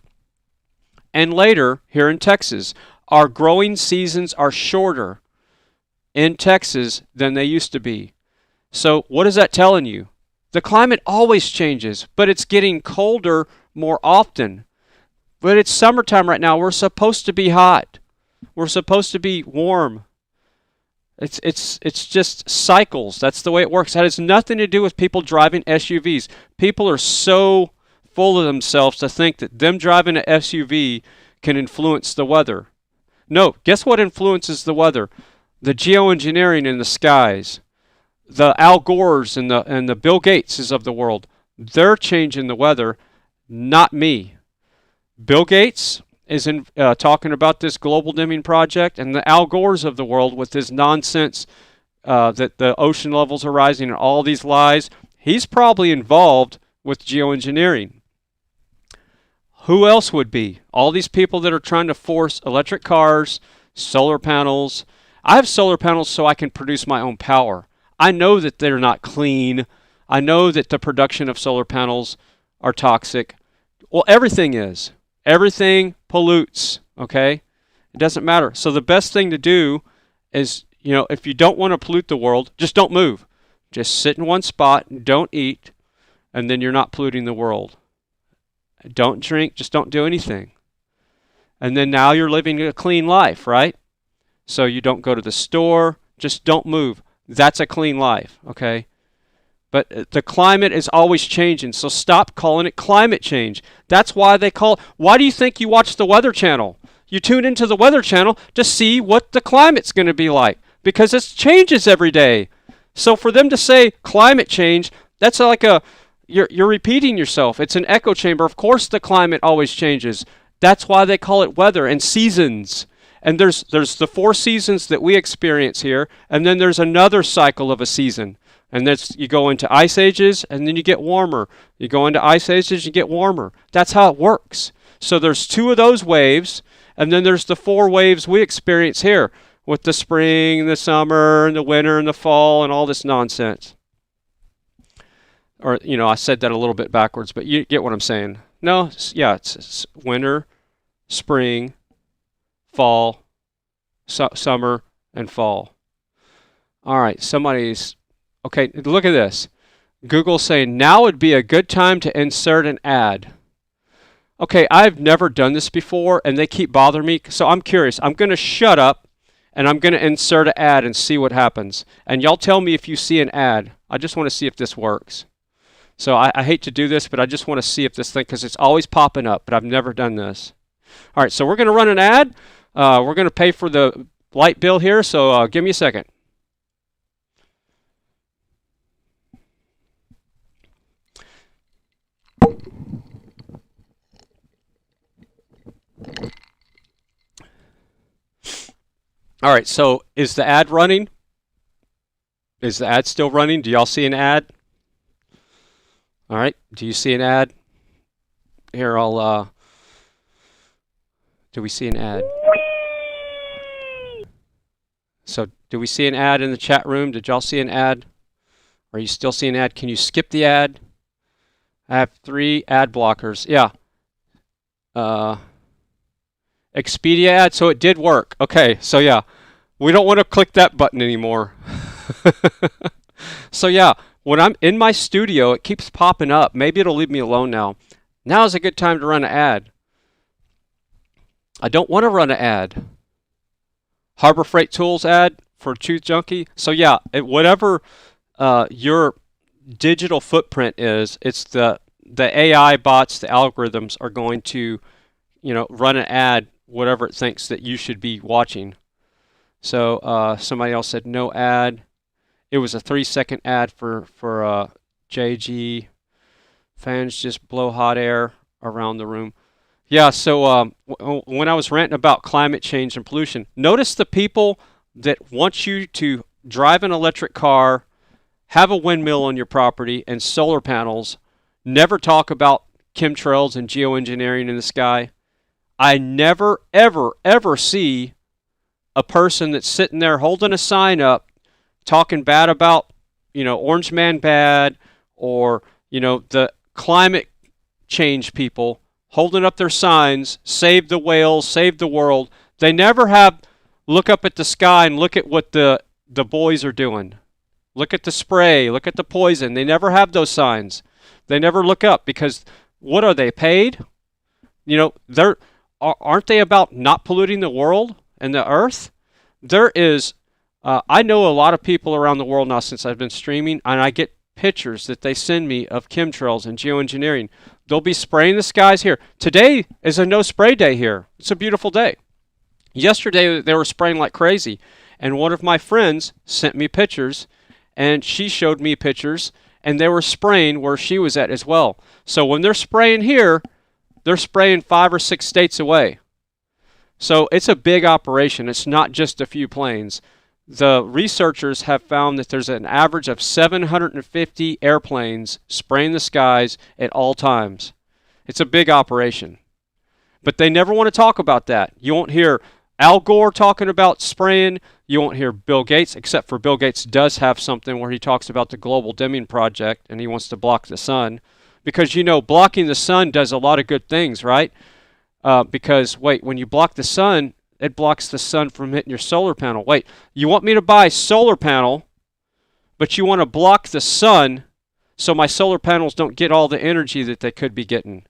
and later here in Texas. Our growing seasons are shorter in Texas than they used to be. So what is that telling you? The climate always changes, but it's getting colder more often. But it's summertime right now. We're supposed to be hot. We're supposed to be warm. It's just cycles. That's the way it works. That has nothing to do with people driving SUVs. People are so full of themselves to think that them driving an SUV can influence the weather. No, guess what influences the weather? The geoengineering in the skies. The Al Gores and the Bill Gateses of the world. They're changing the weather, not me. Bill Gates is talking about this global dimming project, and the Al Gores of the world with this nonsense that the ocean levels are rising and all these lies. He's probably involved with geoengineering. Who else would be? All these people that are trying to force electric cars, solar panels. I have solar panels so I can produce my own power. I know that they're not clean. I know that the production of solar panels are toxic. Well, everything is. Everything pollutes, okay? It doesn't matter. So the best thing to do is, if you don't want to pollute the world, just don't move. Just sit in one spot, don't eat, and then you're not polluting the world. Don't drink, just don't do anything. And then now you're living a clean life, right? So you don't go to the store, just don't move. That's a clean life, okay? But the climate is always changing, so stop calling it climate change. That's why why do you think you watch the Weather Channel? You tune into the Weather Channel to see what the climate's going to be like, because it changes every day. So for them to say climate change, that's like you're repeating yourself. It's an echo chamber. Of course the climate always changes. That's why they call it weather and seasons. And there's the 4 seasons that we experience here, and then there's another cycle of a season. And that's, you go into ice ages, and then you get warmer. You go into ice ages, you get warmer. That's how it works. So there's 2 of those waves, and then there's the 4 waves we experience here, with the spring, the summer, and the winter, and the fall, and all this nonsense. Or, I said that a little bit backwards, but you get what I'm saying. No, it's winter, spring, fall, summer, and fall. All right, okay, look at this. Google's saying, now would be a good time to insert an ad. Okay, I've never done this before, and they keep bothering me, so I'm curious. I'm going to shut up, and I'm going to insert an ad and see what happens. And y'all tell me if you see an ad. I just want to see if this works. So I hate to do this, but I just want to see if this thing, because it's always popping up, but I've never done this. All right, so we're going to run an ad. We're going to pay for the light bill here, so give me a second. All right, so is the ad running? Is the ad still running? Do y'all see an ad? All right, do you see an ad? Here, do we see an ad? So, do we see an ad in the chat room? Did y'all see an ad? Are you still seeing an ad? Can you skip the ad? I have 3 ad blockers. Yeah. Expedia ad, so it did work. Okay, so yeah, we don't want to click that button anymore. So yeah, when I'm in my studio, it keeps popping up. Maybe it'll leave me alone now. Now is a good time to run an ad. I don't want to run an ad. Harbor Freight Tools ad for Truth Junkie. So yeah, whatever your digital footprint is, it's the AI bots, the algorithms are going to, run an ad, whatever it thinks that you should be watching. So somebody else said no ad. It was a 3-second ad for JG. Fans just blow hot air around the room. Yeah, so when I was ranting about climate change and pollution, notice the people that want you to drive an electric car, have a windmill on your property, and solar panels, never talk about chemtrails and geoengineering in the sky. I never, ever, ever see a person that's sitting there holding a sign up talking bad about, Orange Man bad, or, the climate change people holding up their signs, save the whales, save the world. They never look up at the sky and look at what the boys are doing. Look at the spray, look at the poison. They never have those signs. They never look up, because what are they paid? Aren't they about not polluting the world and the earth? There is, I know a lot of people around the world now since I've been streaming, and I get pictures that they send me of chemtrails and geoengineering. They'll be spraying the skies here. Today is a no spray day here. It's a beautiful day. Yesterday they were spraying like crazy, and one of my friends sent me pictures, and she showed me pictures, and they were spraying where she was at as well. So when they're spraying here, they're spraying 5 or 6 states away. So it's a big operation. It's not just a few planes. The researchers have found that there's an average of 750 airplanes spraying the skies at all times. It's a big operation. But they never want to talk about that. You won't hear Al Gore talking about spraying. You won't hear Bill Gates, except for Bill Gates does have something where he talks about the global dimming project and he wants to block the sun. Because, you know, blocking the sun does a lot of good things, right? Because, wait, when you block the sun, it blocks the sun from hitting your solar panel. Wait, you want me to buy a solar panel, but you want to block the sun so my solar panels don't get all the energy that they could be getting.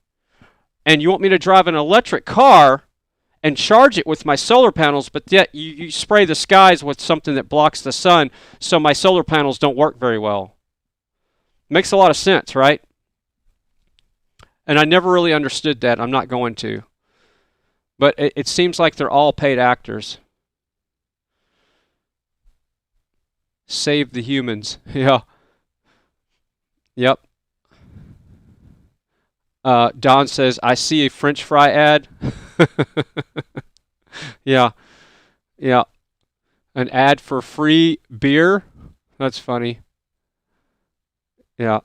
And you want me to drive an electric car and charge it with my solar panels, but yet you spray the skies with something that blocks the sun so my solar panels don't work very well. Makes a lot of sense, right? And I never really understood that. I'm not going to. But it seems like they're all paid actors. Save the humans. Yeah. Yep. Don says, I see a French fry ad. Yeah. Yeah. An ad for free beer? That's funny. Yeah.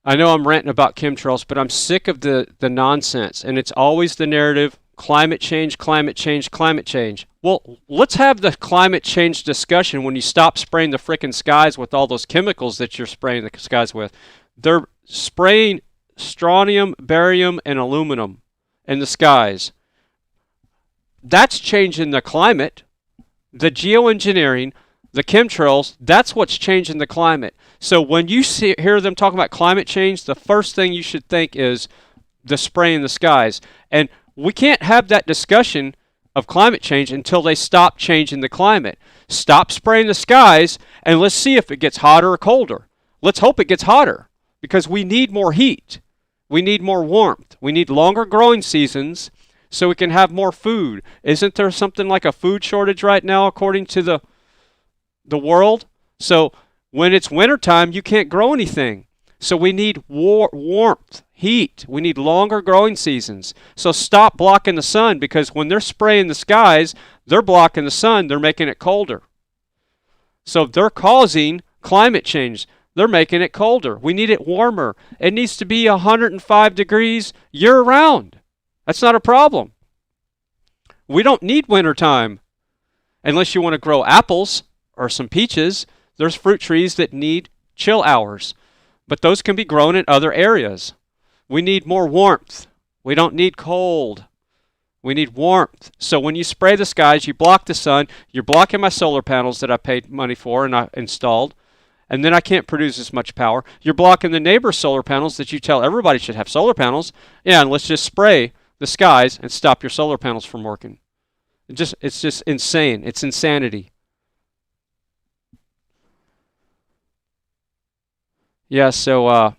I know I'm ranting about chemtrails, but I'm sick of the nonsense. And it's always the narrative, climate change, climate change, climate change. Well, let's have the climate change discussion when you stop spraying the frickin' skies with all those chemicals that you're spraying the skies with. They're spraying strontium, barium, and aluminum in the skies. That's changing the climate. The geoengineering, the chemtrails, that's what's changing the climate. So when you hear them talking about climate change, the first thing you should think is the spray in the skies. And we can't have that discussion of climate change until they stop changing the climate. Stop spraying the skies, and let's see if it gets hotter or colder. Let's hope it gets hotter, because we need more heat. We need more warmth. We need longer growing seasons so we can have more food. Isn't there something like a food shortage right now according to the world? So when it's wintertime, you can't grow anything. So we need warmth, heat. We need longer growing seasons. So stop blocking the sun, because when they're spraying the skies, they're blocking the sun. They're making it colder. So they're causing climate change. They're making it colder. We need it warmer. It needs to be 105 degrees year-round. That's not a problem. We don't need wintertime unless you want to grow apples or some peaches. There's fruit trees that need chill hours, but those can be grown in other areas. We need more warmth. We don't need cold. We need warmth. So when you spray the skies, you block the sun. You're blocking my solar panels that I paid money for and I installed, and then I can't produce as much power. You're blocking the neighbor's solar panels that you tell everybody should have solar panels. Yeah, and let's just spray the skies and stop your solar panels from working. It's just insane. It's insanity. Yeah, so,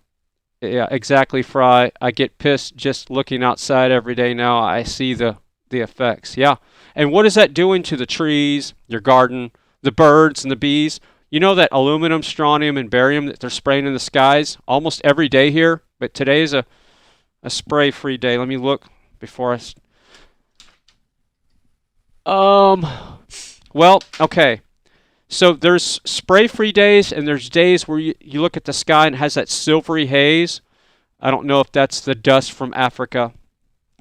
yeah, exactly, Fry. I get pissed just looking outside every day now. I see the effects. Yeah. And what is that doing to the trees, your garden, the birds and the bees? You know that aluminum, strontium, and barium that they're spraying in the skies almost every day here? But today is a spray-free day. Let me look before well, okay. So there's spray-free days, and there's days where you look at the sky and it has that silvery haze. I don't know if that's the dust from Africa.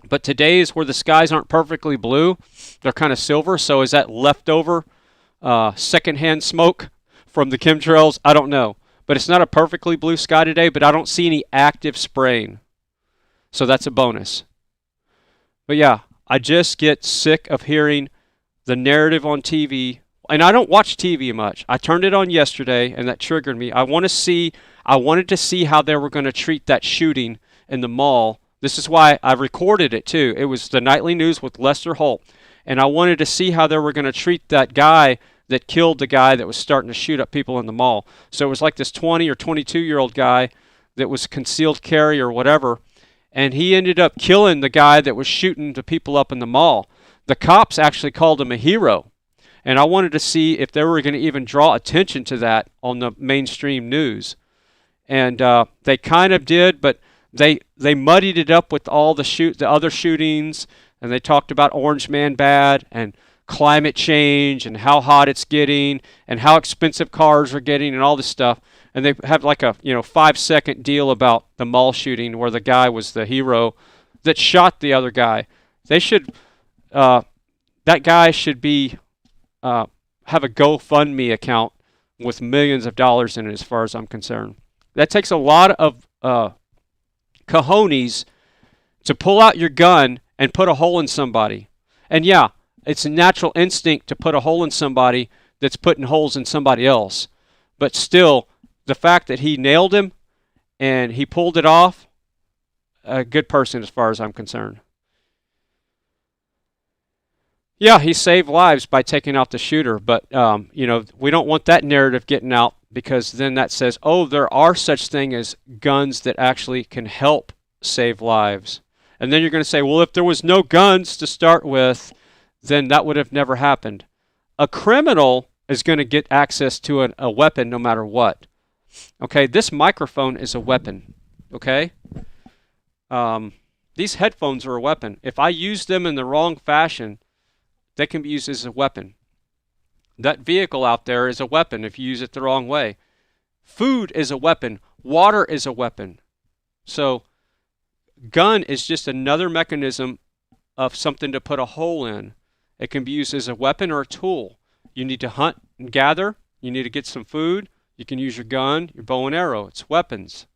But todays where the skies aren't perfectly blue, they're kind of silver. So is that leftover secondhand smoke from the chemtrails? I don't know. But it's not a perfectly blue sky today, but I don't see any active spraying. So that's a bonus. But yeah, I just get sick of hearing the narrative on TV. And I don't watch TV much. I turned it on yesterday, and that triggered me. I wanted to see how they were going to treat that shooting in the mall. This is why I recorded it too. It was the nightly news with Lester Holt. And I wanted to see how they were going to treat that guy that killed the guy that was starting to shoot up people in the mall. So it was like this 20 or 22-year-old guy that was concealed carry or whatever. And he ended up killing the guy that was shooting the people up in the mall. The cops actually called him a hero. And I wanted to see if they were going to even draw attention to that on the mainstream news. And they kind of did, but they muddied it up with all the other shootings, and they talked about Orange Man bad and climate change and how hot it's getting and how expensive cars are getting and all this stuff. and they have like a 5-second deal about the mall shooting where the guy was the hero that shot the other guy. They should that guy should be have a GoFundMe account with millions of dollars in it, as far as I'm concerned. That takes a lot of cojones to pull out your gun and put a hole in somebody. And yeah, it's a natural instinct to put a hole in somebody that's putting holes in somebody else. But still, the fact that he nailed him and he pulled it off, a good person as far as I'm concerned. Yeah, he saved lives by taking out the shooter, but we don't want that narrative getting out, because then that says, oh, there are such thing as guns that actually can help save lives. And then you're going to say, well, if there was no guns to start with, then that would have never happened. A criminal is going to get access to a weapon no matter what. Okay, this microphone is a weapon. Okay? These headphones are a weapon. If I use them in the wrong fashion, they can be used as a weapon. That vehicle out there is a weapon if you use it the wrong way. Food is a weapon. Water is a weapon. So, gun is just another mechanism of something to put a hole in. It can be used as a weapon or a tool. You need to hunt and gather. You need to get some food. You can use your gun, your bow and arrow. It's weapons.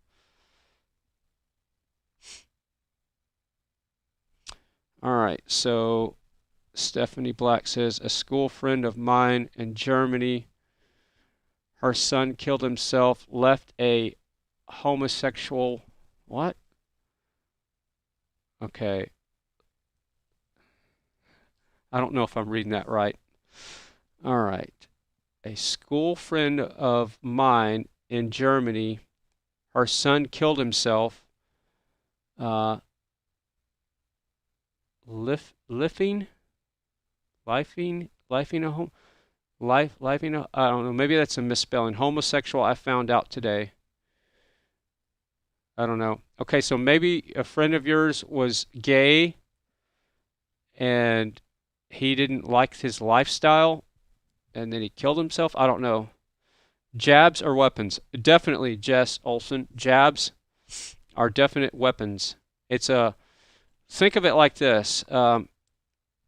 All right, so Stephanie Black says, a school friend of mine in Germany, her son killed himself, left a homosexual, what? Okay. I don't know if I'm reading that right. All right. A school friend of mine in Germany, her son killed himself, lifing a home, lifing a, I don't know, maybe that's a misspelling. Homosexual, I found out today. I don't know. Okay, so maybe a friend of yours was gay and he didn't like his lifestyle and then he killed himself. I don't know. Jabs are weapons. Definitely, Jess Olson. Jabs are definite weapons. It's a, think of it like this.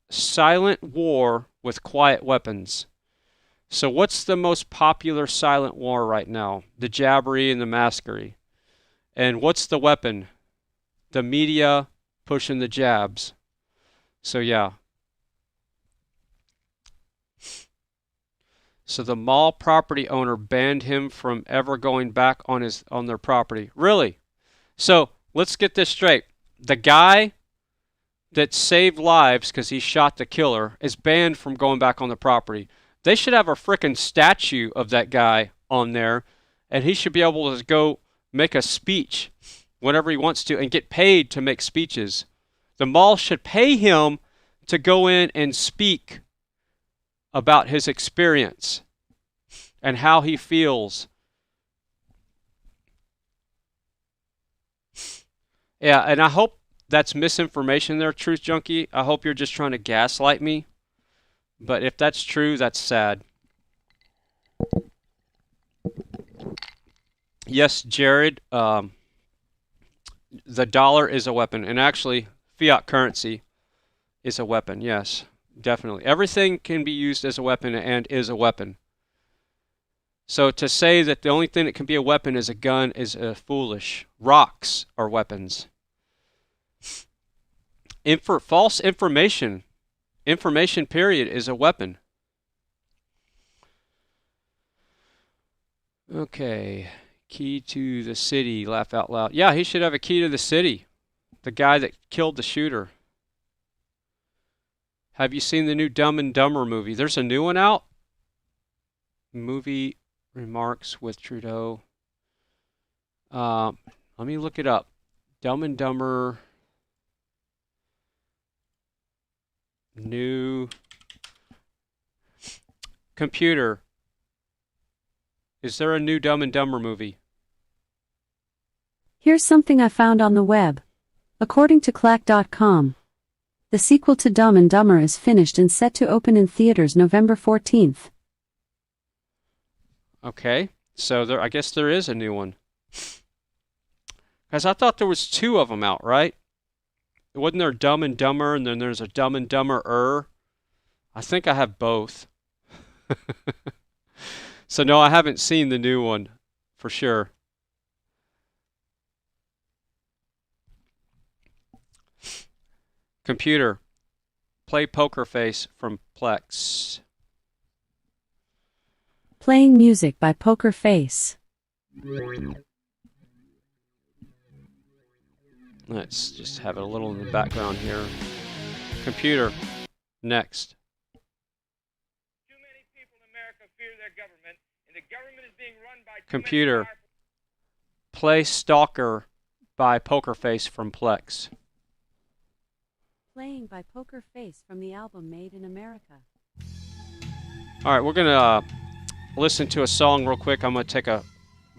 Silent war with quiet weapons. So what's the most popular silent war right now? The jabbery and the maskery. And what's the weapon? The media pushing the jabs. So yeah. So the mall property owner banned him from ever going back on their property. Really? So let's get this straight. The guy that saved lives because he shot the killer is banned from going back on the property. They should have a frickin' statue of that guy on there, and he should be able to go make a speech whenever he wants to and get paid to make speeches. The mall should pay him to go in and speak about his experience and how he feels. Yeah, and I hope that's misinformation there, Truth Junkie. I hope you're just trying to gaslight me. But if that's true, that's sad. Yes, Jared, the dollar is a weapon. And actually, fiat currency is a weapon. Yes, definitely. Everything can be used as a weapon and is a weapon. So to say that the only thing that can be a weapon is a gun is foolish. Rocks are weapons. False information. Information, period, is a weapon. Okay. Key to the city. Laugh out loud. Yeah, he should have a key to the city. The guy that killed the shooter. Have you seen the new Dumb and Dumber movie? There's a new one out. Movie remarks with Trudeau. Let me look it up. Dumb and Dumber. New computer. Is there a new Dumb and Dumber movie? Here's something I found on the web. According to Clack.com, the sequel to Dumb and Dumber is finished and set to open in theaters November 14th. Okay. So there, I guess there is a new one. Because I thought there was 2 of them out, right? Wasn't there Dumb and Dumber, and then there's a Dumb and Dumber-er? I think I have both. So no, I haven't seen the new one, for sure. Computer, play Poker Face from Plex. Playing music by Poker Face. Let's just have it a little in the background here. Computer, next. Too many people in America fear their government, and the government is being run by too Computer, many powerful... play Stalker by Poker Face from Plex. Playing by Poker Face from the album Made in America. All right, we're gonna listen to a song real quick. I'm gonna take a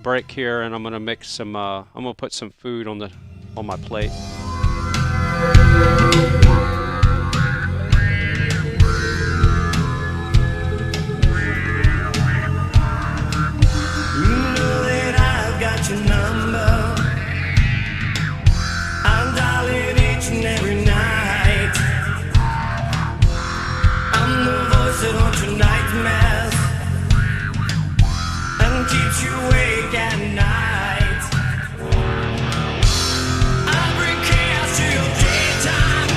break here, and I'm gonna mix some. I'm gonna put some food on my plate. Keeps you awake at night. I bring chaos to your daytime,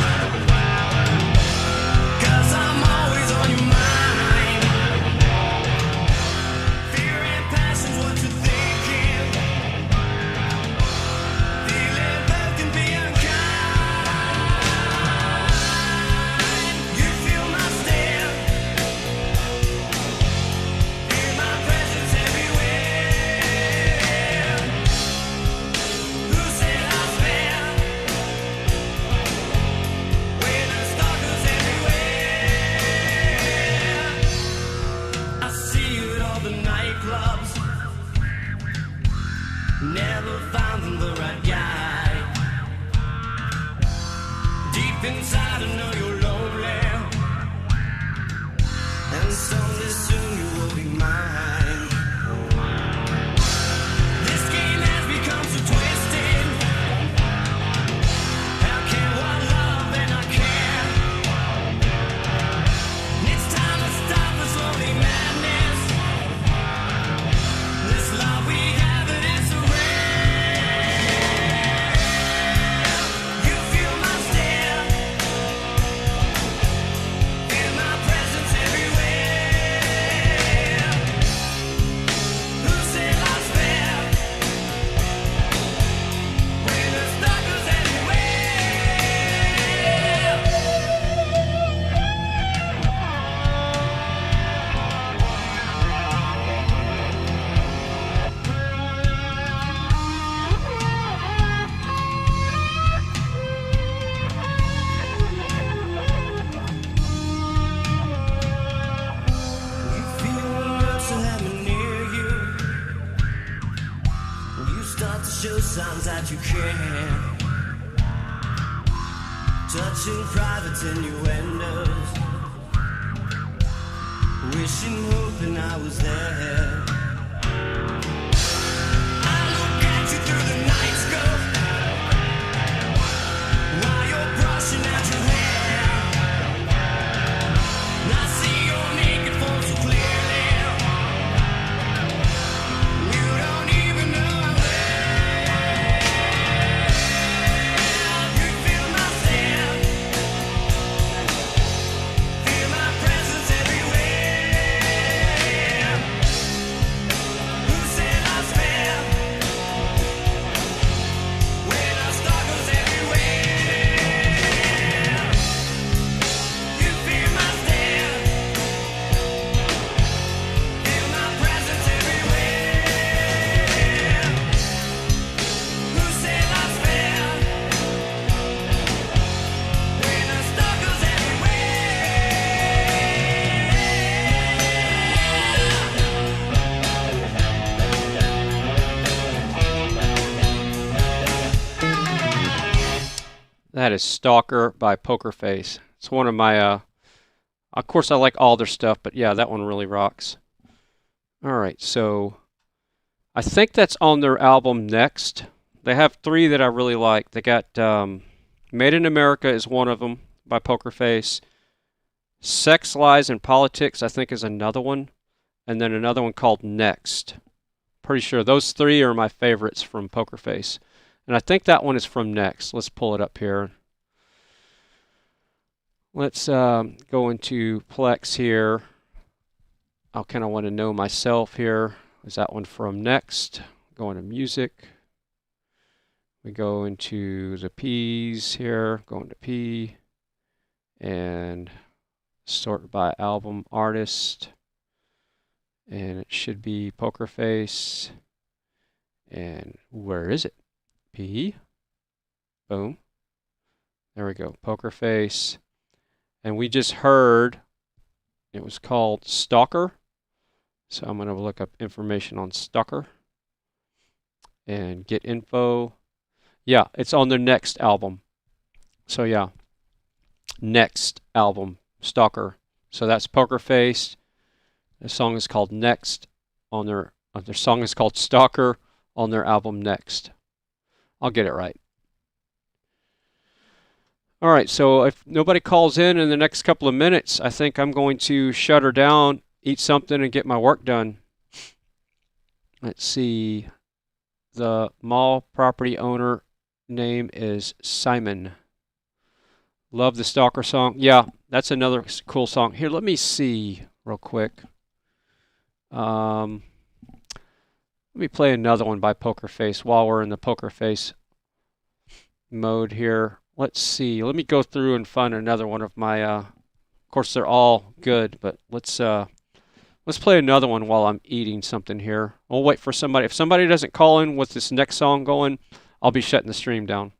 'cause I'm always on your mind. Fear and passion's what you're thinking. Feeling love can be unkind. You feel my stare, feel my presence everywhere. Never found the right guy. Deep inside I know you're lonely, and someday soon you will be mine. This game has become so twisted. How can one love and not care? It's time to stop this lonely madness. This love we have, it is so rare. You feel my stare, feel my presence everywhere. Who said I was fair? When there's stalkers You feel love to have me near you. You start to show signs that you care. Touching private innuendos, wishing, hoping I was there. I look at you through the night scope, while you're brushing out your hair. And I see your naked form so clearly. You don't even know I'm there. You feel my stare, feel my presence everywhere. Who said I was fair? When our stalkers everywhere. You feel my stare, feel my presence everywhere. Who said I was fair? When our stalkers That is Stalker by Poker Face. It's one of my, of course I like all their stuff, but yeah, that one really rocks. All right, so I think that's on their album Next. They have 3 that I really like. They got Made in America is one of them by Poker Face. Sex, Lies, and Politics, I think, is another one. And then another one called Next. Pretty sure those 3 are my favorites from Poker Face. And I think that one is from Next. Let's pull it up here. Let's go into Plex here. I kind of want to know myself here. Is that one from Next? Go into Music. We go into the P's here. Go into P. And sort by album artist. And it should be Poker Face. And where is it? P. Boom. There we go. Poker Face. And we just heard it was called Stalker. So I'm going to look up information on Stalker and get info. Yeah, it's on their Next album. So yeah, Next album, Stalker. So that's Poker Face. The song is called Next on their song is called Stalker on their album Next. I'll get it right. All right, so if nobody calls in the next couple of minutes, I think I'm going to shut her down, eat something, and get my work done. Let's see. The mall property owner name is Simon. Love the Stalker song. Yeah, that's another cool song. Here, let me see real quick. Let me play another one by Poker Face while we're in the Poker Face mode here. Let's see. Let me go through and find another one of my. Of course, they're all good, but let's play another one while I'm eating something here. We'll wait for somebody. If somebody doesn't call in with this next song going, I'll be shutting the stream down.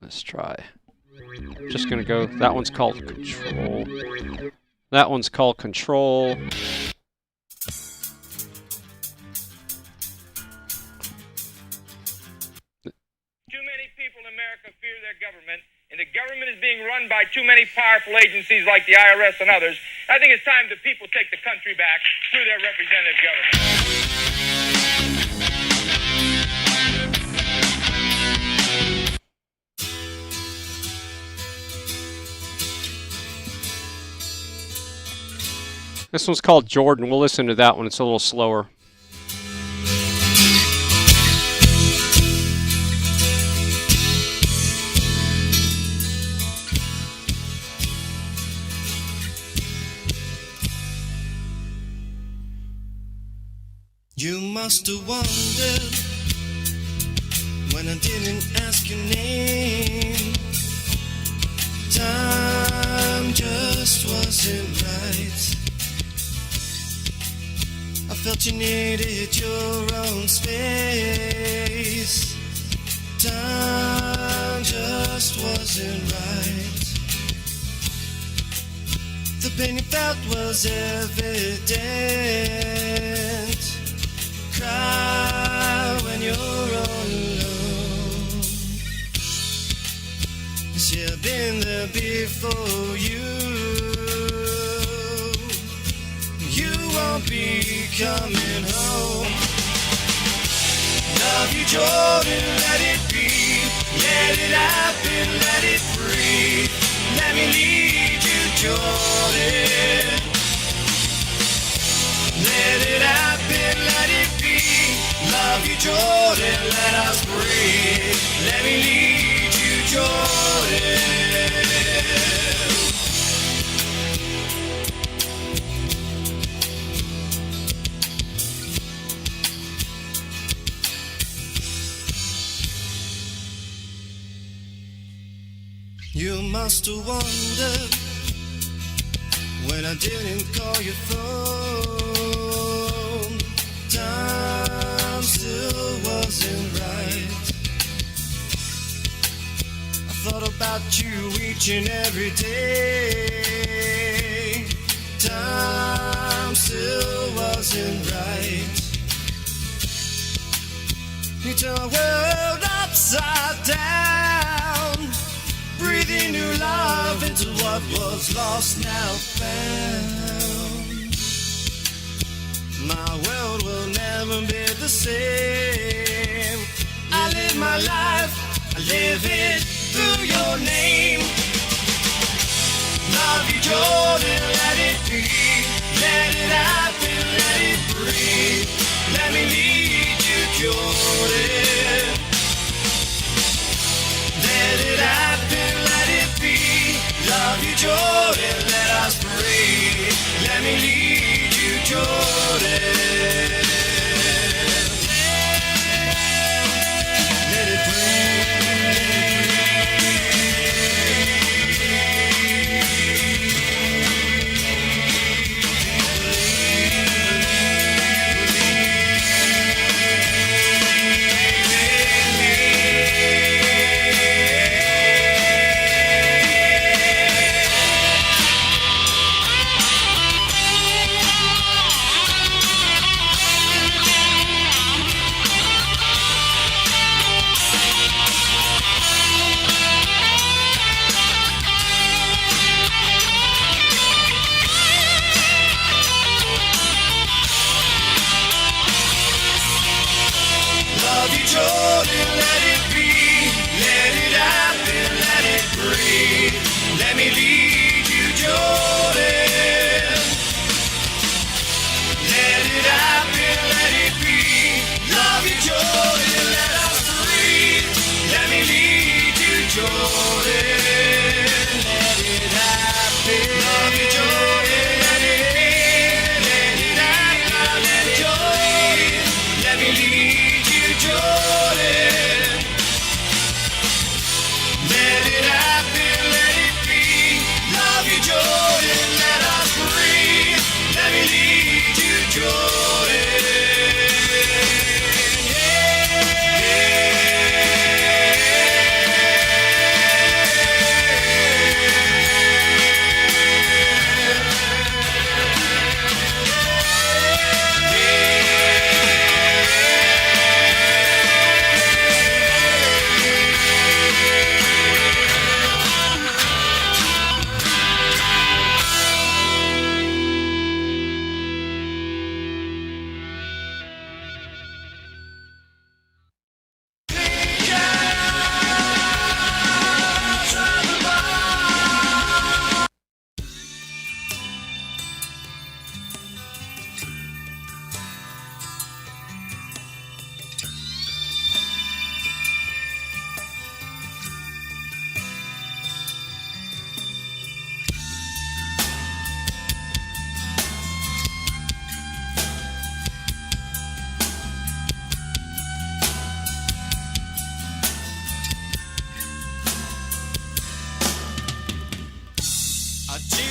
Let's try. Just gonna go. That one's called Control. That one's called Control. Too many people in America fear their government, and the government is being run by too many powerful agencies like the IRS and others. I think it's time the people take the country back through their representative government. This one's called Jordan. We'll listen to that one. It's a little slower. You must have wondered when I didn't ask your name. Time just wasn't right. I felt you needed your own space. Time just wasn't right. The pain you felt was evident. Cry when you're all alone. See, I've been there before you. You won't be coming home. Love you, Jordan, let it be. Let it happen, let it breathe. Let me lead you, Jordan. Let it happen, let it be. Love you, Jordan, let us breathe. Let me lead you, Jordan. You must have wondered when I didn't call your phone. Time still wasn't right. I thought about you each and every day. Time still wasn't right. You turn the world upside down, breathing new life into what what was lost now found. My world will never be the same. I live my life, I live it through your name. Love you, Jordan, let it be. Let it happen, let it breathe. Let me lead you, Jordan. Let it happen, let it be. Love you, Jordan, let us breathe. Let me lead you, Jordan. Let it Jordan, let it be. Let it happen, let it breathe. Let me lead you, Jordan. Let it happen, let it be. Love you, Jordan, let us breathe. Let me lead you, Jordan. Let it happen, love you, Jordan, let it be. Let it happen, let it Jordan. Let me lead you, Jordan. Let it happen, let it be. Love you, Jordan, let us breathe. Let me lead you, Jordan.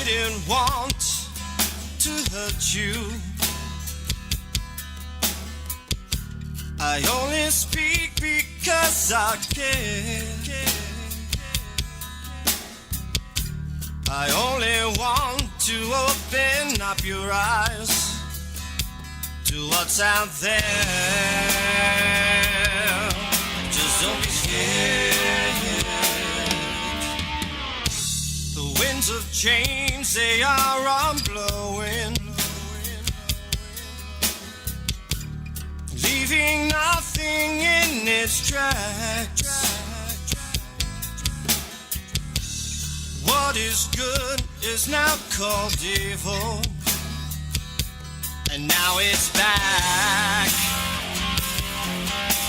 Didn't want to hurt you. I only speak because I care. I only want to open up your eyes to what's out there. Just don't be scared. The winds of change, they are blowing, leaving nothing in its tracks. What is good is now called evil, and now it's back.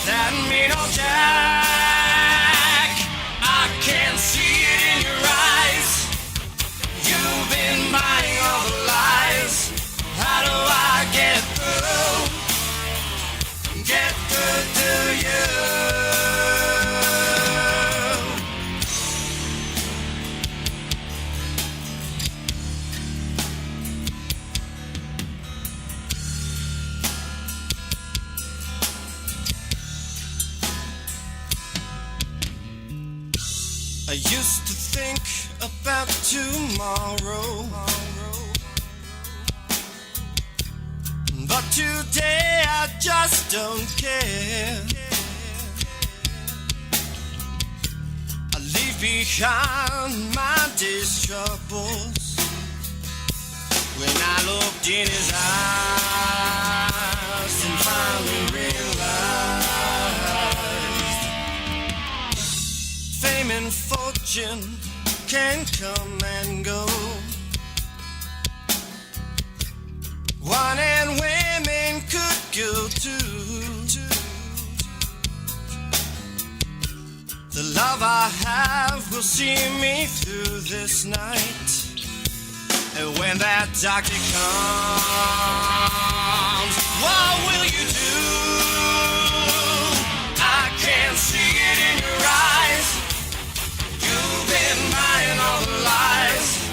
That mean old Jack, I can see it in your eyes. You've been buying all the lies. How do I get through? Get through to you? I used to think about tomorrow, but today I just don't care. I leave behind my day's troubles. When I looked in his eyes and finally realized fame and fortune can come and go. Wine and women could go too. The love I have will see me through this night. And when that doctor comes, what will you do? I can see it in your eyes. You've been buying all the lies.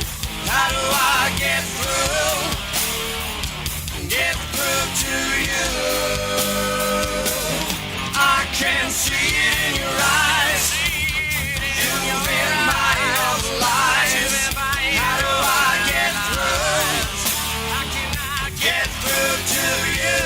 How do I get through? Get through to you. I can see it in your eyes. You've been buying all the lies. How do I get through? Get through to you.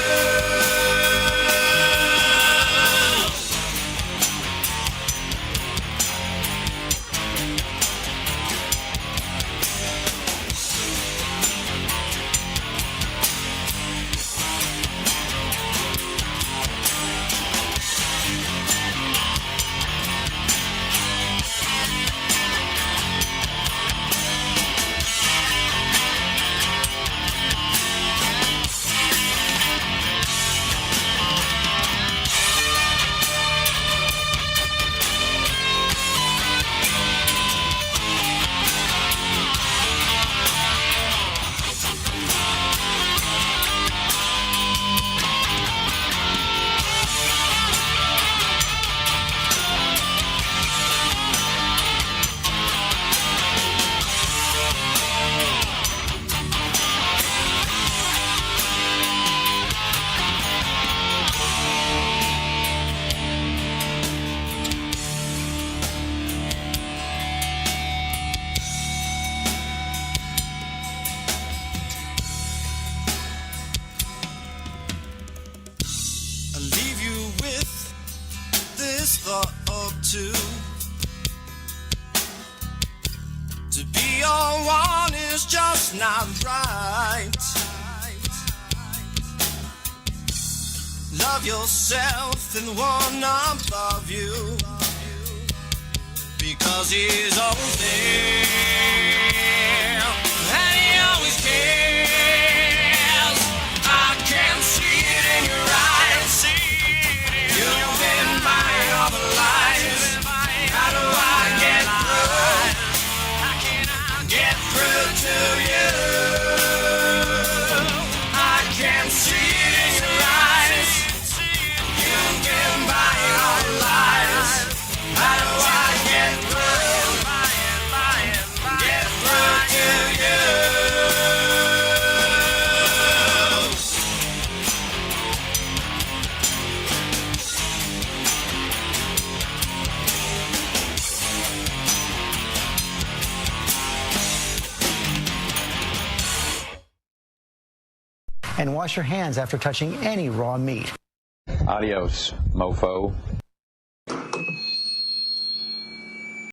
Not right. Love yourself and the one above you, because he's always there and he always cares. I can see it in your eyes. You've been buying all the lies. How do I get through? Get through to you. I can see it in your eyes. You've been buying all the lies. How do I get through? Get through to you. And wash your hands after touching any raw meat. Adios, mofo.